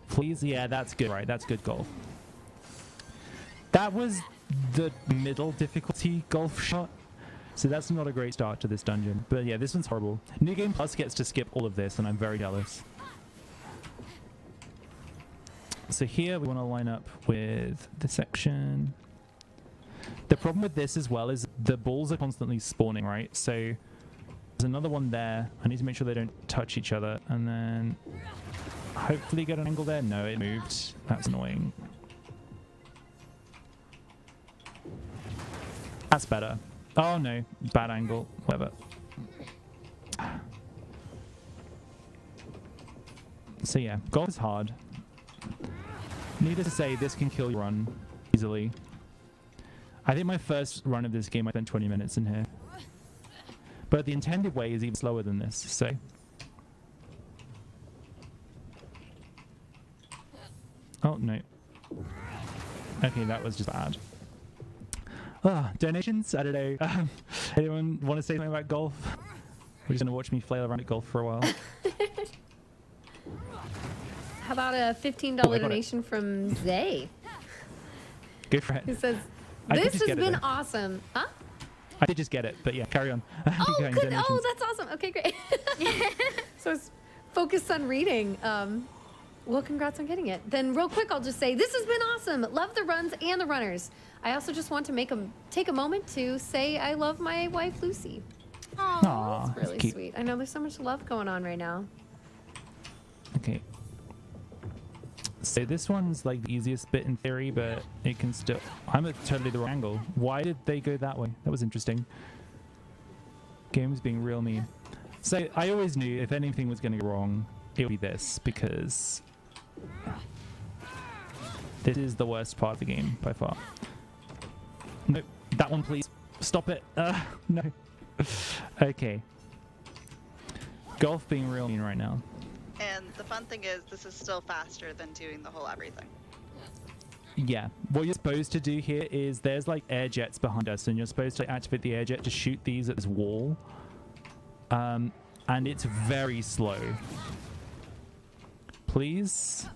Please? Yeah, that's good, right? That's good golf. That was the middle difficulty golf shot. So that's not a great start to this dungeon. But yeah, this one's horrible. New Game Plus gets to skip all of this, and I'm very jealous. So here we want to line up with the section. The problem with this as well is the balls are constantly spawning, right? So there's another one there. I need to make sure they don't touch each other. And then hopefully get an angle there. No, it moved. That's annoying. That's better. Oh no, bad angle. Whatever. So yeah, golf is hard. Needless to say, this can kill your run easily. I think my first run of this game I spent 20 minutes in here. But the intended way is even slower than this, so... Oh, no. Okay, that was just bad. Donations? I don't know. Anyone want to say something about golf? We're just going to watch me flail around at golf for a while. How about a $15 donation from Zay? Go for it. Who says, this has been awesome. Huh? I did just get it, but yeah, carry on. Oh, good. Oh, that's awesome. Okay, great. So it's focused on reading. Well, congrats on getting it. Then real quick, I'll just say, this has been awesome. Love the runs and the runners. I also just want to take a moment to say I love my wife, Lucy. Aww, that's really sweet. I know there's so much love going on right now. Okay. So this one's like the easiest bit in theory, but it can still... I'm at totally the wrong angle. Why did they go that way? That was interesting. Game was being real mean. So I always knew if anything was going to go wrong, it would be this, because this is the worst part of the game by far. No, that one please. Stop it. No. Okay. Golf being real mean right now. And the fun thing is, this is still faster than doing the whole everything. Yeah, what you're supposed to do here is there's like air jets behind us, and you're supposed to activate the air jet to shoot these at this wall. And it's very slow. Please?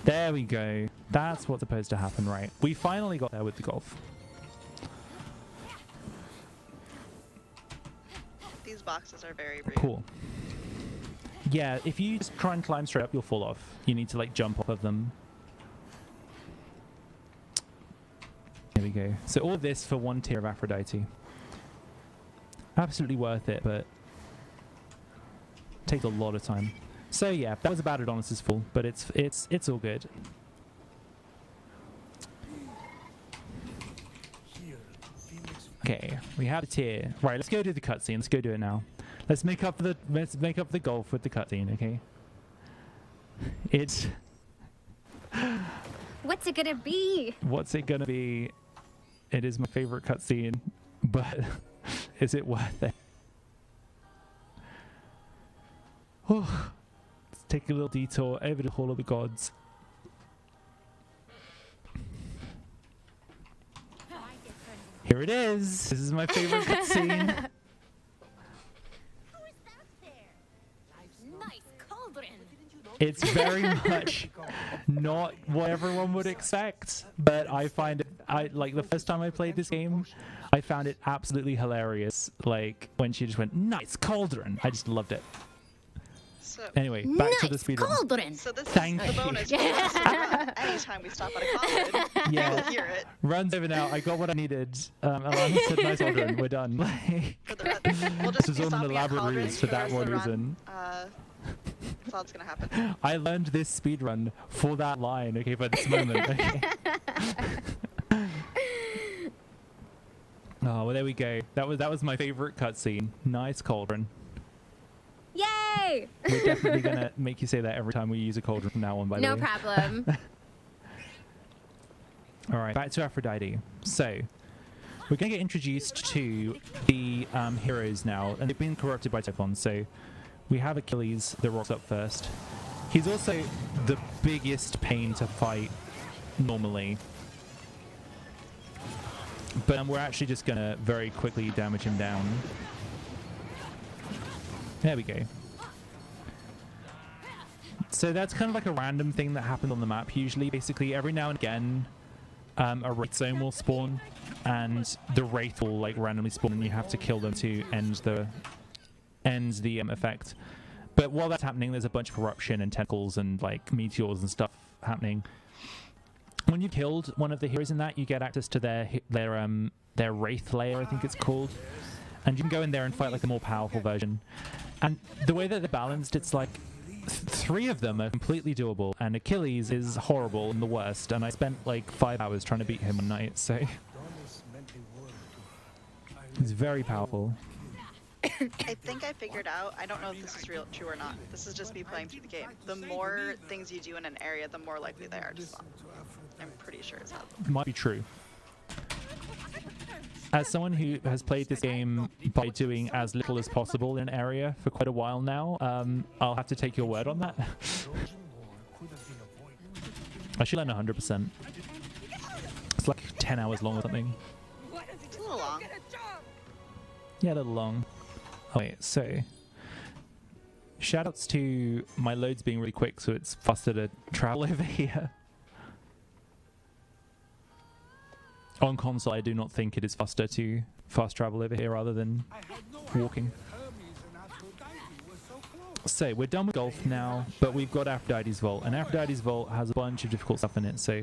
There we go. That's what's supposed to happen, right? We finally got there with the golf. these boxes are very rude. Cool. Yeah, if you just try and climb straight up, you'll fall off. You need to like jump off of them. There we go. So all this for 1 tier of Aphrodite. Absolutely worth it, but takes a lot of time. So yeah, that was about Adonis's full, but it's all good. Okay, we have a tier. Right, let's go do the cutscene. Let's go do it now. Let's make up the golf with the cutscene, okay? It's What's it gonna be? What's it gonna be? It is my favorite cutscene, but is it worth it? Oh, let's take a little detour over the Hall of the Gods. Here it is. This is my favorite cutscene. Nice cauldron. It's very much not what everyone would expect, but I find it, like the first time I played this game, I found it absolutely hilarious. Like when she just went, "Nice cauldron." I just loved it. So, Anyway, back to the speedrun. Cauldron. so this Thank is the you. bonus. Anytime we stop at a cauldron, Yeah. you'll hear it. Runs over now. I got what I needed. Elana said, "Nice cauldron." We're done. Like, For the we'll this just is be all an stopping at elaborate cauldrons ruse for the that rest of one the run. reason. That's all that's gonna happen. I learned this speed run for that line. Okay, for this moment. Okay. Oh, well, there we go. That was my favorite cutscene. Nice cauldron. Yay! We're definitely gonna make you say that every time we use a cauldron from now on. By the No way. problem. All right, back to Aphrodite. So we're gonna get introduced to the heroes now, and they've been corrupted by Typhon. So we have Achilles that rocks up first. He's also the biggest pain to fight normally. But we're actually just going to very quickly damage him down. There we go. So that's kind of like a random thing that happens on the map usually. Basically, every now and again, a Wraith zone will spawn, and the Wraith will like randomly spawn, and you have to kill them to end the effect. But while that's happening, there's a bunch of corruption and tentacles and like meteors and stuff happening. When you killed one of the heroes in that, you get access to their Wraith layer, I think it's called, and you can go in there and fight like a more powerful version. And the way that they're balanced, it's like 3 of them are completely doable, and Achilles is horrible and the worst. And I spent like 5 hours trying to beat him one night, so he's very powerful. I think I figured out, I don't know if this is true or not, this is just me playing through the game. The more things you do in an area, the more likely they are to spawn. I'm pretty sure it's how. Might be true. As someone who has played this game by doing as little as possible in an area for quite a while now, I'll have to take your word on that. I should learn 100%. It's like 10 hours long or something. It's a little long. Yeah, a little long. Oh, wait, so shoutouts to my loads being really quick, so it's faster to travel over here. On console, I do not think it is faster to fast travel over here rather than walking. So we're done with golf now, but we've got Aphrodite's Vault, and Aphrodite's Vault has a bunch of difficult stuff in it. So,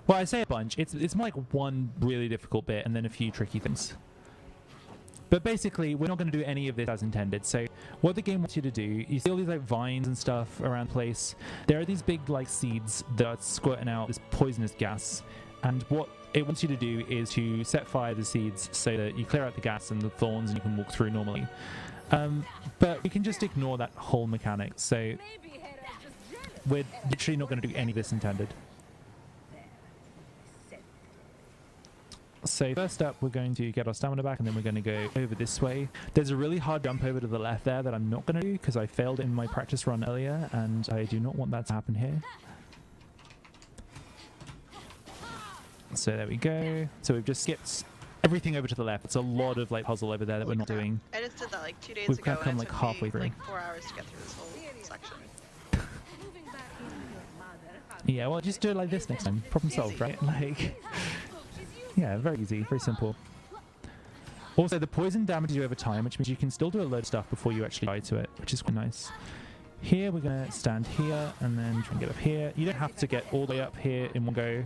well, I say a bunch. It's more like one really difficult bit and then a few tricky things. But basically, we're not going to do any of this as intended. So what the game wants you to do, you see all these like vines and stuff around the place. There are these big like seeds that are squirting out this poisonous gas. And what it wants you to do is to set fire to the seeds so that you clear out the gas and the thorns and you can walk through normally. But we can just ignore that whole mechanic. So we're literally not going to do any of this intended. So first up, we're going to get our stamina back, and then we're going to go over this way. There's a really hard jump over to the left there that I'm not going to do because I failed in my practice run earlier, and I do not want that to happen here. So there we go. So we've just skipped everything over to the left. It's a lot of like puzzle over there that we're not doing. I just did that like 2 days We've ago, kind of come and like it took halfway me through. like 4 hours to get through this whole section. Yeah, well, just do it like this next time. Problem solved, right? Like, yeah, very easy, very simple. Also, the poison damages you over time, which means you can still do a load of stuff before you actually die to it, which is quite nice. Here, we're going to stand here and then try and get up here. You don't have to get all the way up here in one go.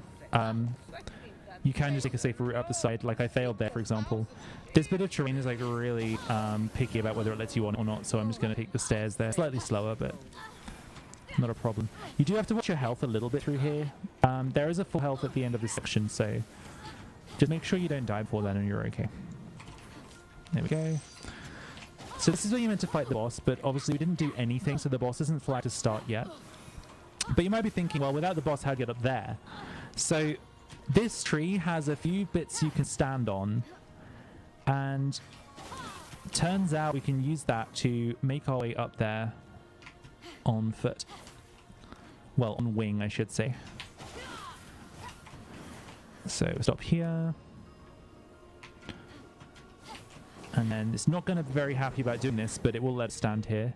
You can just take a safer route up the side, like I failed there, for example. This bit of terrain is like really picky about whether it lets you on or not, so I'm just going to take the stairs there. Slightly slower, but not a problem. You do have to watch your health a little bit through here. There is a full health at the end of this section, so just make sure you don't die before then and you're okay. There we go. So this is where you meant to fight the boss, but obviously we didn't do anything, so the boss isn't flagged to start yet. But you might be thinking, well, without the boss, how'd you get up there? So this tree has a few bits you can stand on, and turns out we can use that to make our way up there on foot. Well, on wing, I should say. So stop here. And then it's not going to be very happy about doing this, but it will let us stand here.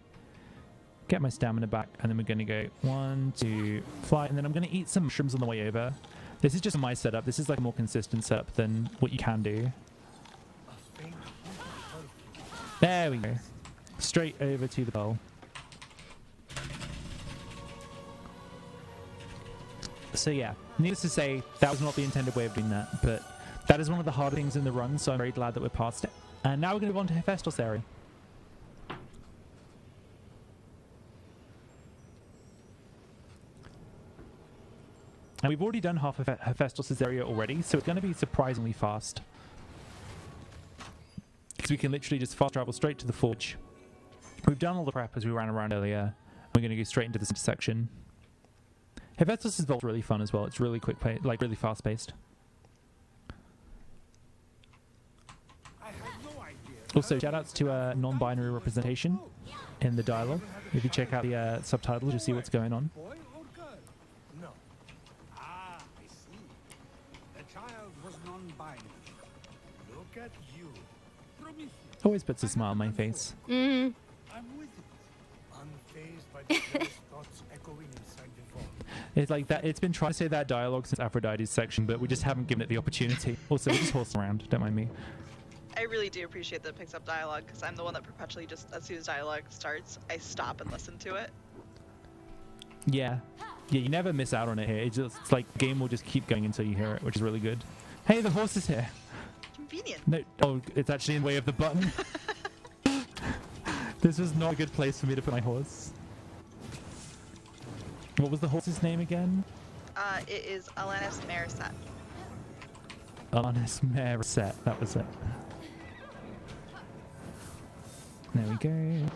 Get my stamina back, and then we're going to go 1, 2, fly, and then I'm going to eat some mushrooms on the way over. This is just my setup. This is like a more consistent setup than what you can do. There we go. Straight over to the bowl. So yeah, needless to say, that was not the intended way of doing that, but that is one of the harder things in the run, so I'm very glad that we're past it. And now we're going to move on to Hephaestus area. And we've already done half of Hephaestus' area already, so it's going to be surprisingly fast. Because we can literally just fast travel straight to the forge. We've done all the prep as we ran around earlier. We're going to go straight into this intersection. Hephaestus' vault is really fun as well. It's really quick, like really fast paced. Also, shoutouts to non-binary representation in the dialogue. If you check out the subtitles, you'll see what's going on. No. Ah, I see. The child was non-binary. Look at you. Prometheus. Always puts a smile on my face. I'm with it. Unfazed by the first thoughts echoing inside the vault. It's like that. It's been trying to say that dialogue since Aphrodite's section, but we just haven't given it the opportunity. Also, we just horse around. Don't mind me. I really do appreciate that it picks up dialogue, because I'm the one that perpetually just, as soon as dialogue starts, I stop and listen to it. Yeah. Yeah, you never miss out on it here. It's like the game will just keep going until you hear it, which is really good. Hey, the horse is here. Convenient. No, oh, it's actually in the way of the button. This was not a good place for me to put my horse. What was the horse's name again? It is Alanis Marisette. Alanis Marisette, that was it. There we go.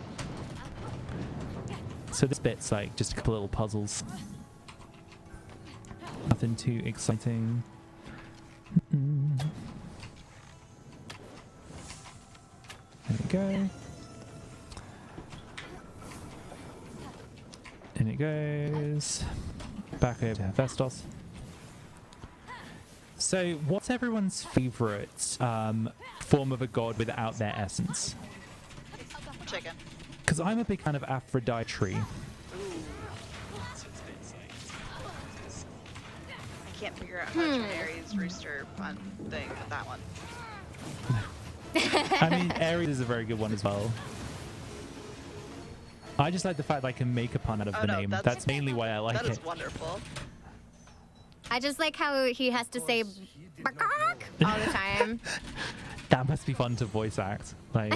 So this bit's like just a couple little puzzles. Nothing too exciting. There we go. In it goes. Back over to Hephaestus. So, what's everyone's favourite form of a god without their essence? Chicken. Because I'm a big fan of Aphrodite. I can't figure out how to turn Aries rooster fun thing with that one. I mean, Aries is a very good one as well. I just like the fact that I can make a pun out of the name. That's mainly why I like it. That is wonderful. I just like how he has to say "Bakak" all the time. That must be fun to voice act. Like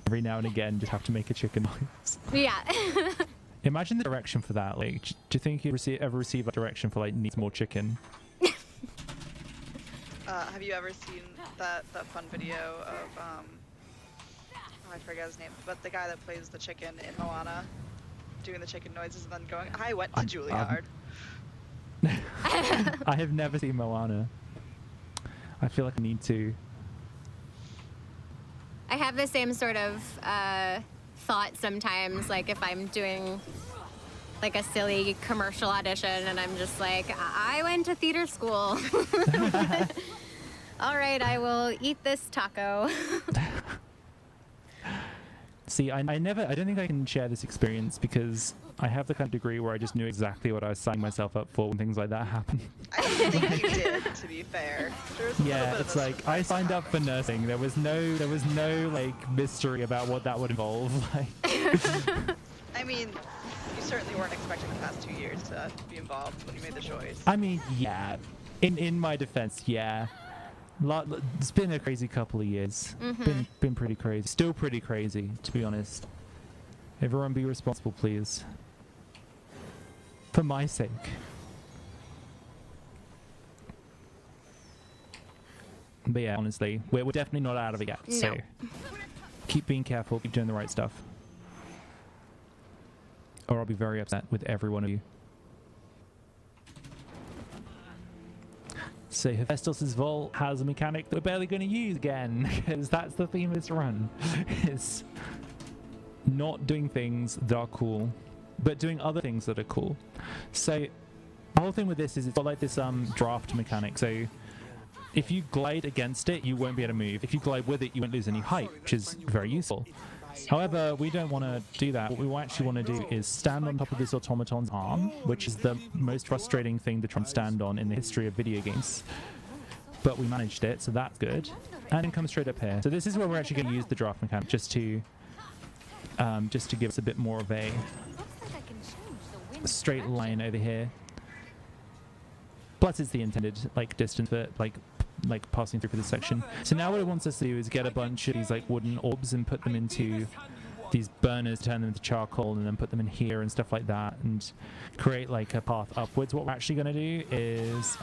every now and again, just have to make a chicken noise. Yeah. Imagine the direction for that. Like, do you think you ever receive a direction for like needs more chicken? Have you ever seen that fun video of oh, I forget his name, but the guy that plays the chicken in Moana, doing the chicken noises and then going, "I went to Juilliard." I have never seen Moana. I feel like I need to. I have the same sort of thought sometimes, like if I'm doing like a silly commercial audition and I'm just like, I went to theater school. All right, I will eat this taco. See, I don't think I can share this experience because I have the kind of degree where I just knew exactly what I was signing myself up for when things like that happen. I don't think you did, to be fair. There was a little Yeah, bit it's of a like I signed up for nursing. There was no like mystery about what that would involve. Like, I mean, you certainly weren't expecting the past 2 years to be involved when you made the choice. I mean, yeah. In my defense, yeah. It's been a crazy couple of years. Been pretty crazy. Still pretty crazy, to be honest. Everyone be responsible, please. For my sake. But yeah, honestly, we're definitely not out of it yet. No. So keep being careful, keep doing the right stuff. Or I'll be very upset with every one of you. So Hephaestus' Vault has a mechanic that we're barely going to use again, because that's the theme of this run. Is not doing things that are cool, but doing other things that are cool. So the whole thing with this is it's got like this draft mechanic. So if you glide against it, you won't be able to move. If you glide with it, you won't lose any height, which is very useful. However, we don't want to do that. What we actually want to do is stand on top of this automaton's arm, which is the most frustrating thing to try and stand on in the history of video games. But we managed it, so that's good. And then come straight up here. So this is where we're actually going to use the draft mechanic, just to give us a bit more of a straight line over here. Plus, it's the intended like distance for like passing through for this section. So now what it wants us to do is get a bunch of these like wooden orbs and put them into these burners, turn them into charcoal, and then put them in here and stuff like that, and create like a path upwards. What we're actually going to do is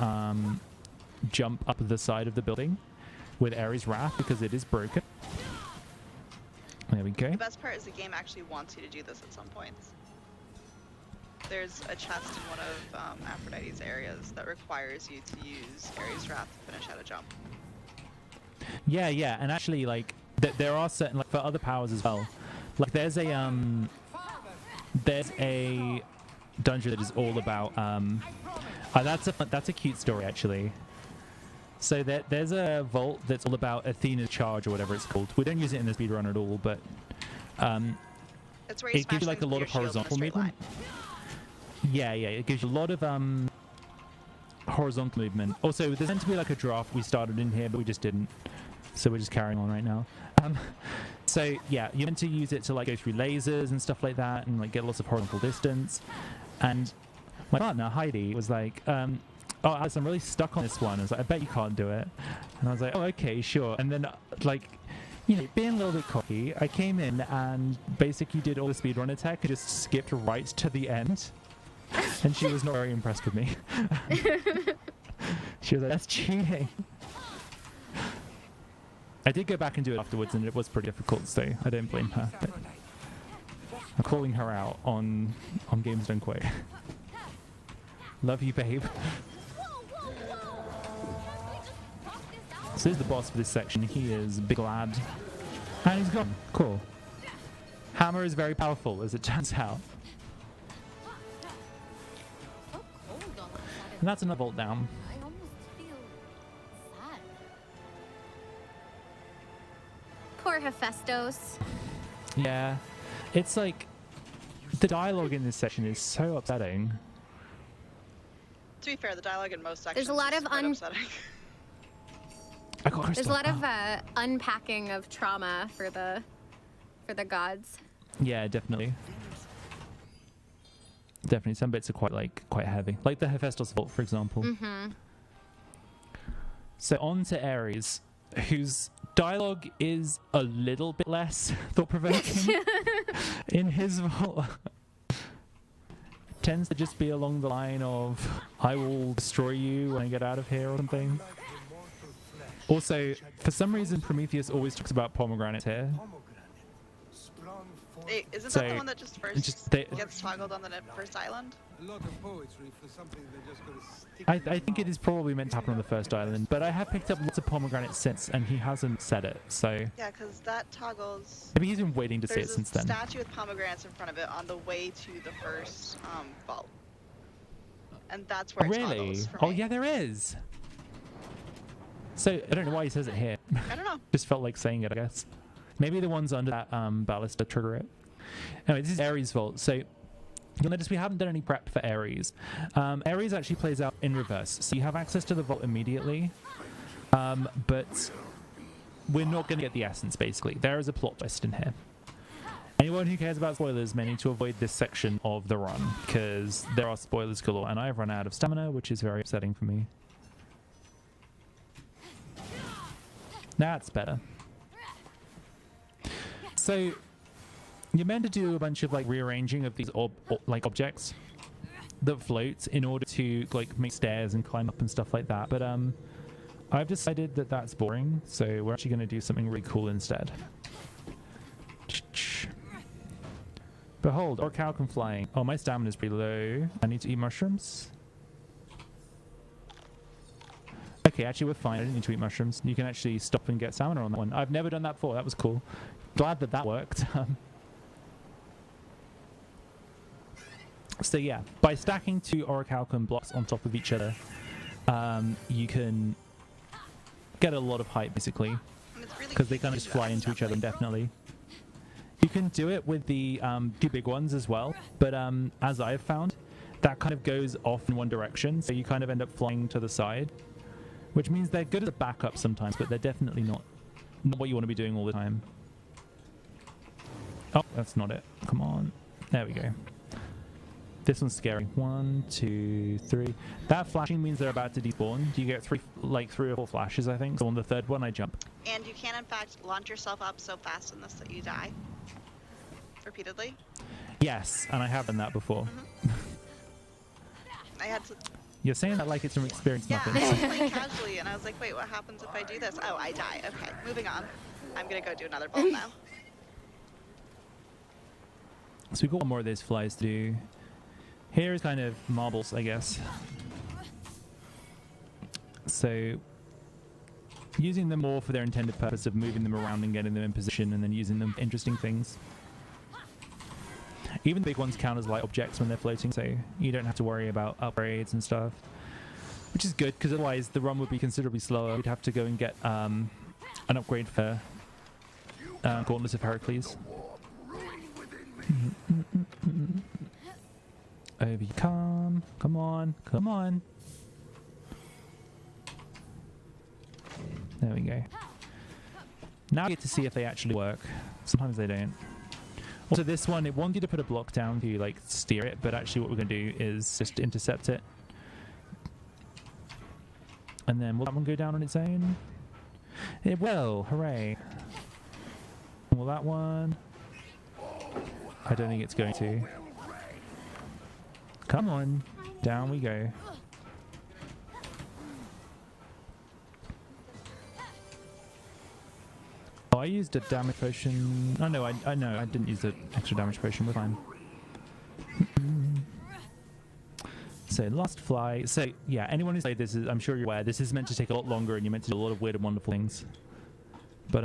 jump up the side of the building with Ares' Wrath because it is broken. There we go. The best part is the game actually wants you to do this at some points. There's a chest in one of Aphrodite's areas that requires you to use Ares' Wrath to finish out a jump. Yeah, yeah, and actually, like, there are certain, like, for other powers as well. Like, there's a dungeon that is all about, that's a cute story, actually. So there's a vault that's all about Athena's charge, or whatever it's called. We don't use it in the speedrun at all, but It's where you it gives you, like, a lot of horizontal movement. Yeah, it gives you a lot of horizontal movement. Also, there's meant to be like a draft we started in here, but we just didn't. So we're just carrying on right now. So yeah, you're meant to use it to like go through lasers and stuff like that, and like get lots of horizontal distance. And my partner Heidi was like, "Oh, Alice, I'm really stuck on this one." I was like, "I bet you can't do it." And I was like, "Oh, okay, sure." And then like, you know, being a little bit cocky, I came in and basically did all the speedrun tech and just skipped right to the end. And she was not very impressed with me. She was like, "That's cheating." I did go back and do it afterwards, and it was pretty difficult, so I don't blame her. But I'm calling her out on Games Don't Quit. Love you, babe. So here's the boss for this section. He is Big Lad. And he's gone. Cool. Hammer is very powerful, as it turns out. And that's another vault down. I almost feel sad. Poor Hephaestus. Yeah. It's like, the dialogue in this section is so upsetting. To be fair, the dialogue in most sections There's a lot is of quite upsetting. I got There's a lot of unpacking of trauma for the gods. Yeah, definitely. Definitely, some bits are quite heavy, like the Hephaestus vault, for example. Mm-hmm. So on to Ares, whose dialogue is a little bit less thought-provoking. In his vault, tends to just be along the line of "I will destroy you when I get out of here" or something. Also, for some reason, Prometheus always talks about pomegranates here. Hey, isn't So, that the one that just first gets toggled on the first island? A lot of poetry for something that just got to stick. I think it is probably meant to happen on the first island, but I have picked up lots of pomegranates since, and he hasn't said it, so Yeah, because that toggles. maybe he's been waiting to say it There's a since then. statue with pomegranates in front of it on the way to the first vault, and that's where it Really? toggles for Oh me. yeah, there is. So I don't know why he says it here. I don't know. Just felt like saying it, I guess. Maybe the ones under that ballista trigger it. Anyway, this is Ares' vault. So You'll notice we haven't done any prep for Ares. Ares actually plays out in reverse, so you have access to the vault immediately, but we're not going to get the essence, basically. There is a plot twist in here. Anyone who cares about spoilers may need to avoid this section of the run, because there are spoilers galore, and I have run out of stamina, which is very upsetting for me. That's better. So you're meant to do a bunch of like rearranging of these objects that float in order to like make stairs and climb up and stuff like that. But I've decided that that's boring, so we're actually going to do something really cool instead. Behold, orichalcum flying. Oh, my stamina's pretty low. I need to eat mushrooms. Okay, actually we're fine. I didn't need to eat mushrooms. You can actually stop and get stamina on that one. I've never done that before. That was cool. Glad that that worked. So yeah, by stacking 2 orichalcum blocks on top of each other, you can get a lot of height basically, because they kind of just fly into each other indefinitely. You can do it with the 2 big ones as well, but as I've found, that kind of goes off in one direction, so you kind of end up flying to the side, which means they're good as a backup sometimes, but they're definitely not what you want to be doing all the time. Oh, that's not it. Come on. There we go. This one's scary. 1, 2, 3. That flashing means they're about to despawn. You get 3 or 4 flashes, I think. So on the 3rd one, I jump. And you can, in fact, launch yourself up so fast in this that you die. Repeatedly. Yes, and I have done that before. I had to... You're saying that like it's from experience, Muffins. I was playing casually, and I was like, wait, what happens if I do this? Oh, I die. Okay, moving on. I'm gonna go do another bolt now. So we've got one more of those flies to do. Here is kind of marbles, I guess. So using them more for their intended purpose of moving them around and getting them in position, and then using them for interesting things. Even the big ones count as light objects when they're floating, so you don't have to worry about upgrades and stuff, which is good, because otherwise the run would be considerably slower. We'd have to go and get an upgrade for Gauntlets of Heracles. Over you come. Come on. Come on. There we go. Now I get to see if they actually work. Sometimes they don't. Also, this one, it wants you to put a block down to like steer it, but actually what we're going to do is just intercept it. And then will that one go down on its own? It will. Hooray. Will that one? I don't think it's going to. Come on. Down we go. Oh, I used a damage potion. Oh no, I know, I didn't use the extra damage potion. We're fine. So last fly. So yeah, anyone who's played this is, I'm sure you're aware, this is meant to take a lot longer, and you're meant to do a lot of weird and wonderful things. But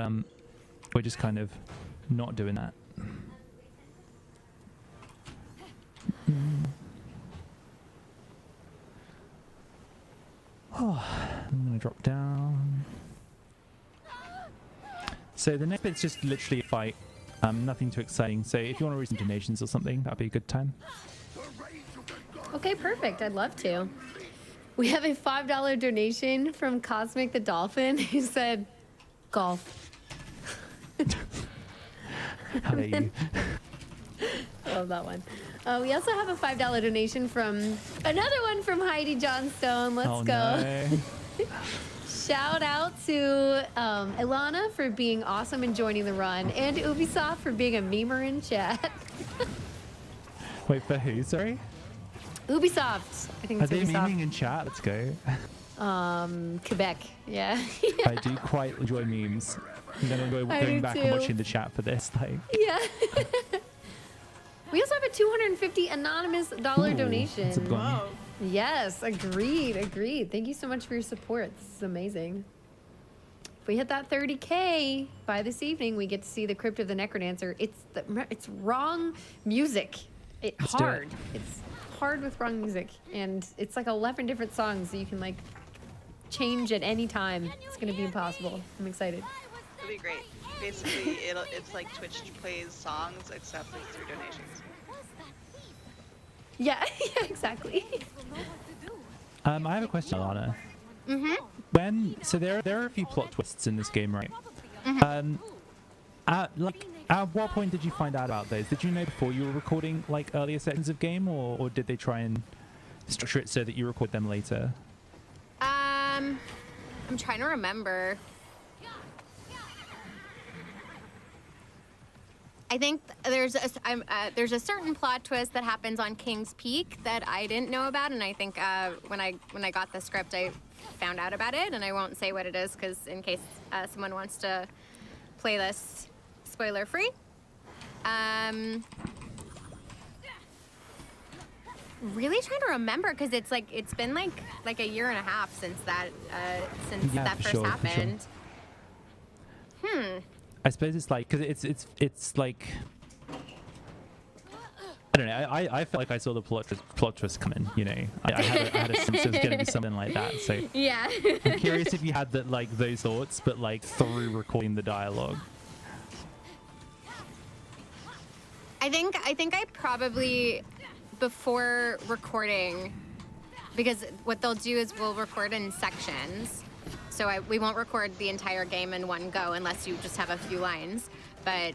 we're just kind of not doing that. Oh, I'm gonna drop down. So the next bit's just literally a fight. Nothing too exciting. So if you want to read some donations or something, that'd be a good time. Okay, perfect. I'd love to. We have a $5 donation from Cosmic the Dolphin, who said, golf. How about you? I love that one. We also have a $5 donation from another one from Heidi Johnstone. Let's go. No. Shout out to Elana for being awesome and joining the run, and Ubisoft for being a memer in chat. Wait, for who? Sorry? Ubisoft. I think Are it's they Ubisoft. memeing in chat? Let's go. Quebec. Yeah. I do quite enjoy memes. I'm gonna go I going do back too. and watching the chat for this. Like, Yeah. We also have a $250 anonymous dollar ooh, donation. that's a good one. Whoa. Yes, agreed. Thank you so much for your support. This is amazing. If we hit that 30K by this evening, we get to see the Crypt of the Necrodancer. It's wrong music. Let's do hard. it. It's hard with wrong music, and it's like 11 different songs that you can like change at any time. It's gonna be impossible. I'm excited. It'll be great. Basically, it's like Twitch plays songs, except it's through donations. Yeah, yeah, exactly. I have a question, Alana. So there are a few plot twists in this game, right? At what point did you find out about those? Did you know before you were recording like earlier sections of game, or did they try and structure it so that you record them later? I'm trying to remember. I think there's a certain plot twist that happens on King's Peak that I didn't know about, and I think when I got the script, I found out about it, and I won't say what it is because in case someone wants to play this spoiler free. Really trying to remember because it's been like a year and a half since that first happened. I suppose it's like because it's like I don't know. I felt like I saw the plot twist coming. You know, I had a sense it was going to be something like that. So yeah. I'm curious if you had that like those thoughts, but like through recording the dialogue. I think I probably before recording, because what they'll do is we'll record in sections. So we won't record the entire game in one go unless you just have a few lines. But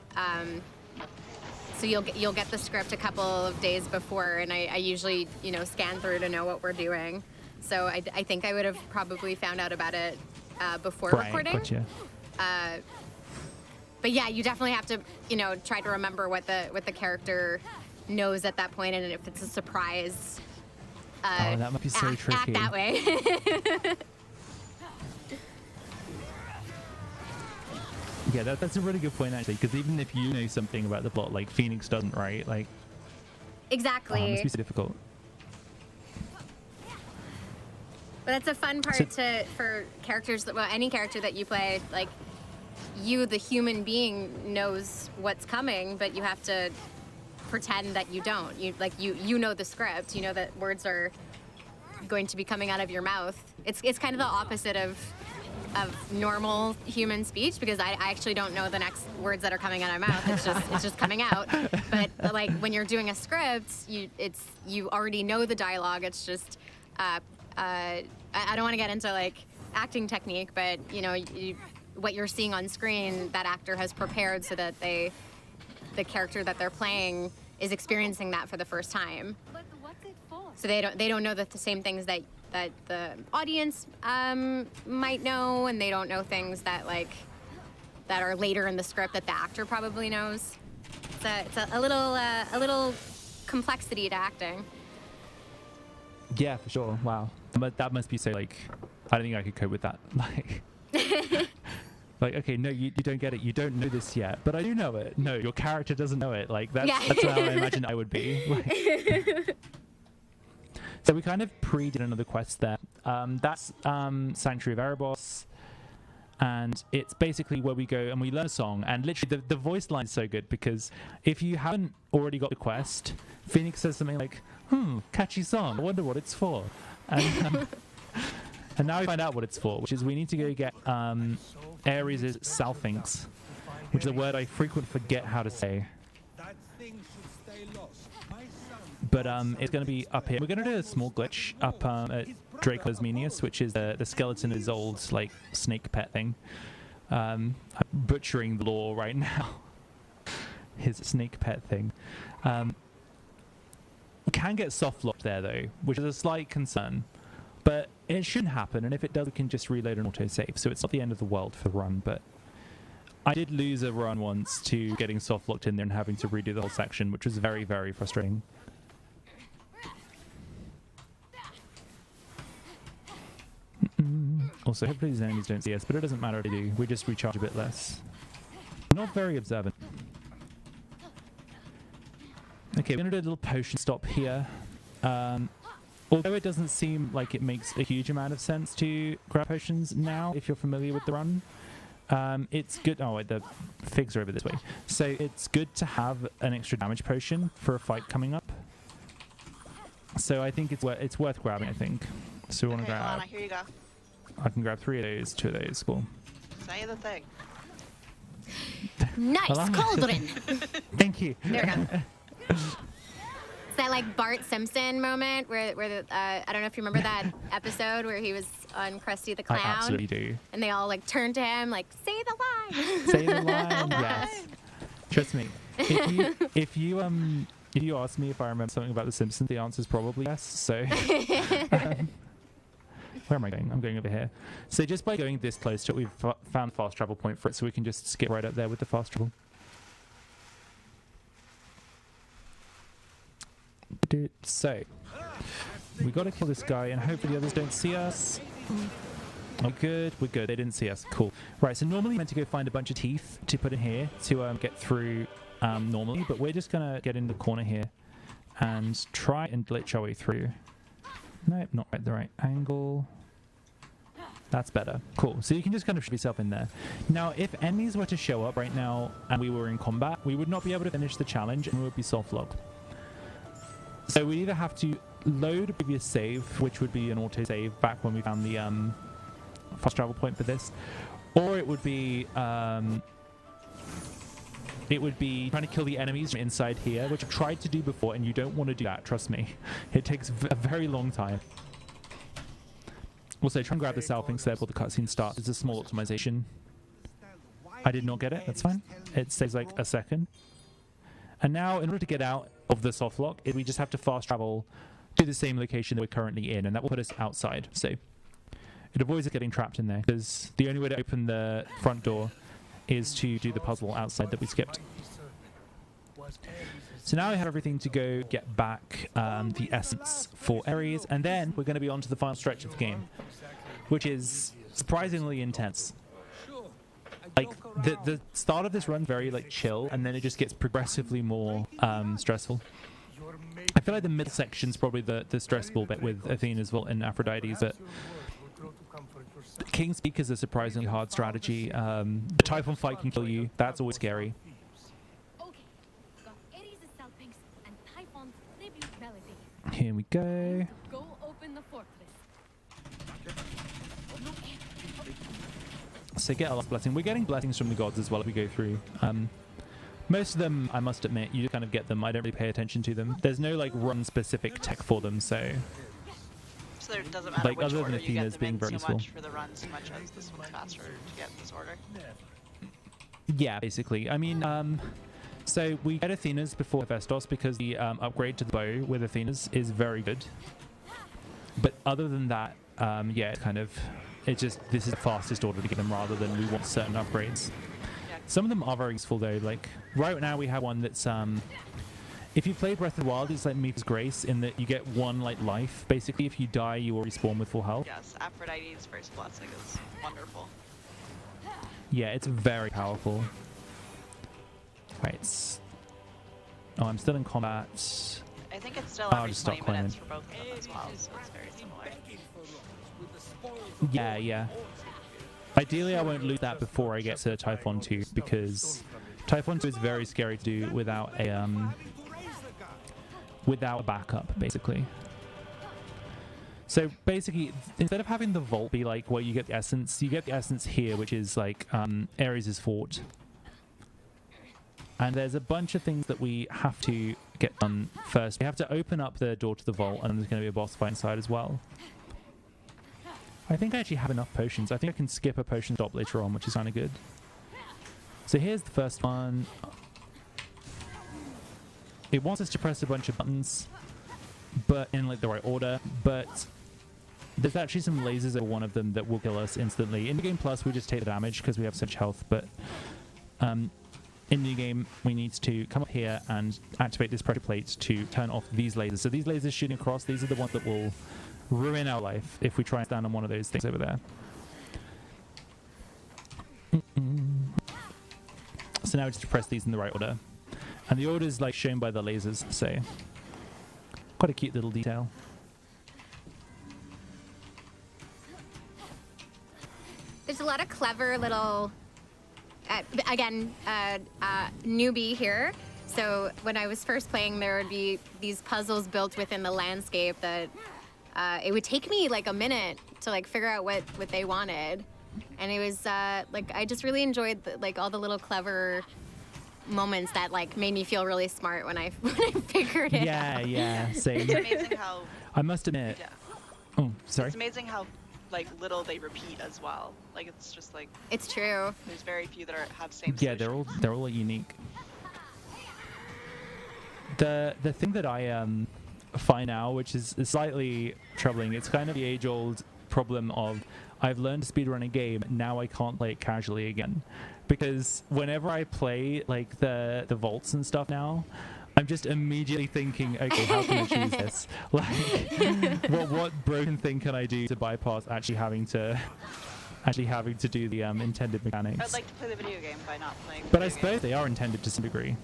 so you'll get the script a couple of days before, and I usually scan through to know what we're doing. So I think I would have probably found out about it before recording. Gotcha. But yeah, you definitely have to try to remember what the character knows at that point, and if it's a surprise. Oh, that might be so tricky. Act that way. Yeah, that's a really good point actually, because even if you know something about the plot, like Fenyx doesn't, right? Like exactly. It must be so difficult. But that's a fun part for characters any character that you play, like you, the human being, knows what's coming, but you have to pretend that you don't. You know the script. You know that words are going to be coming out of your mouth. It's kind of the opposite of normal human speech, because I actually don't know the next words that are coming out of my mouth. It's just coming out. But like when you're doing a script, you already know the dialogue. It's just I don't want to get into like acting technique, but what you're seeing on screen, that actor has prepared so that the character that they're playing is experiencing that for the first time. But what's it for? So they don't know the same things that the audience might know, and they don't know things that are later in the script that the actor probably knows. It's a little complexity to acting. Yeah, for sure. Wow, but that must be so like I don't think I could cope with that. Like okay, no, you don't get it. You don't know this yet, but I do know it. No, your character doesn't know it. Like that's how I imagine I would be. Like, so we kind of did another quest there. That's Sanctuary of Erebos, and it's basically where we go and we learn a song. And literally, the voice line is so good because if you haven't already got the quest, Fenyx says something like, catchy song. I wonder what it's for. And, and now we find out what it's for, which is we need to go get Ares' Salphinx, which is a word I frequently forget how to say. That thing should stay lost. My son. But it's going to be up here. We're going to do a small glitch up at Dracosmenius, which is the skeleton of his old like snake pet thing. I'm butchering the lore right now. His snake pet thing. We can get soft locked there though, which is a slight concern. But it shouldn't happen, and if it does, we can just reload and autosave. So it's not the end of the world for the run, but I did lose a run once to getting soft locked in there and having to redo the whole section, which was very, very frustrating. Also, hopefully these enemies don't see us, but it doesn't matter if they do. We just recharge a bit less. Not very observant. Okay, we're going to do a little potion stop here. Although it doesn't seem like it makes a huge amount of sense to grab potions now, if you're familiar with the run. It's good. Oh, wait, the figs are over this way. So it's good to have an extra damage potion for a fight coming up. So I think it's worth grabbing, I think. So we want to grab. Alana, here you go. I can grab 3 of those, 2 of those. Cool. Say the thing. Nice cauldron. Thank you. There we go. that like Bart Simpson moment where I don't know if you remember that episode where he was on Krusty the Clown. I absolutely do. And they all like turned to him like, say the line. Say the line, yes. Trust me. If you ask me if I remember something about The Simpsons, the answer is probably yes. So where am I going? I'm going over here. So just by going this close to it, we've found fast travel point for it, so we can just skip right up there with the fast travel. So we got to kill this guy, and hopefully the others don't see us. Oh, good. We're good. They didn't see us. Cool. Right. So normally meant to go find a bunch of teeth to put in here to get through normally, but we're just gonna get in the corner here and try and glitch our way through. Nope, not at the right angle. That's better. Cool. So you can just kind of shove yourself in there. Now, if enemies were to show up right now and we were in combat, we would not be able to finish the challenge and we would be soft-locked. So we either have to load a previous save, which would be an auto-save back when we found the fast travel point for this, or it would be trying to kill the enemies from inside here, which I've tried to do before, and you don't want to do that, trust me. It takes a very long time. Also, try and grab the Salping there before the cutscene starts. It's a small optimization. I did not get it, that's fine. It saves like a second. And now, in order to get out of the soft lock, we just have to fast travel to the same location that we're currently in, and that will put us outside. So it avoids us getting trapped in there, because the only way to open the front door is to do the puzzle outside that we skipped. So now we have everything to go get back the essence for Ares, and then we're going to be on to the final stretch of the game, which is surprisingly intense. Like the start of this run very like chill, and then it just gets progressively more stressful. I feel like the middle section's probably the stressful bit with Athena's Vault and Aphrodite's, but King's Peak is a surprisingly hard strategy. The Typhon fight can kill you. That's always scary. Here we go. Go open the fortress. So get a last blessing. We're getting blessings from the gods as well as we go through. Most of them, I must admit, you just kind of get them. I don't really pay attention to them. There's no like run-specific tech for them, so there doesn't matter like which other order than you get Athena's them being in very too useful. much for the run, so much as this one's faster to get this order. Yeah, basically. I mean, so we get Athena's before Hephaestus because the upgrade to the bow with Athena's is very good. But other than that, yeah, it's just this is the fastest order to get them rather than we want certain upgrades. Yeah. Some of them are very useful though. Like right now we have one that's if you play Breath of the Wild, it's like Mipha's Grace in that you get one like life. Basically, if you die, you will respawn with full health. Yes, Aphrodite's first blessing is wonderful. Yeah, it's very powerful. Right. Oh, I'm still in combat. I think it's still I'll every just 20 stop minutes climbing. for both of them as well, so it's very similar. Yeah, yeah. Ideally, I won't lose that before I get to Typhon 2 because Typhon 2 is very scary to do without a backup, basically. So basically, instead of having the vault be like where you get the essence, you get the essence here, which is like Ares' fort. And there's a bunch of things that we have to get done first. We have to open up the door to the vault, and there's going to be a boss fight inside as well. I think I actually have enough potions. I think I can skip a potion stop later on, which is kind of good. So here's the first one. It wants us to press a bunch of buttons, but in like the right order. But there's actually some lasers over one of them that will kill us instantly. In the game plus, we just take the damage because we have such health. But in the game, we need to come up here and activate this pressure plate to turn off these lasers. So these lasers shooting across, these are the ones that will ruin our life if we try and stand on one of those things over there. So now we just press these in the right order. And the order is like shown by the lasers, so quite a cute little detail. There's a lot of clever little, newbie here. So when I was first playing, there would be these puzzles built within the landscape that it would take me like a minute to like figure out what they wanted. And it was like, I just really enjoyed like all the little clever moments that like made me feel really smart when I figured it out. Yeah, same. It's amazing how. I must admit. Yeah. Oh, sorry. It's amazing how like little they repeat as well. Like it's just like It's true. there's very few that have same. Yeah, solution. they're all unique. The thing that I find now, which is slightly troubling, it's kind of the age-old problem of I've learned to speedrun a game, now I can't play it casually again. Because whenever I play like the vaults and stuff now, I'm just immediately thinking, okay, how can I choose this? Like, what broken thing can I do to bypass actually having to do the intended mechanics? I'd like to play the video game by not playing. The But I video suppose they are intended to some degree.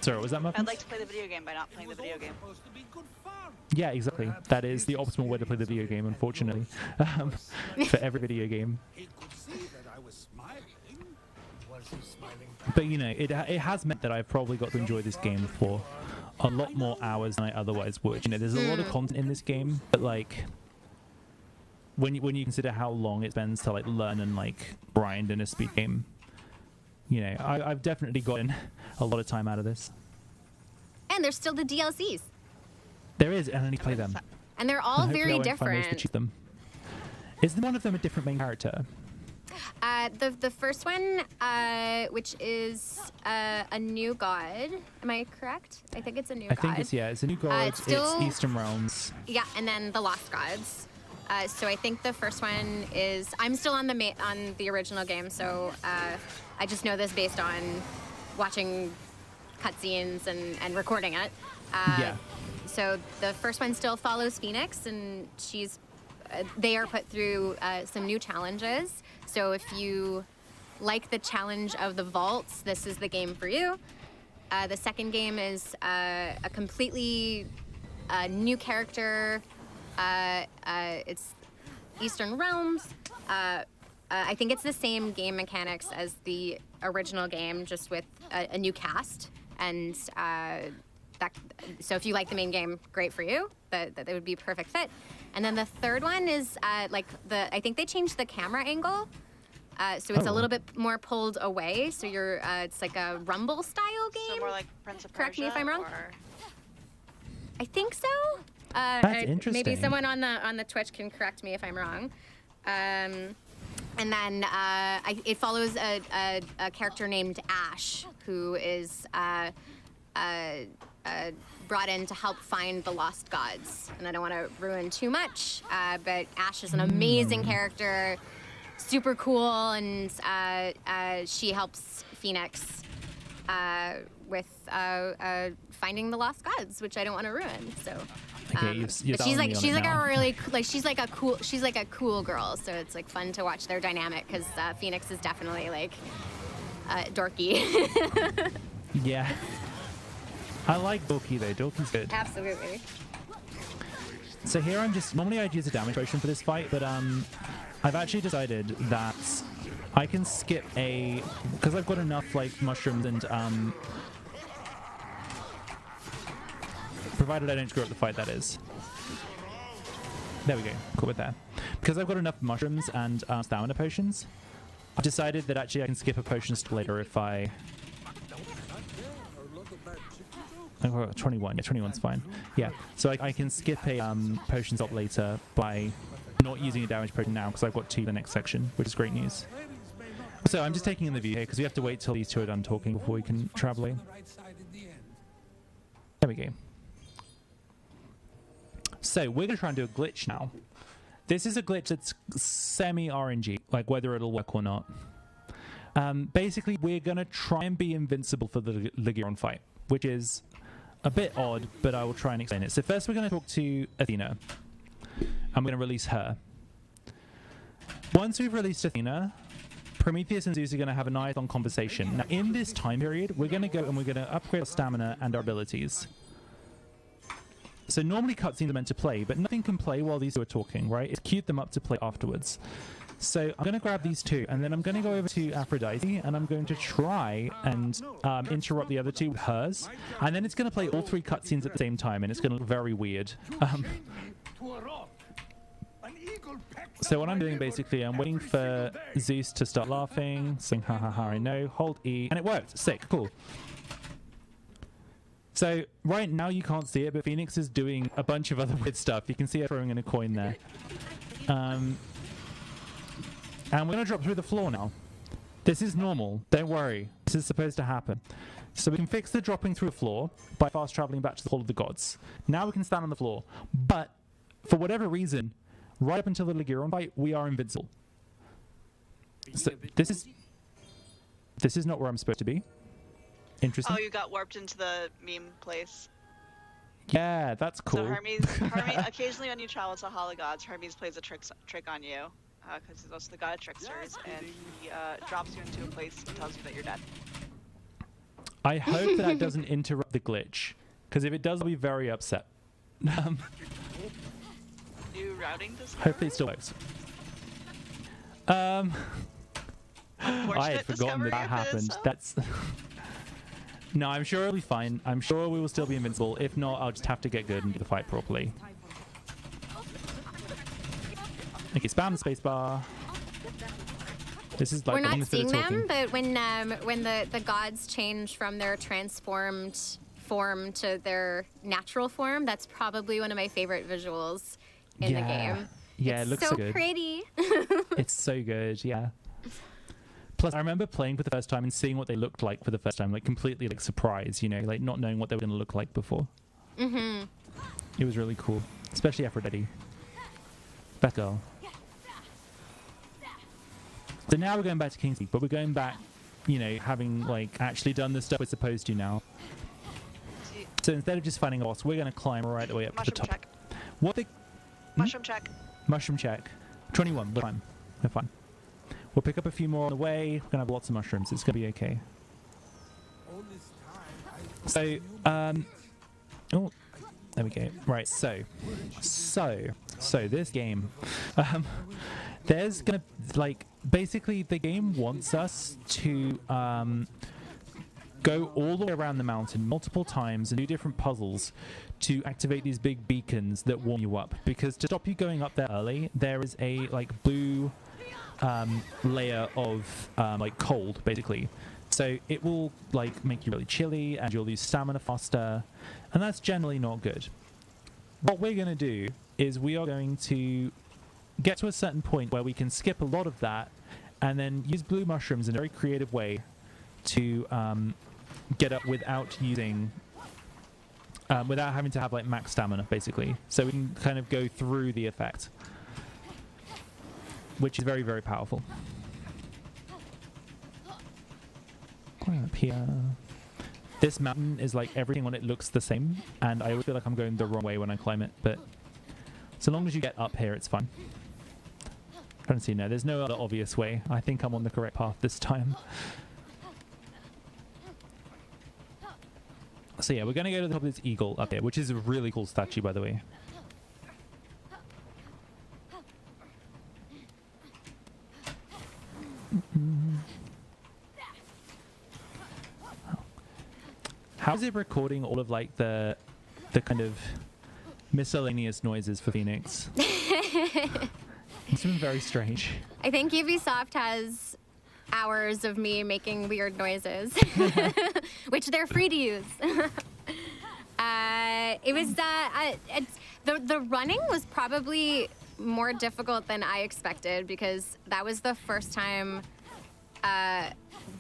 Sorry, was that game. Muffins? I'd like to play the video game by not playing the video game. Yeah, exactly. That is the optimal way to play the video game, unfortunately, for every video game. He could see that I was smiling. Was he smiling? But you know, it has meant that I've probably got to enjoy this game for a lot more hours than I otherwise would. You know, there's a lot of content in this game, but like when you consider how long it spends to like learn and like grind in a speed game, you know, I've definitely gotten a lot of time out of this. And there's still the DLCs. There is, and I need to play them. And they're all And hopefully very I won't find ways to different. cheat them. Is one of them a different main character? The first one, which is a new god. Am I correct? I think it's a new god. I think it's a new god. It's still- It's Eastern Realms. Yeah, and then the Lost Gods. So I think the first one is. I'm still on the original game, so I just know this based on watching cutscenes and recording it. Yeah. So the first one still follows Fenyx, and they are put through some new challenges. So if you like the challenge of the vaults, this is the game for you. The second game is a completely new character. It's Eastern Realms. I think it's the same game mechanics as the original game, just with a new cast. And so if you like the main game, great for you. That would be a perfect fit. And then the third one is I think they changed the camera angle. So it's a little bit more pulled away. So it's like a Rumble style game. So more like Prince of Persia. Correct me if I'm wrong. Or... I think so. That's interesting. Maybe someone on the Twitch can correct me if I'm wrong. And then it follows a character named Ash, who is brought in to help find the lost gods. And I don't want to ruin too much, but Ash is an amazing character, super cool, and she helps Fenyx with finding the lost gods, which I don't want to ruin. So. Okay, you're But she's like a cool girl, so it's like fun to watch their dynamic because Fenyx is definitely like dorky. Yeah. I like Dorky though. Dorky's good. Absolutely. So here normally I'd use a damage potion for this fight, but I've actually decided that I can skip because I've got enough like mushrooms and provided I don't screw up the fight, that is. There we go. Cool with that. Because I've got enough mushrooms and stamina potions, I've decided that actually I can skip a potion step later if I... Oh, 21. Yeah, 21's fine. Yeah, so I can skip a potion stop later by not using a damage potion now because I've got 2 in the next section, which is great news. So I'm just taking in the view here because we have to wait till these 2 are done talking before we can travel in. There we go. So we're going to try and do a glitch now. This is a glitch that's semi-RNG, like whether it'll work or not. Basically, we're going to try and be invincible for the Ligurion fight, which is a bit odd, but I will try and explain it. So first we're going to talk to Athena. I'm going to release her. Once we've released Athena, Prometheus and Zeus are going to have a nice-long conversation. Now, in this time period, we're going to go and we're going to upgrade our stamina and our abilities. So normally cutscenes are meant to play, but nothing can play while these 2 are talking, right? It's queued them up to play afterwards. So I'm going to grab these 2, and then I'm going to go over to Aphrodite, and I'm going to try and interrupt the other 2 with hers. And then it's going to play all 3 cutscenes at the same time, and it's going to look very weird. To a rock. An eagle pecks So what I'm doing basically, I'm waiting for Zeus to start laughing, saying ha ha ha, I know, hold E, and it worked. Sick, cool. So right now you can't see it, but Fenyx is doing a bunch of other weird stuff. You can see her throwing in a coin there. And we're going to drop through the floor now. This is normal, don't worry. This is supposed to happen. So we can fix the dropping through the floor by fast traveling back to the Hall of the Gods. Now we can stand on the floor, but for whatever reason, right up until the Ligurion fight, we are invincible. So this is not where I'm supposed to be. Interesting. Oh, you got warped into the meme place. Yeah, that's cool. So Hermes occasionally when you travel to Hall of Gods, Hermes plays a trick on you, because he's also the god of tricksters, and he drops you into a place and tells you that you're dead. I hope that doesn't interrupt the glitch, because if it does, I'll be very upset. New routing discovery? Hopefully it still works. I had forgotten that happened. That's... No, I'm sure it'll be fine. I'm sure we will still be invincible. If not, I'll just have to get good and do the fight properly. Okay, spam the spacebar. This is like we're not seeing them, but when the gods change from their transformed form to their natural form, that's probably one of my favorite visuals in the game. Yeah, it looks so good. Pretty. It's so good, yeah. Plus, I remember playing for the first time and seeing what they looked like for the first time, like completely like surprised, you know, like not knowing what they were going to look like before. Mm-hmm. It was really cool, especially Aphrodite. Best girl. So now we're going back to King's Peak, but we're going back, you know, having like actually done the stuff we're supposed to now. So instead of just finding a boss, we're going to climb right the way up to the top. Check. What the? Mushroom check. Mushroom check. 21. We're fine. We're fine. We'll pick up a few more on the way. We're gonna have lots of mushrooms. It's gonna be okay. So, oh, there we go. Right. So this game, there's gonna like basically the game wants us to go all the way around the mountain multiple times and do different puzzles to activate these big beacons that warm you up. Because to stop you going up there early, there is a like blue layer of like cold basically, so it will like make you really chilly and you'll lose stamina faster, and that's generally not good. What we're going to do is we are going to get to a certain point where we can skip a lot of that and then use blue mushrooms in a very creative way to get up without using without having to have like max stamina basically, so we can kind of go through the effect, which is very, very powerful. Up here. This mountain is like everything on it looks the same, and I always feel like I'm going the wrong way when I climb it, but so long as you get up here, it's fine. I don't see, no, there's no other obvious way. I think I'm on the correct path this time. So yeah, we're going to go to the top of this eagle up here, which is a really cool statue, by the way. How's it recording all of like the kind of miscellaneous noises for Fenyx? It's been very strange. I think Ubisoft has hours of me making weird noises, which they're free to use. It was the running was probably more difficult than I expected, because that was the first time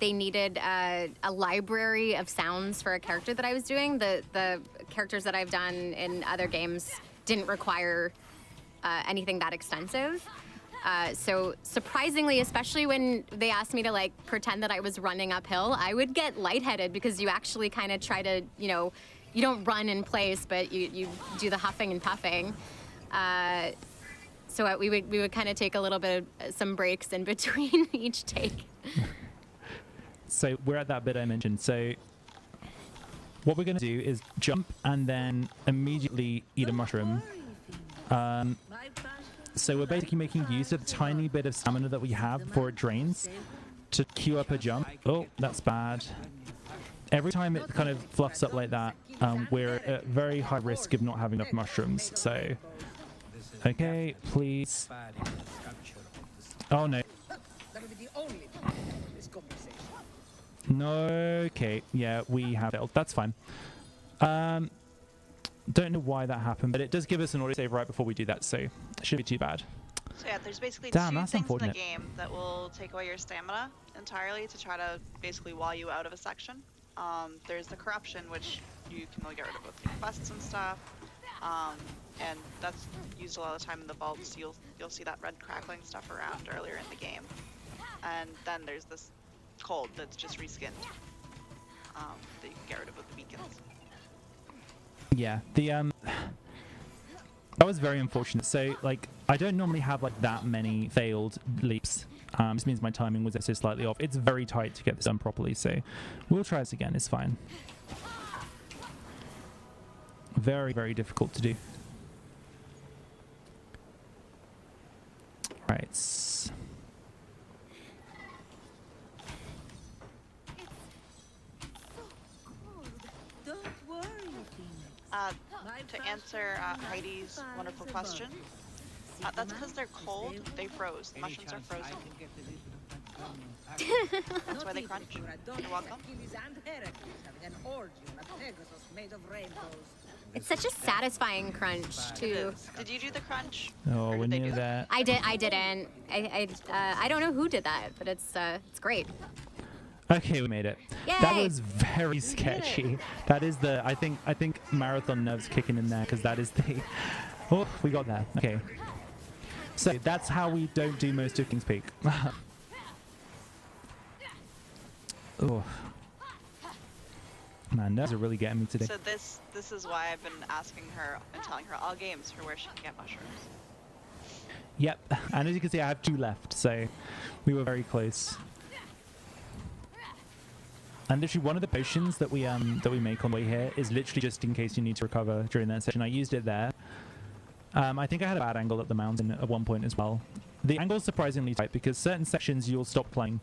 they needed a library of sounds for a character that I was doing. The characters that I've done in other games didn't require anything that extensive. So surprisingly, especially when they asked me to like pretend that I was running uphill, I would get lightheaded, because you actually kind of try to, you know, you don't run in place, but you do the huffing and puffing. So we would kind of take a little bit of some breaks in between each take. So we're at that bit I mentioned. So what we're going to do is jump and then immediately eat a mushroom. So we're basically making use of the tiny bit of stamina that we have before it drains to queue up a jump. Oh, that's bad. Every time it kind of fluffs up like that, we're at very high risk of not having enough mushrooms. So, okay, please. Oh no. That would be the only this conversation. No. Okay. Yeah, we have failed. That's fine. Don't know why that happened, but it does give us an autosave right before we do that, so it shouldn't be too bad. So yeah, there's basically Damn, two that's things in unfortunate. the game that will take away your stamina entirely to try to basically wall you out of a section. There's the corruption, which you can only get rid of with quests and stuff, and that's used a lot of the time in the vaults. You'll see that red crackling stuff around earlier in the game, and then there's this cold that's just reskinned that you can get rid of with the beacons. Yeah, that was very unfortunate. So, like, I don't normally have like that many failed leaps. This means my timing was so slightly off. It's very tight to get this done properly, so we'll try this again. It's fine. Very, very difficult to do. Right. Don't worry, Fenyx. To answer Heidi's wonderful question, that's because they're cold. They froze. The mushrooms are frozen. That's why they crunch. You're welcome. It's such a satisfying crunch too. Did you do the crunch? Oh, we knew that. I didn't. I don't know who did that, but it's great. Okay, we made it. Yay! That was very sketchy. That is the I think marathon nerves kicking in there because that is the oh, we got there. Okay. So that's how we don't do most of King's Peak. Oh. Man, nerves are really getting me today. So this is why I've been asking her and telling her all games for where she can get mushrooms. Yep. And as you can see, I have 2 left, so we were very close. And literally one of the potions that we make on the way here is literally just in case you need to recover during that session. I used it there. I think I had a bad angle at the mountain at one point as well. The angle is surprisingly tight because certain sections you'll stop playing,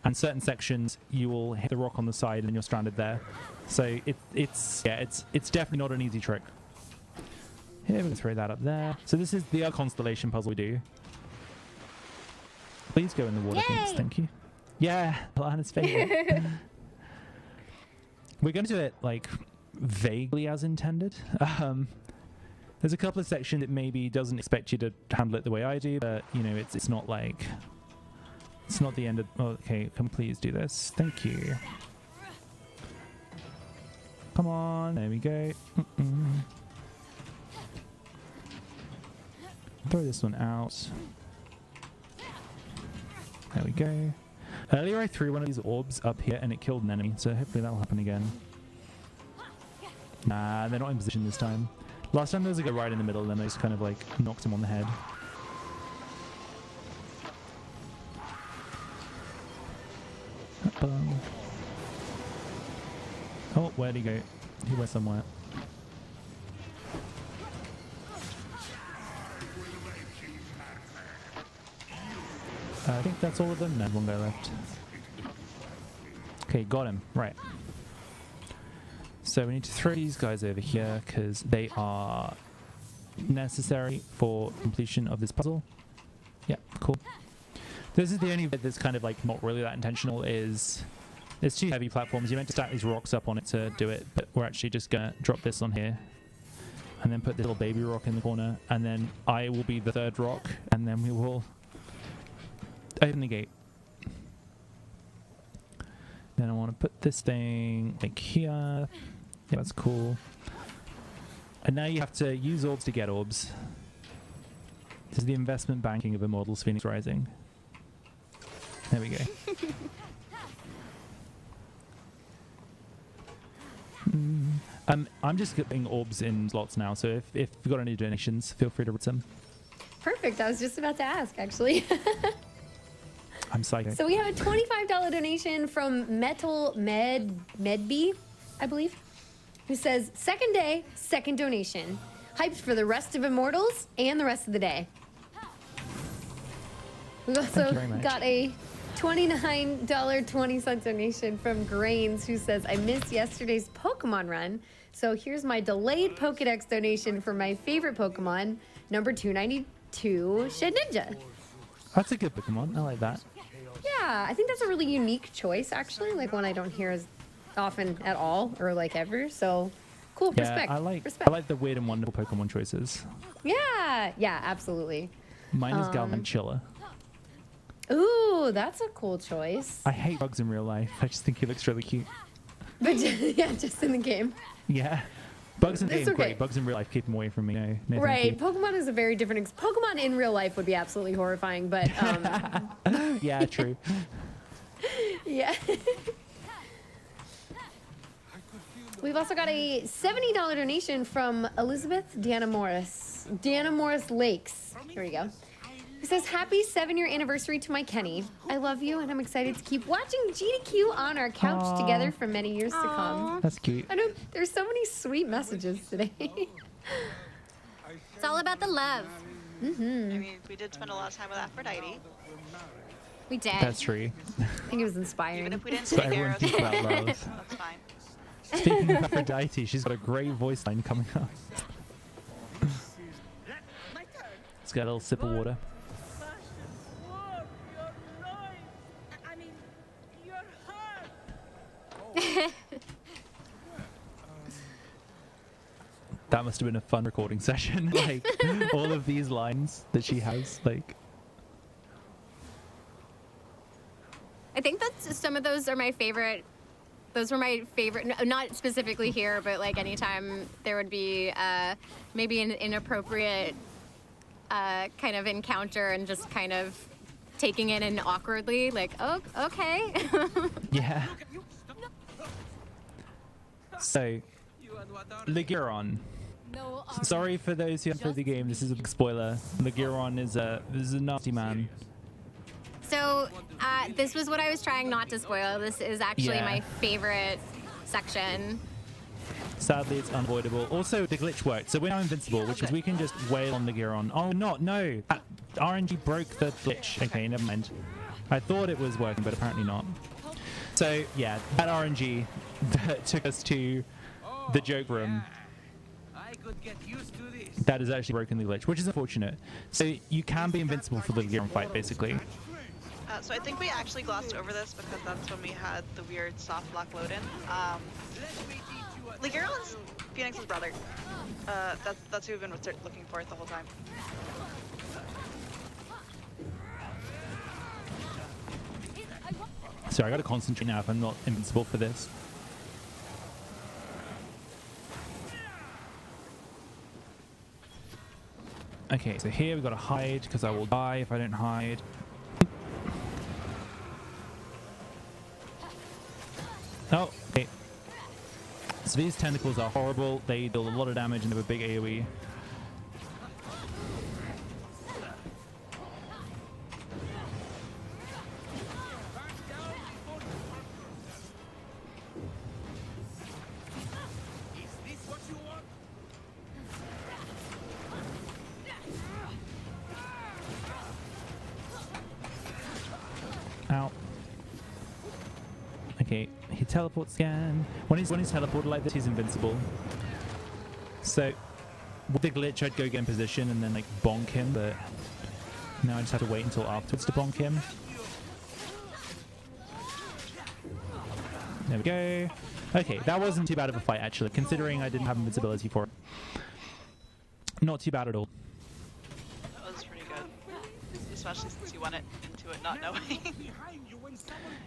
and certain sections you will hit the rock on the side and you're stranded there. So it's definitely not an easy trick. Here, we can throw that up there. So this is the other constellation puzzle we do. Please go in the water, thanks. Thank you. Yeah, Lana's favorite. We're going to do it like vaguely as intended. There's a couple of sections that maybe doesn't expect you to handle it the way I do, but you know, it's not like it's not the end of. Oh, okay, come please do this. Thank you. Come on, there we go. Throw this one out. There we go. Earlier I threw one of these orbs up here and it killed an enemy, so hopefully that'll happen again. Nah, they're not in position this time. Last time there was a guy right in the middle and then I just kind of like knocked him on the head. Oh, where'd he go? He went somewhere. I think that's all of them. No, one guy left. Okay, got him. Right. So we need to throw these guys over here because they are necessary for completion of this puzzle. Yeah, cool. This is the only bit that's kind of like not really that intentional. Is there's 2 heavy platforms. You meant to stack these rocks up on it to do it, but we're actually just gonna drop this on here and then put the little baby rock in the corner, and then I will be the 3rd rock, and then we will open the gate. Then I want to put this thing like here. Yeah, that's cool. And now you have to use orbs to get orbs. This is the investment banking of Immortals Fenyx Rising. There we go. I'm just getting orbs in slots now, so if you've got any donations, feel free to read some. Perfect. I was just about to ask, actually. I'm psycho. So we have a $25 donation from Medby, I believe, who says, second day, second donation. Hyped for the rest of Immortals and the rest of the day. We also got a $29.20 donation from Grains, who says, I missed yesterday's Pokemon run, so here's my delayed Pokedex donation for my favorite Pokemon, number 292, Shed Ninja. That's a good Pokemon. I like that. Yeah, I think that's a really unique choice, actually. Like one I don't hear as often at all, or like ever. So, cool. Yeah, Respect. I like Respect. the weird and wonderful Pokemon choices. Yeah, yeah, absolutely. Mine is Galvantula. Ooh, that's a cool choice. I hate bugs in real life. I just think he looks really cute. But yeah, just in the game. Yeah. Bugs in the It's game, okay. great. Bugs in real life, keep them away from me. No, no Right. thank Pokemon is a very different. Pokemon in real life would be absolutely horrifying, but you. Yeah, true. yeah. We've also got a $70 donation from Elizabeth Deanna Morris. Deanna Morris Lakes. Here we go. It says, happy 7-year anniversary to my Kenny. I love you, and I'm excited to keep watching GDQ on our couch Aww. together for many years to come. That's cute. I know there's so many sweet messages today. It's all about the love. I mean, we did spend a lot of time with Aphrodite. We did. That's true. I think it was inspiring. Even if we didn't So speak everyone arrows, think about love. that's fine. Speaking of Aphrodite, she's got a great voice line coming up. Let's get a little sip of water. I mean, your heart. That must have been a fun recording session. Like all of these lines that she has, like. I think that's some of those are my favorite. Those were my favorite, not specifically here, but like anytime there would be maybe an inappropriate kind of encounter and just kind of taking it in awkwardly, like, oh, okay. Yeah. So, Ligiron. Sorry for those who haven't played the game. This is a big spoiler. Ligiron is a nasty man. So this was what I was trying not to spoil. This is actually Yeah. my favorite section. Sadly, it's unavoidable. Also, the glitch worked, so we're now invincible, which means we can just wail on Ligiron. Oh, no. RNG broke the glitch. Okay, never mind. I thought it was working, but apparently not. So, yeah, that RNG that took us to the joke room, I could get used to this. that has actually broken the glitch, which is unfortunate. So you can be invincible for the Ligiron fight, basically. So I think we actually glossed over this because that's when we had the weird soft block load-in. Ligiron's Fenyx's brother. That's who we've been looking for the whole time. Sorry, I gotta concentrate now if I'm not invincible for this. Okay, so here we've got to hide because I will die if I don't hide. Oh, okay. So these tentacles are horrible. They deal a lot of damage and have a big AoE. Ow. Okay, he teleports again. When he's teleported like this, he's invincible. So with the glitch, I'd go get in position and then like bonk him, but now I just have to wait until afterwards to bonk him. There we go. Okay, that wasn't too bad of a fight actually, considering I didn't have invincibility for it. Not too bad at all. That was pretty good, especially since you went into it not knowing.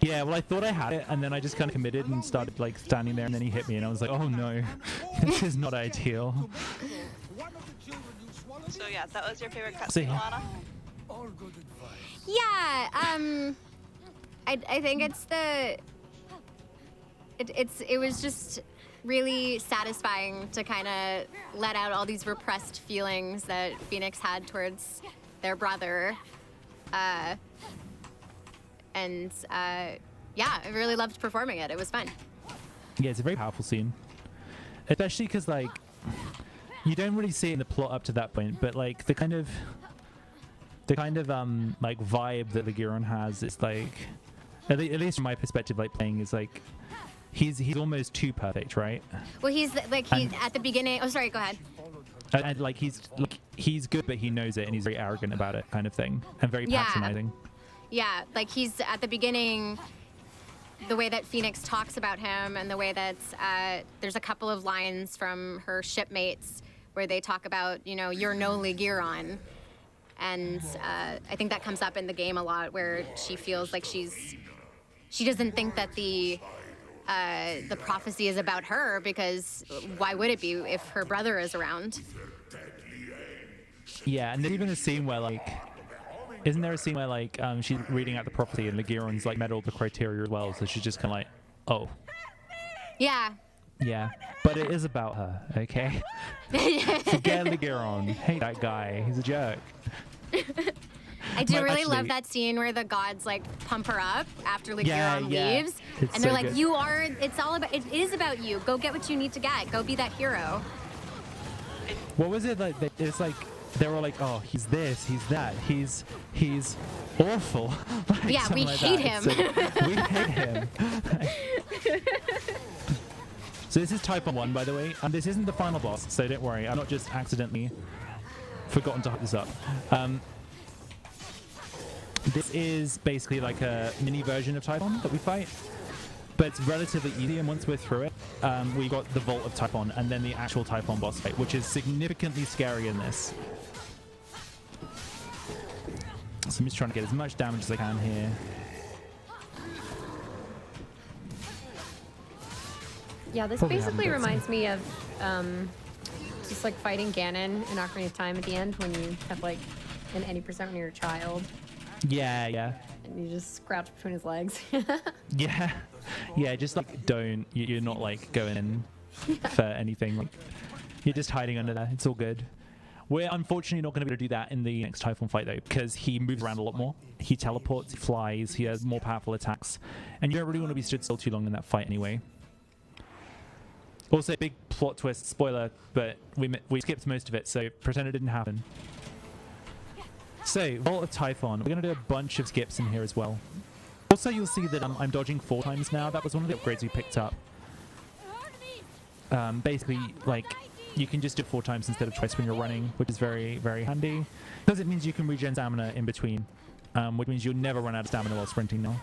Yeah, well, I thought I had it, and then I just kind of committed and started like standing there, and then he hit me, and I was like, oh no, this is not ideal. So yeah, that was your favorite So, cutscene, yeah. Alana? Yeah, I think it's it was just really satisfying to kind of let out all these repressed feelings that Fenyx had towards their brother. Yeah, I really loved performing it. It was fun. Yeah, it's a very powerful scene, especially because like you don't really see it in the plot up to that point, but like the kind of like vibe that Ligiron has is like, at least from my perspective, like playing is like he's almost too perfect, right? Well, he's like at the beginning. Oh, sorry. Go ahead. And like he's like he's good, but he knows it, and he's very arrogant about it, kind of thing, and very patronizing. Yeah, like he's at the beginning, the way that Fenyx talks about him, and the way that there's a couple of lines from her shipmates where they talk about, you know, you're no Ligiron. And I think that comes up in the game a lot, where she feels like she doesn't think that the prophecy is about her, because why would it be if her brother is around? Yeah, and there's even a scene where, like, isn't there a scene where, like, she's reading out the prophecy and Ligiron's, like, met all the criteria as well, so she's just kind of like, oh. Yeah. Yeah, but it is about her, okay? Forget Ligiron. Hate that guy. He's a jerk. I do really love that scene where the gods, like, pump her up after Ligiron leaves. It's and they're so like, good. it is about you. Go get what you need to get. Go be that hero. What was it like? It's like they were like, oh, he's this, he's that, he's awful. Like, yeah, we like hate him. So, we hate him. So this is Type 1, by the way. And this isn't the final boss, so don't worry. I'm not just accidentally forgotten to hook this up. This is basically like a mini version of Type 1 that we fight. But it's relatively easy, and once we're through it, we got the Vault of Type 1 and then the actual Type 1 boss fight, which is significantly scarier in this. So I'm just trying to get as much damage as I can here. Yeah, this Probably basically reminds me of just like fighting Ganon in Ocarina of Time at the end, when you have like an 80% when you're a child. Yeah, yeah. And you just crouch between his legs. Yeah. Yeah, just like you're not like going in for anything. Like, you're just hiding under there. It's all good. We're unfortunately not going to be able to do that in the next Typhon fight, though, because he moves around a lot more. He teleports, he flies, he has more powerful attacks, and you don't really want to be stood still too long in that fight anyway. Also, big plot twist, spoiler, but we skipped most of it, so pretend it didn't happen. So, Vault of Typhon. We're going to do a bunch of skips in here as well. Also, you'll see that I'm dodging 4 times now. That was one of the upgrades we picked up. Basically, like, you can just do 4 times instead of twice when you're running, which is very, very handy. Because it means you can regen stamina in between, which means you'll never run out of stamina while sprinting now.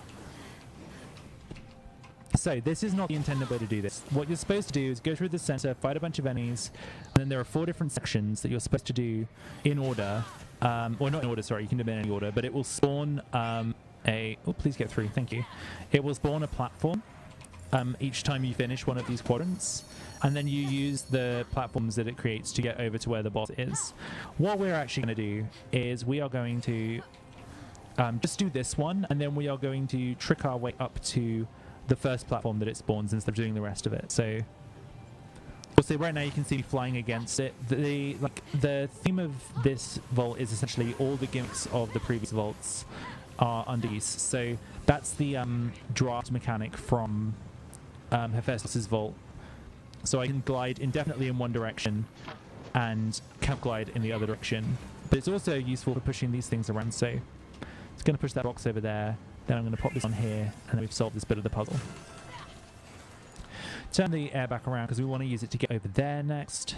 So, this is not the intended way to do this. What you're supposed to do is go through the center, fight a bunch of enemies, and then there are 4 different sections that you're supposed to do in order. Well, not in order, sorry, you can do them in any order, but it will spawn oh, please get through, thank you. It will spawn a platform each time you finish one of these quadrants, and then you use the platforms that it creates to get over to where the boss is. What we're actually going to do is we are going to just do this one, and then we are going to trick our way up to the first platform that it spawns instead of doing the rest of it. So, also right now you can see me flying against it. The theme of this vault is essentially all the gimmicks of the previous vaults are under use. So that's the draft mechanic from Hephaestus's vault. So I can glide indefinitely in one direction and camp glide in the other direction. But it's also useful for pushing these things around. So it's going to push that box over there. Then I'm going to pop this on here, and then we've solved this bit of the puzzle. Turn the air back around because we want to use it to get over there next.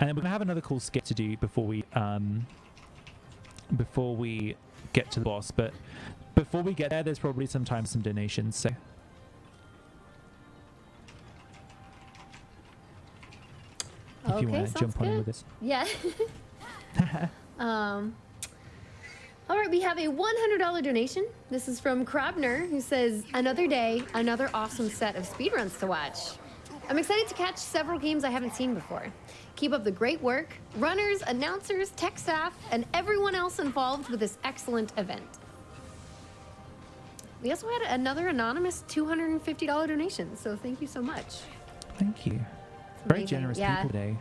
And then we're going to have another cool skip to do before we get to the boss. But before we get there, there's probably some donations. So. If you want to jump on in with this. Yeah. All right, we have a $100 donation. This is from Krabner, who says, another day, another awesome set of speedruns to watch. I'm excited to catch several games I haven't seen before. Keep up the great work, runners, announcers, tech staff, and everyone else involved with this excellent event. We also had another anonymous $250 donation, so thank you so much. Thank you. Very generous people today.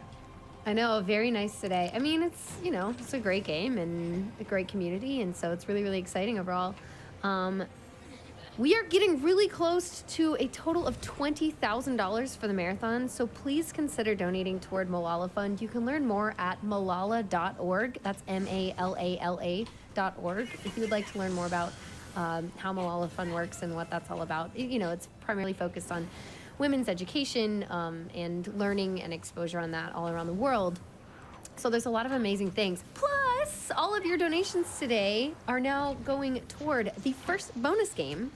I know, very nice today. I mean, it's, you know, it's a great game and a great community, and so it's really, really exciting overall. We are getting really close to a total of $20,000 for the marathon, so please consider donating toward Malala Fund. You can learn more at malala.org. That's MALALA.org. If you would like to learn more about how Malala Fund works and what that's all about. You know, it's primarily focused on women's education and learning and exposure on that all around the world. So there's a lot of amazing things. Plus, all of your donations today are now going toward the first bonus game,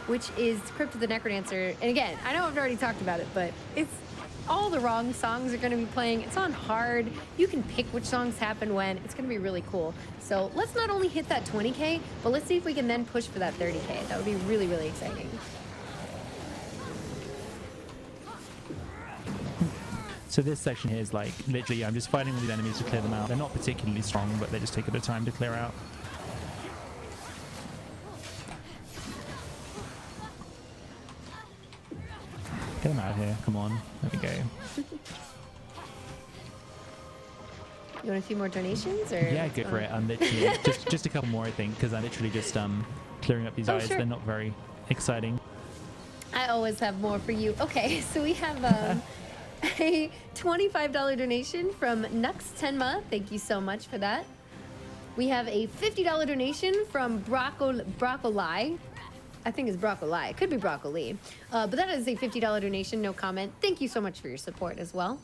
which is Crypt of the Necrodancer. And again, I know I've already talked about it, but it's all the wrong songs are going to be playing. It's on hard. You can pick which songs happen when. It's going to be really cool. So let's not only hit that 20K, but let's see if we can then push for that 30K. That would be really, really exciting. So this section here is like, literally, I'm just fighting all these enemies to clear them out. They're not particularly strong, but they just take a bit of time to clear out. Get them out of here, come on. There we go. You want a few more donations? Or Yeah, go for it. I'm literally, just a couple more, I think, because I'm literally just clearing up these eyes. Sure. They're not very exciting. I always have more for you. Okay, so we have a $25 donation from Nux Tenma. Thank you so much for that. We have a $50 donation from Broccoli. I think it's Broccoli. It could be Broccoli. But that is a $50 donation, no comment. Thank you so much for your support as well.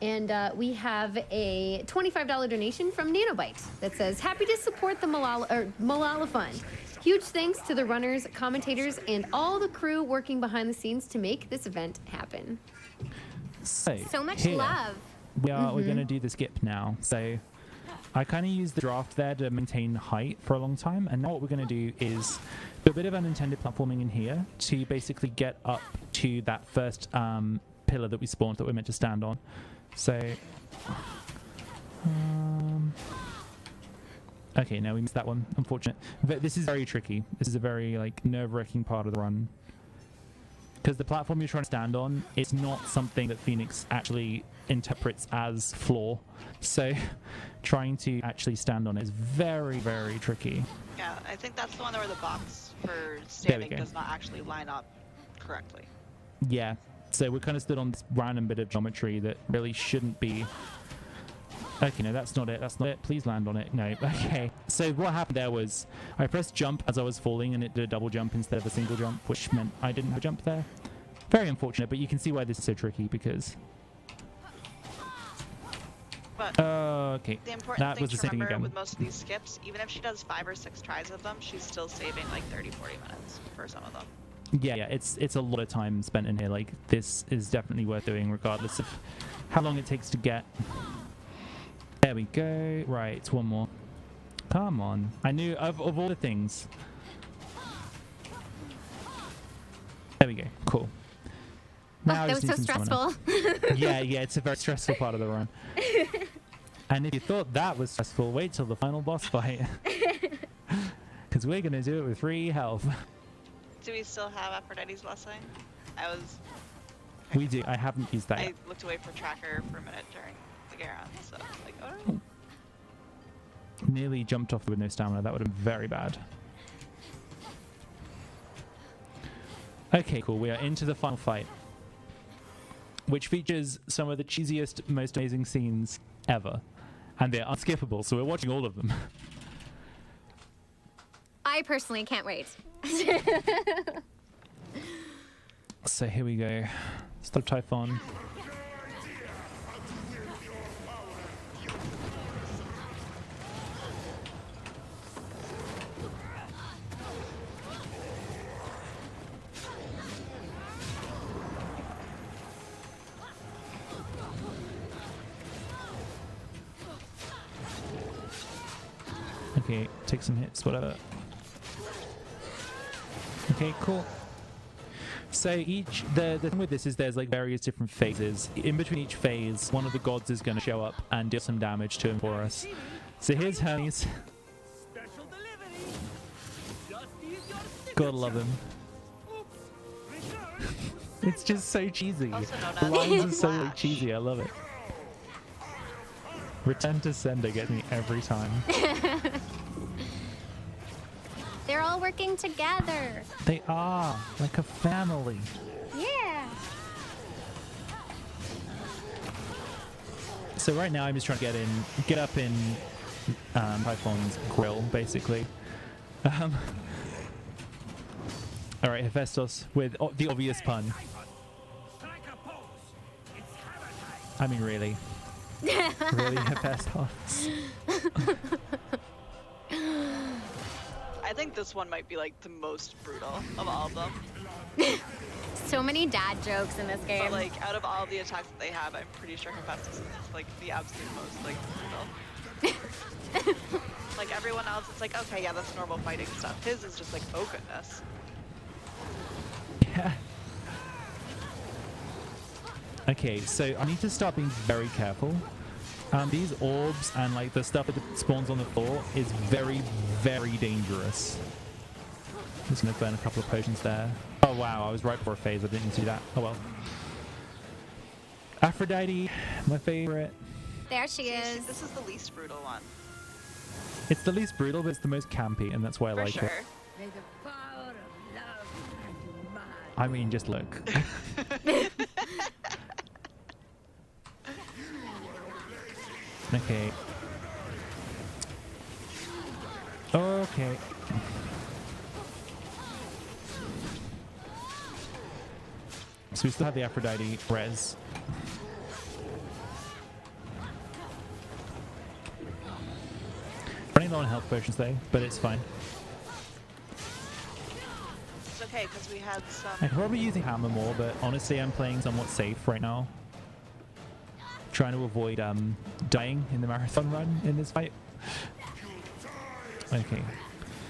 And we have a $25 donation from Nanobite that says, happy to support the Malala Fund. Huge thanks to the runners, commentators, and all the crew working behind the scenes to make this event happen. So much here, love. We're going to do the skip now. So I kind of used the draft there to maintain height for a long time. And now what we're going to do is do a bit of unintended platforming in here to basically get up to that first pillar that we spawned that we're meant to stand on. So, okay, no, we missed that one. Unfortunate. But this is very tricky. This is a very like nerve-wracking part of the run. Because the platform you're trying to stand on, it's not something that Fenyx actually interprets as floor. So trying to actually stand on it is very, very tricky. Yeah, I think that's the one where the box for standing does not actually line up correctly. Yeah, so we're kind of stood on this random bit of geometry that really shouldn't be. Okay, no, that's not it. That's not it. Please land on it. No. Okay. So what happened there was I pressed jump as I was falling and it did a double jump instead of a single jump, which meant I didn't have a jump there. Very unfortunate, but you can see why this is so tricky because... But okay. the important That thing was the to same thing remember again. with most of these skips, even if she does 5 or 6 tries of them, she's still saving like 30-40 minutes for some of them. Yeah, it's a lot of time spent in here. Like, this is definitely worth doing regardless of how long it takes to get. There we go. Right, one more. Come on. I knew of all the things. There we go. Cool. Now That was so stressful. Yeah, it's a very stressful part of the run. And if you thought that was stressful, wait till the final boss fight. Because we're going to do it with 3 health. Do we still have Aphrodite's Blessing? We do. I haven't used that I yet. looked away for tracker for a minute during the Garon, so I was like, oh. Nearly jumped off with no stamina. That would have been very bad. Okay, cool. We are into the final fight, which features some of the cheesiest, most amazing scenes ever. And they're unskippable, so we're watching all of them. I personally can't wait. So here we go. Stop Typhon. Okay, take some hits, whatever. Okay, cool. So the thing with this is there's like various different phases. In between each phase, one of the gods is going to show up and deal some damage to him for us. So here's Hermes. Special delivery. Just use your Gotta love him. It's just so cheesy. Also known The as lines are so Flash. like, cheesy, I love it. Return to sender gets me every time. They're all working together. They are like a family. Yeah. So right now I'm just trying to get up in Typhon's grill, basically. All right, Hephaestus with the obvious pun. I mean, really. Really, her best hearts. I think this one might be like the most brutal of all of them. So many dad jokes in this game. But like out of all the attacks that they have, I'm pretty sure Hephaestus is like the absolute most like brutal. Like everyone else, it's like, okay, yeah, that's normal fighting stuff. His is just like, oh goodness. Yeah. Okay, so I need to start being very careful. These orbs and like the stuff that spawns on the floor is very, very dangerous. I'm just gonna burn a couple of potions there. Oh wow, I was right before a phase. I didn't see that. Oh well. Aphrodite, my favorite. There she is. This is the least brutal one. It's the least brutal, but it's the most campy, and that's why I like it. May the power of love make you mad. I mean, just look. Okay. Okay. So we still have the Aphrodite res. Running low on health potions though, but it's fine. It's okay because we had some. I could probably be using hammer more, but honestly I'm playing somewhat safe right now. Trying to avoid dying in the marathon run in this fight. Okay.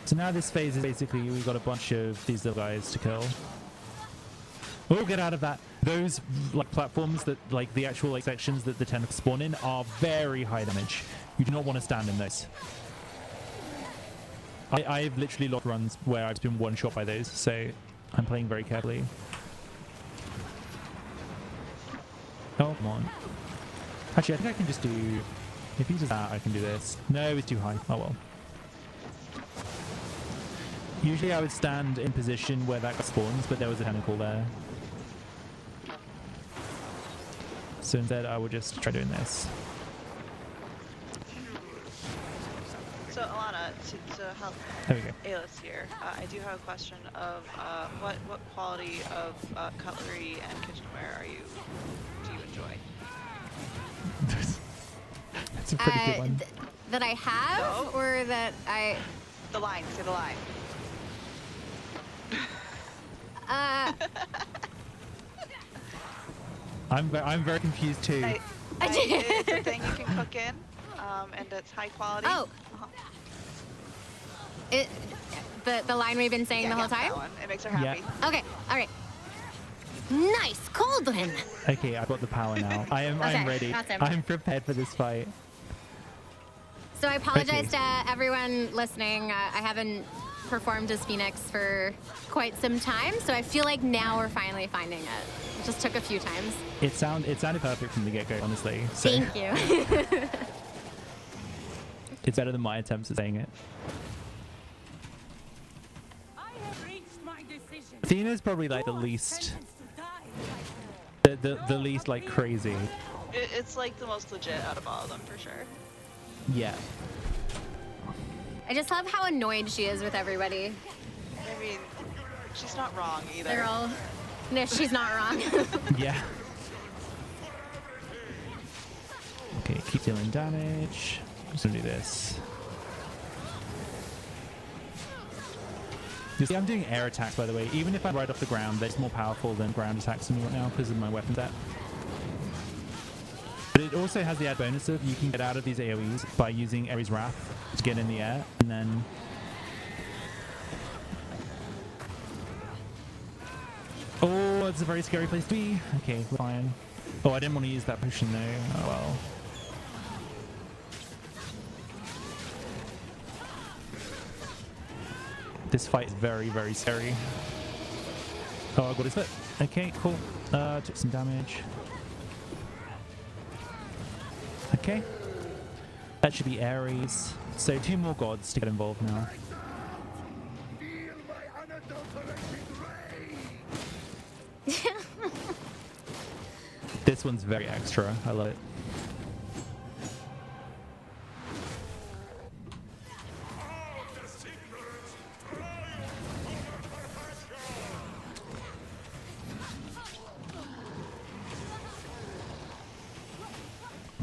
So now this phase is basically we've got a bunch of these little guys to kill. Oh, get out of that. Those like platforms that like the actual like sections that the tentacles spawn in are very high damage. You do not want to stand in those. I've literally lost runs where I've been one shot by those, so I'm playing very carefully. Oh, come on. Actually, I think I can just do... If he does that, I can do this. No, it's too high. Oh well. Usually I would stand in position where that guy spawns, but there was a tentacle there. So instead, I will just try doing this. So Elana, to help There we go. Ailis here, I do have a question of what quality of cutlery and kitchenware do you enjoy? That's a pretty good one. That I have, No. or that I... The line, say the line. I'm very confused too. It's a thing you can cook in, and it's high quality. Oh. The line we've been saying the whole time? That one. It makes her happy. Yeah. Okay, all right. Nice, Coldwin. Okay, I've got the power now. I'm ready. Awesome. I'm prepared for this fight. So I apologize to everyone listening. I haven't performed as Fenyx for quite some time, so I feel like now we're finally finding it. It just took a few times. It sounded perfect from the get-go, honestly. So Thank you. it's better than my attempts at saying it. I have reached my decision. Athena's probably like the least, the least like crazy. It's like the most legit out of all of them for sure. Yeah. I just love how annoyed she is with everybody. I mean, she's not wrong either. They're all... No, she's not wrong. Yeah. Okay, keep dealing damage. I'm just gonna do this. You see, I'm doing air attacks, by the way. Even if I'm right off the ground, they're just more powerful than ground attacks for me right now because of my weapon set. But it also has the add bonus of you can get out of these AoEs by using Ares Wrath to get in the air, and then... Oh, it's a very scary place to be. Okay, we're fine. Oh, I didn't want to use that potion though. Oh well. This fight is very, very scary. Oh, I got his foot. Okay, cool. Took some damage. Okay. That should be Ares. So 2 more gods to get involved now. Feel my unadulterated rage! This one's very extra. I love it.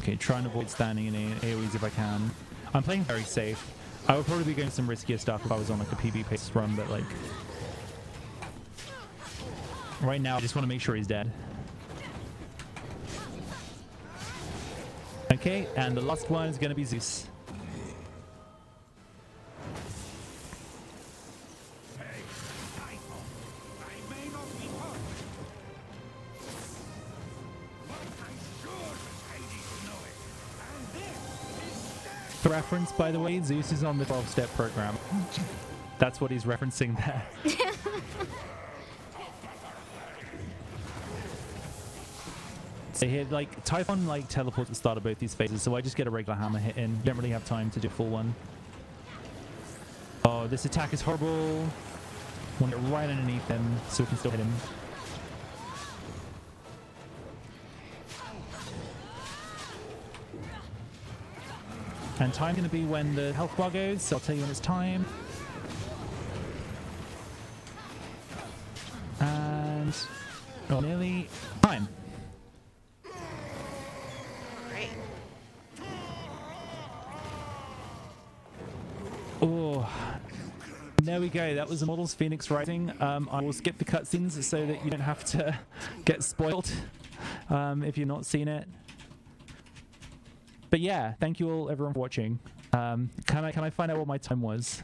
Okay, try and avoid standing in AoEs if I can. I'm playing very safe. I would probably be doing some riskier stuff if I was on like a PB pace run, but like right now I just want to make sure he's dead. Okay, and the last one is going to be Zeus. For reference, by the way, Zeus is on the 12-step program. That's what he's referencing there. So here, like, Typhon teleports at the start of both these phases, so I just get a regular hammer hit in. Don't really have time to do a full one. Oh, this attack is horrible. Want to get right underneath him so we can still hit him. And time's going to be when the health bar goes, so I'll tell you when it's time. And... oh, nearly time. Great. Oh, there we go. That was Immortals Fenyx Rising. I will skip the cutscenes so that you don't have to get spoiled if you've not seen it. But yeah, thank you all, everyone, for watching. Can I find out what my time was?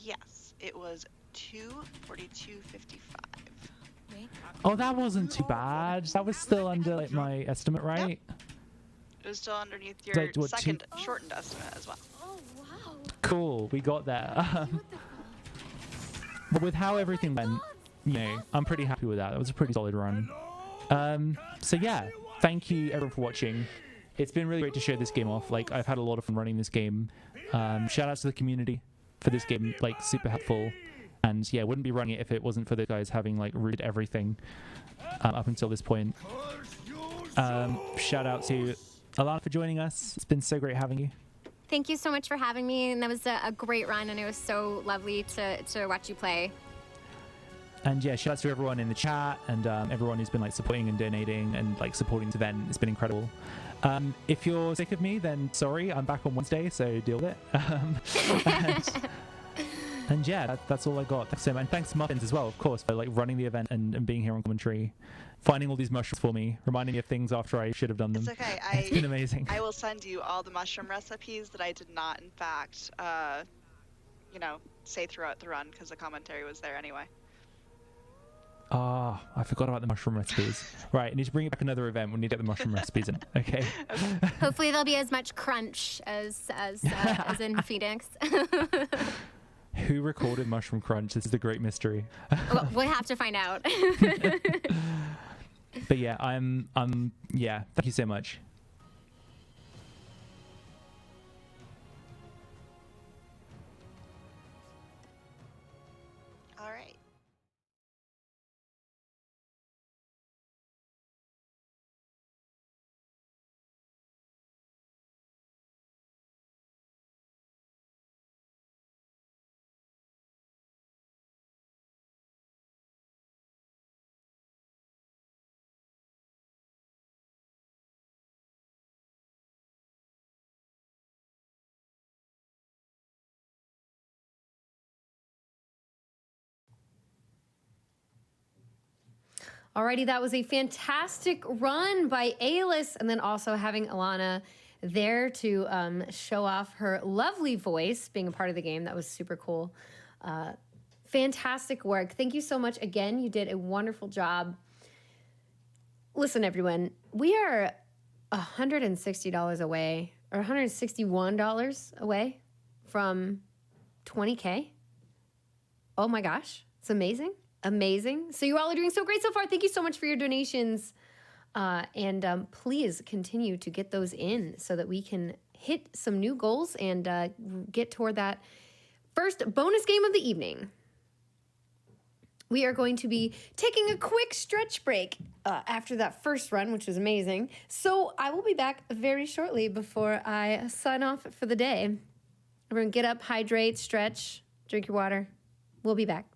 Yes, it was 2:42:55. Oh, that wasn't too bad. That was still under like my estimate, right? Yep. It was still underneath your Like, what, second shortened estimate as well. Oh, wow. Cool, we got there. But with how everything went, you know, I'm pretty happy with that. That was a pretty solid run. So yeah, thank you everyone for watching. It's been really great to show this game off. Like, I've had a lot of fun running this game. Shout out to the community for this game, like, super helpful. And yeah, wouldn't be running it if it wasn't for the guys having like rooted everything up until this point. Shout out to Elana for joining us. It's been so great having you. Thank you so much for having me, and that was a great run, and it was so lovely to watch you play. And yeah, shout out to everyone in the chat and everyone who's been like supporting and donating and like supporting this event. It's been incredible. If you're sick of me, then sorry, I'm back on Wednesday, so deal with it. And yeah, that's all I got. Thanks so much. And thanks Muffins as well, of course, for like running the event and being here on commentary, finding all these mushrooms for me, reminding me of things after I should have done them. It's okay. It's been amazing. I will send you all the mushroom recipes that I did not, in fact, you know, say throughout the run because the commentary was there anyway. Oh, I forgot about the mushroom recipes. Right, I need to bring it back another event. We need to get the mushroom recipes in. Okay. Hopefully there'll be as much crunch as in Fenyx. Who recorded Mushroom Crunch? This is a great mystery. Well, we'll have to find out. But yeah, yeah, thank you so much. Alrighty, that was a fantastic run by Ailis, and then also having Elana there to show off her lovely voice, being a part of the game. That was super cool. Fantastic work. Thank you so much again. You did a wonderful job. Listen, everyone, we are $160 away, or $161 away from 20K. Oh my gosh, it's amazing. Amazing. So you all are doing so great so far. Thank you so much for your donations. And please continue to get those in so that we can hit some new goals and get toward that first bonus game of the evening. We are going to be taking a quick stretch break after that first run, which was amazing. So I will be back very shortly before I sign off for the day. Everyone get up, hydrate, stretch, drink your water. We'll be back.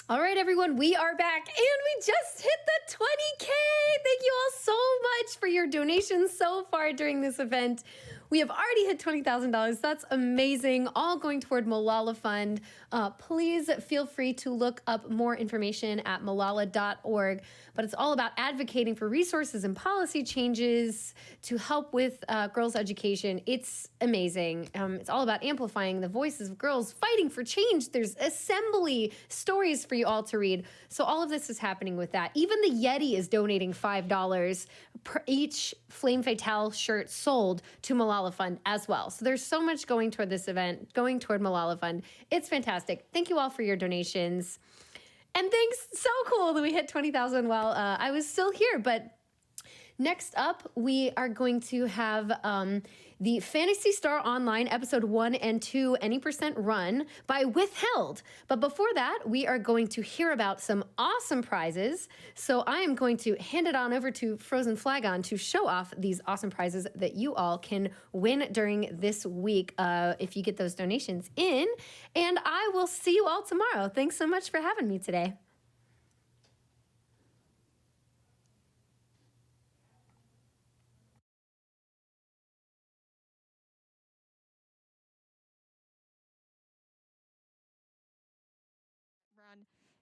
All right, everyone, we are back and we just hit the 20K. Thank you all so much for your donations so far during this event. We have already hit $20,000. That's amazing. All going toward Malala Fund. Please feel free to look up more information at malala.org. But it's all about advocating for resources and policy changes to help with girls' education. It's amazing. It's all about amplifying the voices of girls fighting for change. There's assembly stories for you all to read. So all of this is happening with that. Even the Yeti is donating $5 per each Flame Fatale shirt sold to Malala Fund as well. So there's so much going toward this event, going toward Malala Fund. It's fantastic. Thank you all for your donations. And thanks, so cool that we hit 20,000 while I was still here. But next up, we are going to have the Phantasy Star Online episode 1 and 2 Any Percent Run by Withheld. But before that, we are going to hear about some awesome prizes. So I am going to hand it on over to Frozen Flagon to show off these awesome prizes that you all can win during this week if you get those donations in. And I will see you all tomorrow. Thanks so much for having me today.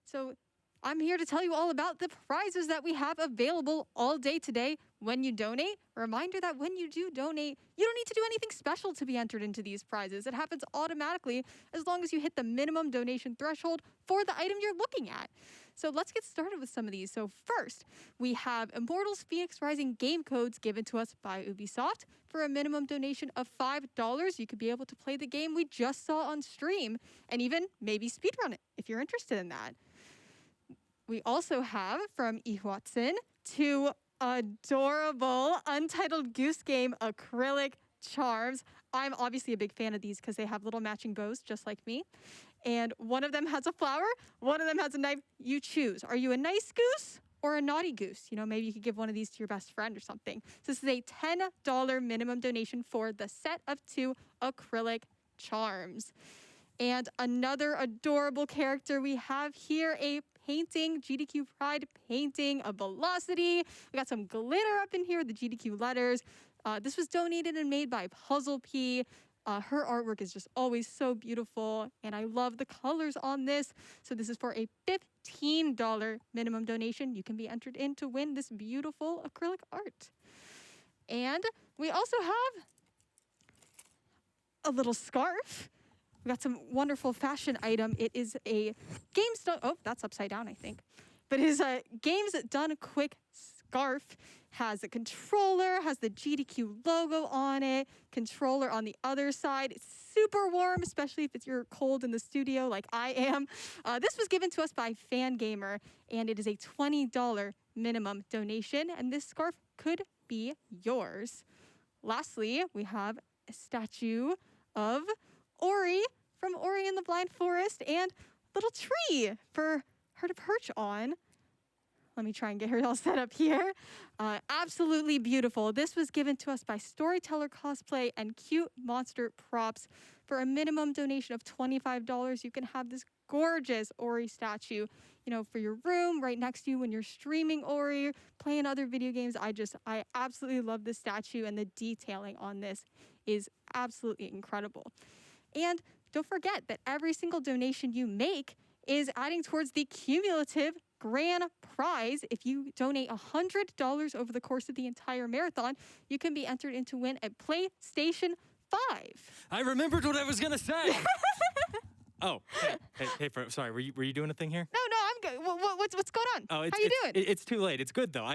So I'm here to tell you all about the prizes that we have available all day today when you donate. A reminder that when you do donate, you don't need to do anything special to be entered into these prizes. It happens automatically as long as you hit the minimum donation threshold for the item you're looking at. So let's get started with some of these. So first, we have Immortals Fenyx Rising game codes given to us by Ubisoft. For a minimum donation of $5, you could be able to play the game we just saw on stream and even maybe speedrun it if you're interested in that. We also have from Ihuatsun 2 adorable Untitled Goose Game acrylic charms. I'm obviously a big fan of these because they have little matching bows just like me. And one of them has a flower, one of them has a knife. You choose. Are you a nice goose or a naughty goose? You know, maybe you could give one of these to your best friend or something. So this is a $10 minimum donation for the set of 2 acrylic charms. And another adorable character we have here, a painting, GDQ Pride painting of Velocity. We got some glitter up in here, the GDQ letters. This was donated and made by Puzzle P. Her artwork is just always so beautiful, and I love the colors on this. So this is for a $15 minimum donation. You can be entered in to win this beautiful acrylic art. And we also have a little scarf. We got some wonderful fashion item. It is a Games Done... Oh, that's upside down, I think. But it is a Games Done Quick scarf. Has a controller, has the GDQ logo on it, controller on the other side. It's super warm, especially if you're cold in the studio like I am. This was given to us by Fangamer, and it is a $20 minimum donation, and this scarf could be yours. Lastly, we have a statue of Ori from Ori and the Blind Forest and little tree for her to perch on. Let me try and get her all set up here. Absolutely beautiful. This was given to us by Storyteller Cosplay and Cute Monster Props. For a minimum donation of $25, you can have this gorgeous Ori statue, you know, for your room, right next to you when you're streaming Ori, playing other video games. I absolutely love this statue, and the detailing on this is absolutely incredible. And don't forget that every single donation you make is adding towards the cumulative grand prize. If you donate $100 over the course of the entire marathon, you can be entered in to win a PlayStation 5. I remembered what I was gonna say. Oh, hey, sorry. Were you doing a thing here? No, I'm good. What's going on? Oh, How you doing? It's too late. It's good though.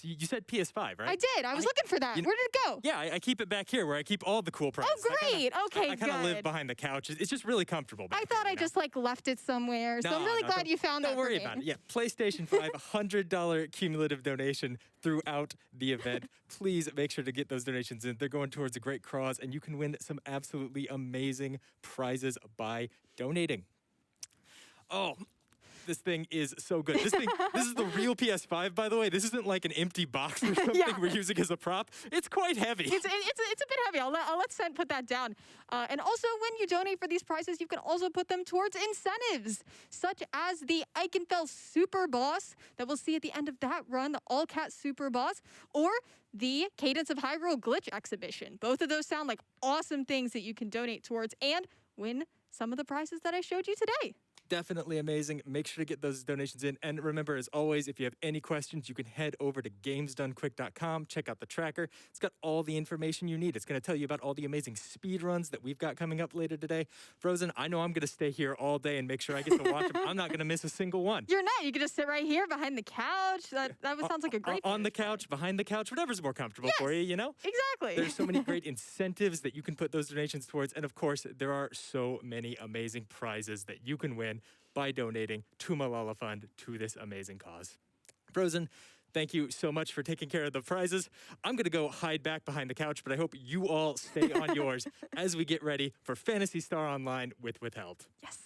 You said PS5, right? I did. I was looking for that. Where did it go? Yeah, I keep it back here where I keep all the cool prizes. Oh, great. Okay, I kind of live behind the couch. It's just really comfortable. I thought I just left it somewhere. So I'm really glad you found that. Don't worry about it. Yeah, PlayStation 5, $100 cumulative donation throughout the event. Please make sure to get those donations in. They're going towards a great cause, and you can win some absolutely amazing prizes by donating. Oh, This thing is so good. This is the real PS5, by the way. This isn't like an empty box or something we're using as a prop. It's quite heavy. It's a bit heavy. I'll let Sent put that down. And also, when you donate for these prizes, you can also put them towards incentives, such as the Eichenfeld Super Boss that we'll see at the end of that run, the All-Cat Super Boss, or the Cadence of Hyrule Glitch exhibition. Both of those sound like awesome things that you can donate towards and win some of the prizes that I showed you today. Definitely amazing. Make sure to get those donations in. And remember, as always, if you have any questions, you can head over to gamesdonequick.com. Check out the tracker. It's got all the information you need. It's going to tell you about all the amazing speed runs that we've got coming up later today. Frozen, I know I'm going to stay here all day and make sure I get to watch them. I'm not going to miss a single one. You're not. You can just sit right here behind the couch. That sounds like a great On the couch, behind the couch, whatever's more comfortable for you, you know? Exactly. There's so many great incentives that you can put those donations towards. And of course, there are so many amazing prizes that you can win by donating to Malala Fund to this amazing cause. Frozen, thank you so much for taking care of the prizes. I'm going to go hide back behind the couch, but I hope you all stay on yours as we get ready for Phantasy Star Online with Withheld. Yes.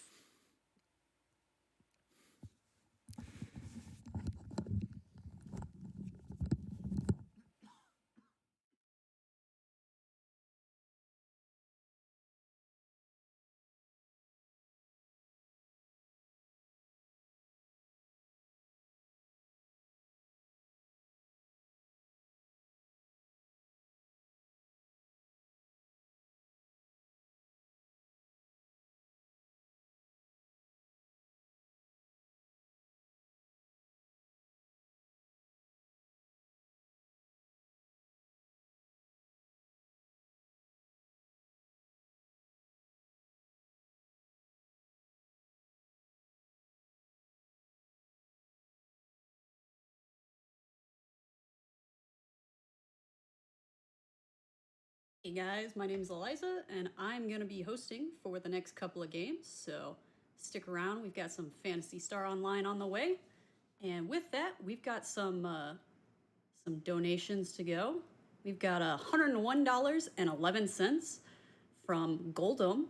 Hey guys, my name is Eliza, and I'm going to be hosting for the next couple of games, so stick around. We've got some Phantasy Star Online on the way, and with that, we've got some donations to go. We've got $101.11 from Goldum.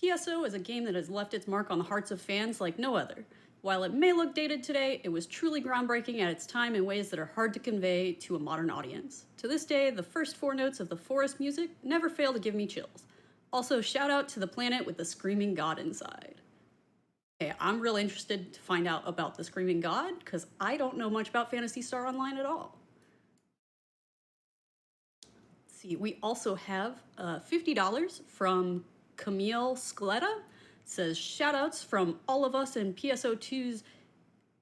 PSO is a game that has left its mark on the hearts of fans like no other. While it may look dated today, it was truly groundbreaking at its time in ways that are hard to convey to a modern audience. To this day, the first 4 notes of the forest music never fail to give me chills. Also, shout out to the planet with the screaming god inside. Okay, I'm real interested to find out about the screaming god, because I don't know much about Phantasy Star Online at all. Let's see, we also have $50 from Camille Scletta. Says, shoutouts from all of us in PSO2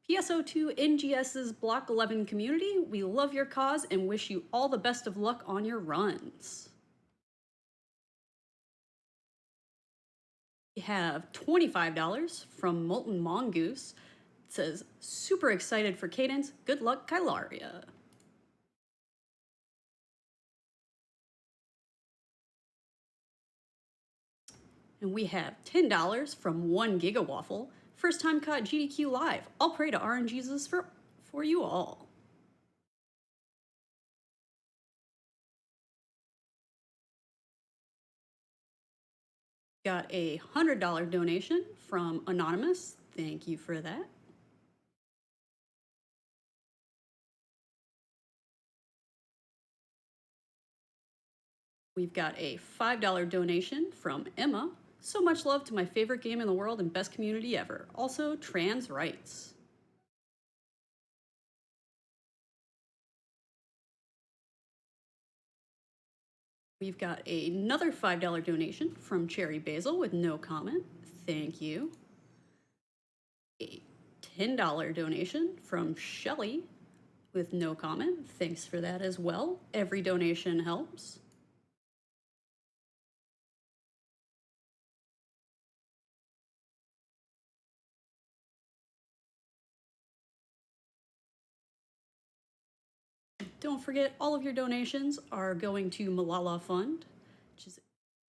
NGS's Block 11 community. We love your cause and wish you all the best of luck on your runs. We have $25 from Molten Mongoose. It says, super excited for Cadence. Good luck, Kylaria. And we have $10 from 1 Gigawaffle. First time caught GDQ live. I'll pray to RNGesus for you all. Got a $100 donation from Anonymous. Thank you for that. We've got a $5 donation from Emma. So much love to my favorite game in the world and best community ever. Also, trans rights. We've got another $5 donation from Cherry Basil with no comment. Thank you. A $10 donation from Shelly with no comment. Thanks for that as well. Every donation helps. Don't forget, all of your donations are going to Malala Fund, which is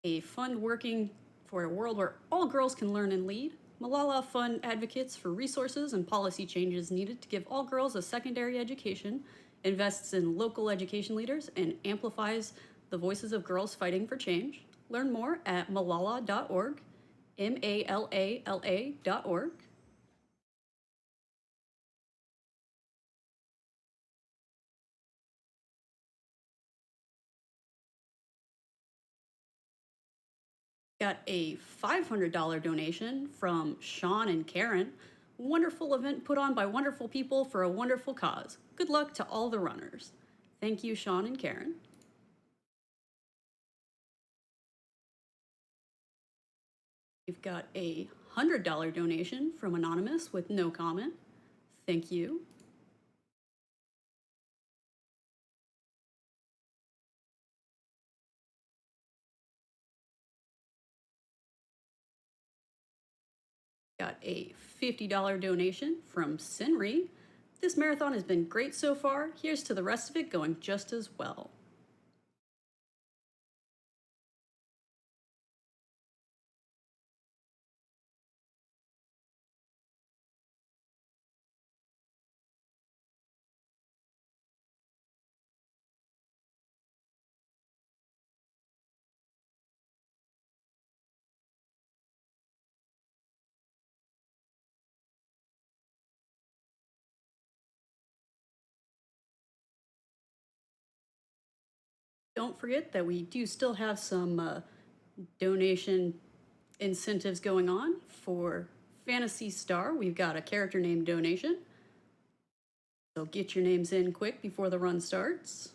a fund working for a world where all girls can learn and lead. Malala Fund advocates for resources and policy changes needed to give all girls a secondary education, invests in local education leaders, and amplifies the voices of girls fighting for change. Learn more at malala.org, MALALA.org. Got a $500 donation from Sean and Karen. Wonderful event put on by wonderful people for a wonderful cause. Good luck to all the runners. Thank you, Sean and Karen. We've got a $100 donation from Anonymous with no comment. Thank you. Got a $50 donation from Sinri. This marathon has been great so far. Here's to the rest of it going just as well. Don't forget that we do still have some donation incentives going on for Fantasy Star. We've got a character name donation. So get your names in quick before the run starts.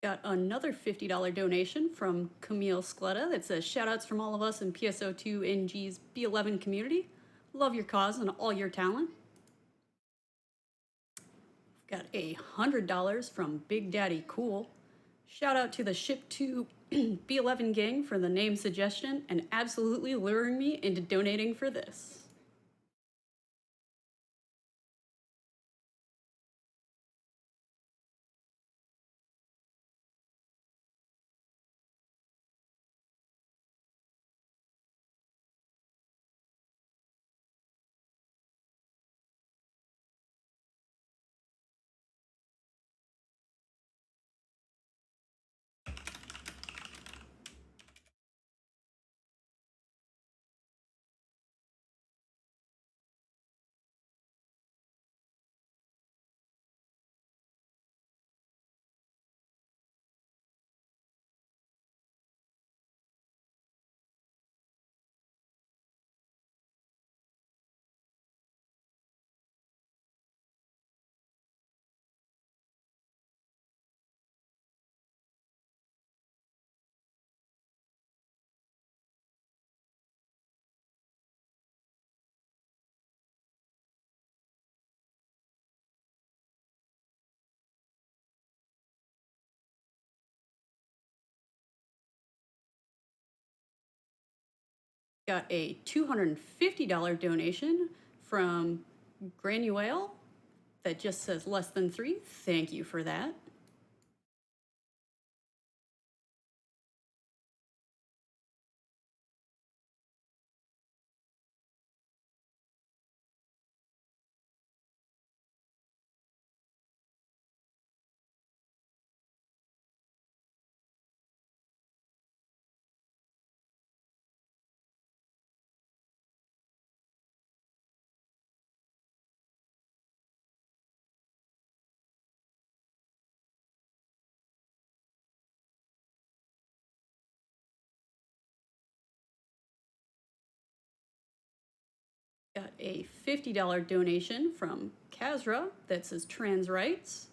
Got another $50 donation from Camille Scletta that says, shoutouts from all of us in PSO2NG's B11 community. Love your cause and all your talent. Got a $100 from Big Daddy Cool. Shout out to the Ship2 B11 gang for the name suggestion and absolutely luring me into donating for this. Got a $250 donation from Granuale that just says less than 3. Thank you for that. Got a $50 donation from Kazra that says trans rights.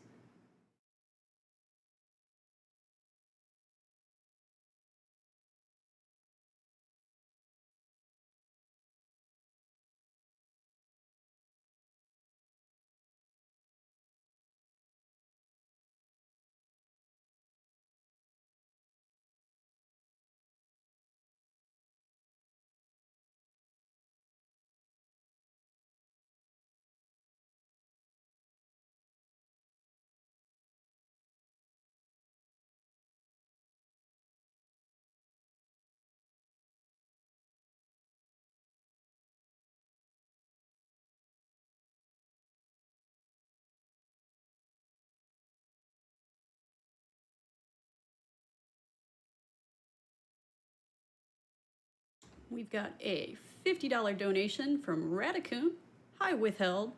We've got a $50 donation from Radicoon. Hi, Withheld.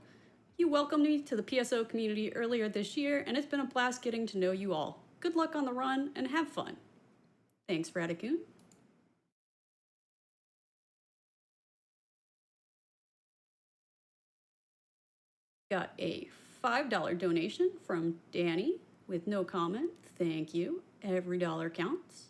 You welcomed me to the PSO community earlier this year, and it's been a blast getting to know you all. Good luck on the run, and have fun. Thanks, Radicoon. Got a $5 donation from Danny with no comment. Thank you. Every dollar counts.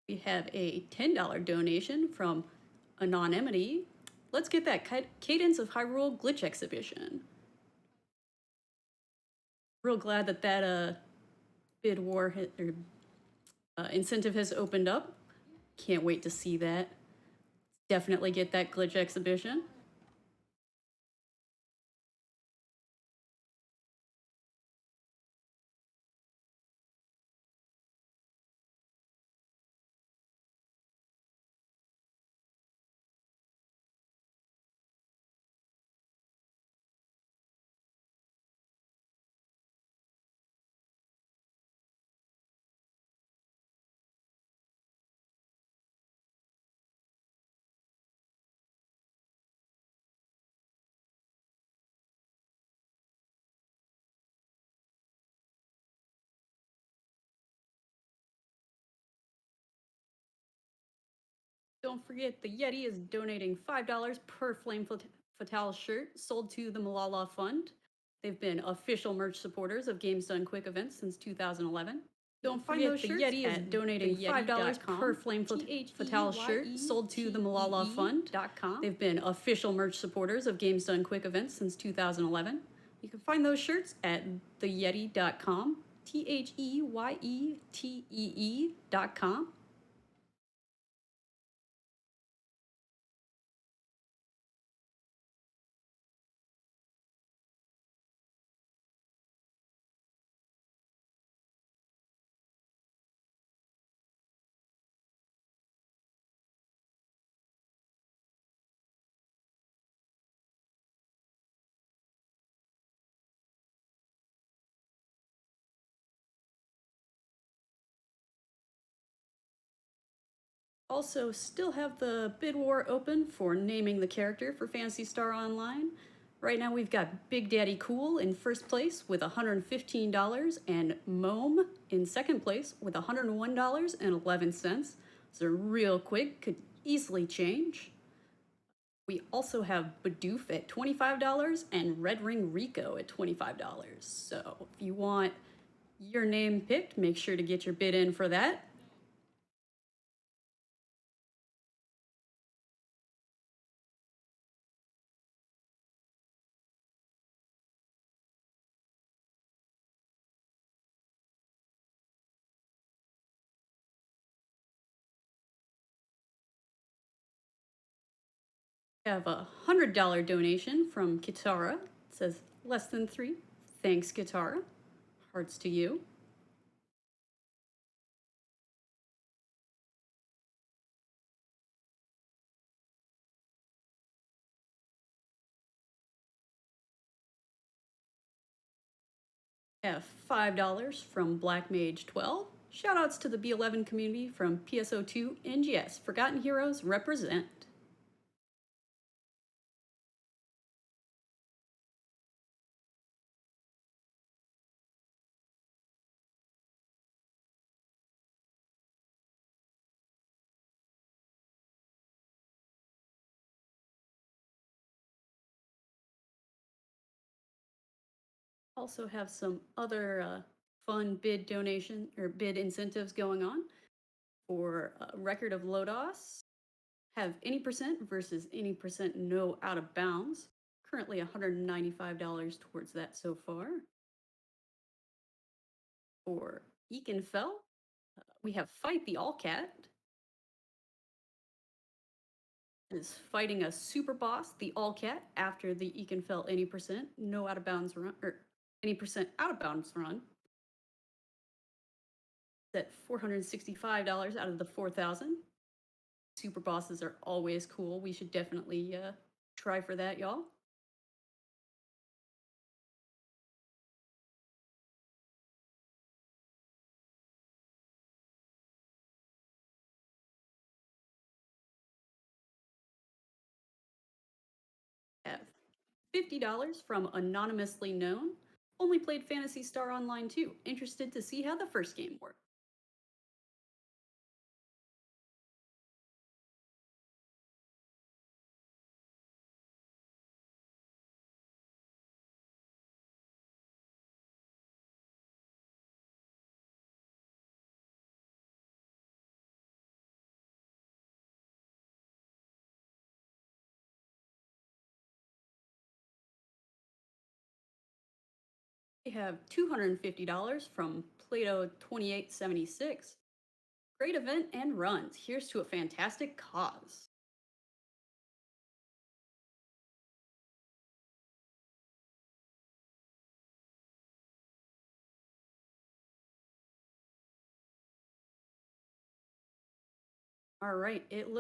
We have a $10 donation from Anonymity. Let's get that Cadence of Hyrule glitch exhibition. Real glad that that bid war incentive has opened up. Can't wait to see that. Definitely get that glitch exhibition. Don't forget, the Yeti is donating $5 per Flame Fatale shirt sold to the Malala Fund. They've been official merch supporters of Games Done Quick events since 2011. Don't forget, the Yeti is donating $5 per Flame Fatale shirt sold to the Malala Fund. They've been official merch supporters of Games Done Quick events since 2011. You can find those shirts at theyeti.com, THEYETEE.com. Also, still have the bid war open for naming the character for Phantasy Star Online. Right now we've got Big Daddy Cool in first place with $115 and Mome in second place with $101.11. So real quick, could easily change. We also have Bidoof at $25 and Red Ring Rico at $25. So if you want your name picked, make sure to get your bid in for that. We have a $100 donation from Kitara. It says less than 3. Thanks, Kitara. Hearts to you. We have $5 from Black Mage 12. Shoutouts to the B11 community from PSO2 NGS. Forgotten Heroes represent. Also have some other fun bid donation or bid incentives going on for Record of Lodos. Have any percent versus any percent no out of bounds. Currently $195 towards that so far. For Ekenfell, we have Fight the Allcat. is fighting a super boss, the All Cat, after the Ekenfell any percent, no out of bounds run, or any percent out of bounds run. At $465 out of the 4,000. Super bosses are always cool. We should definitely try for that, y'all. Have $50 from Anonymously Known. Only played Phantasy Star Online 2. Interested to see how the first game worked. We have $250 from Plato 2876. Great event and runs. Here's to a fantastic cause. All right, it looks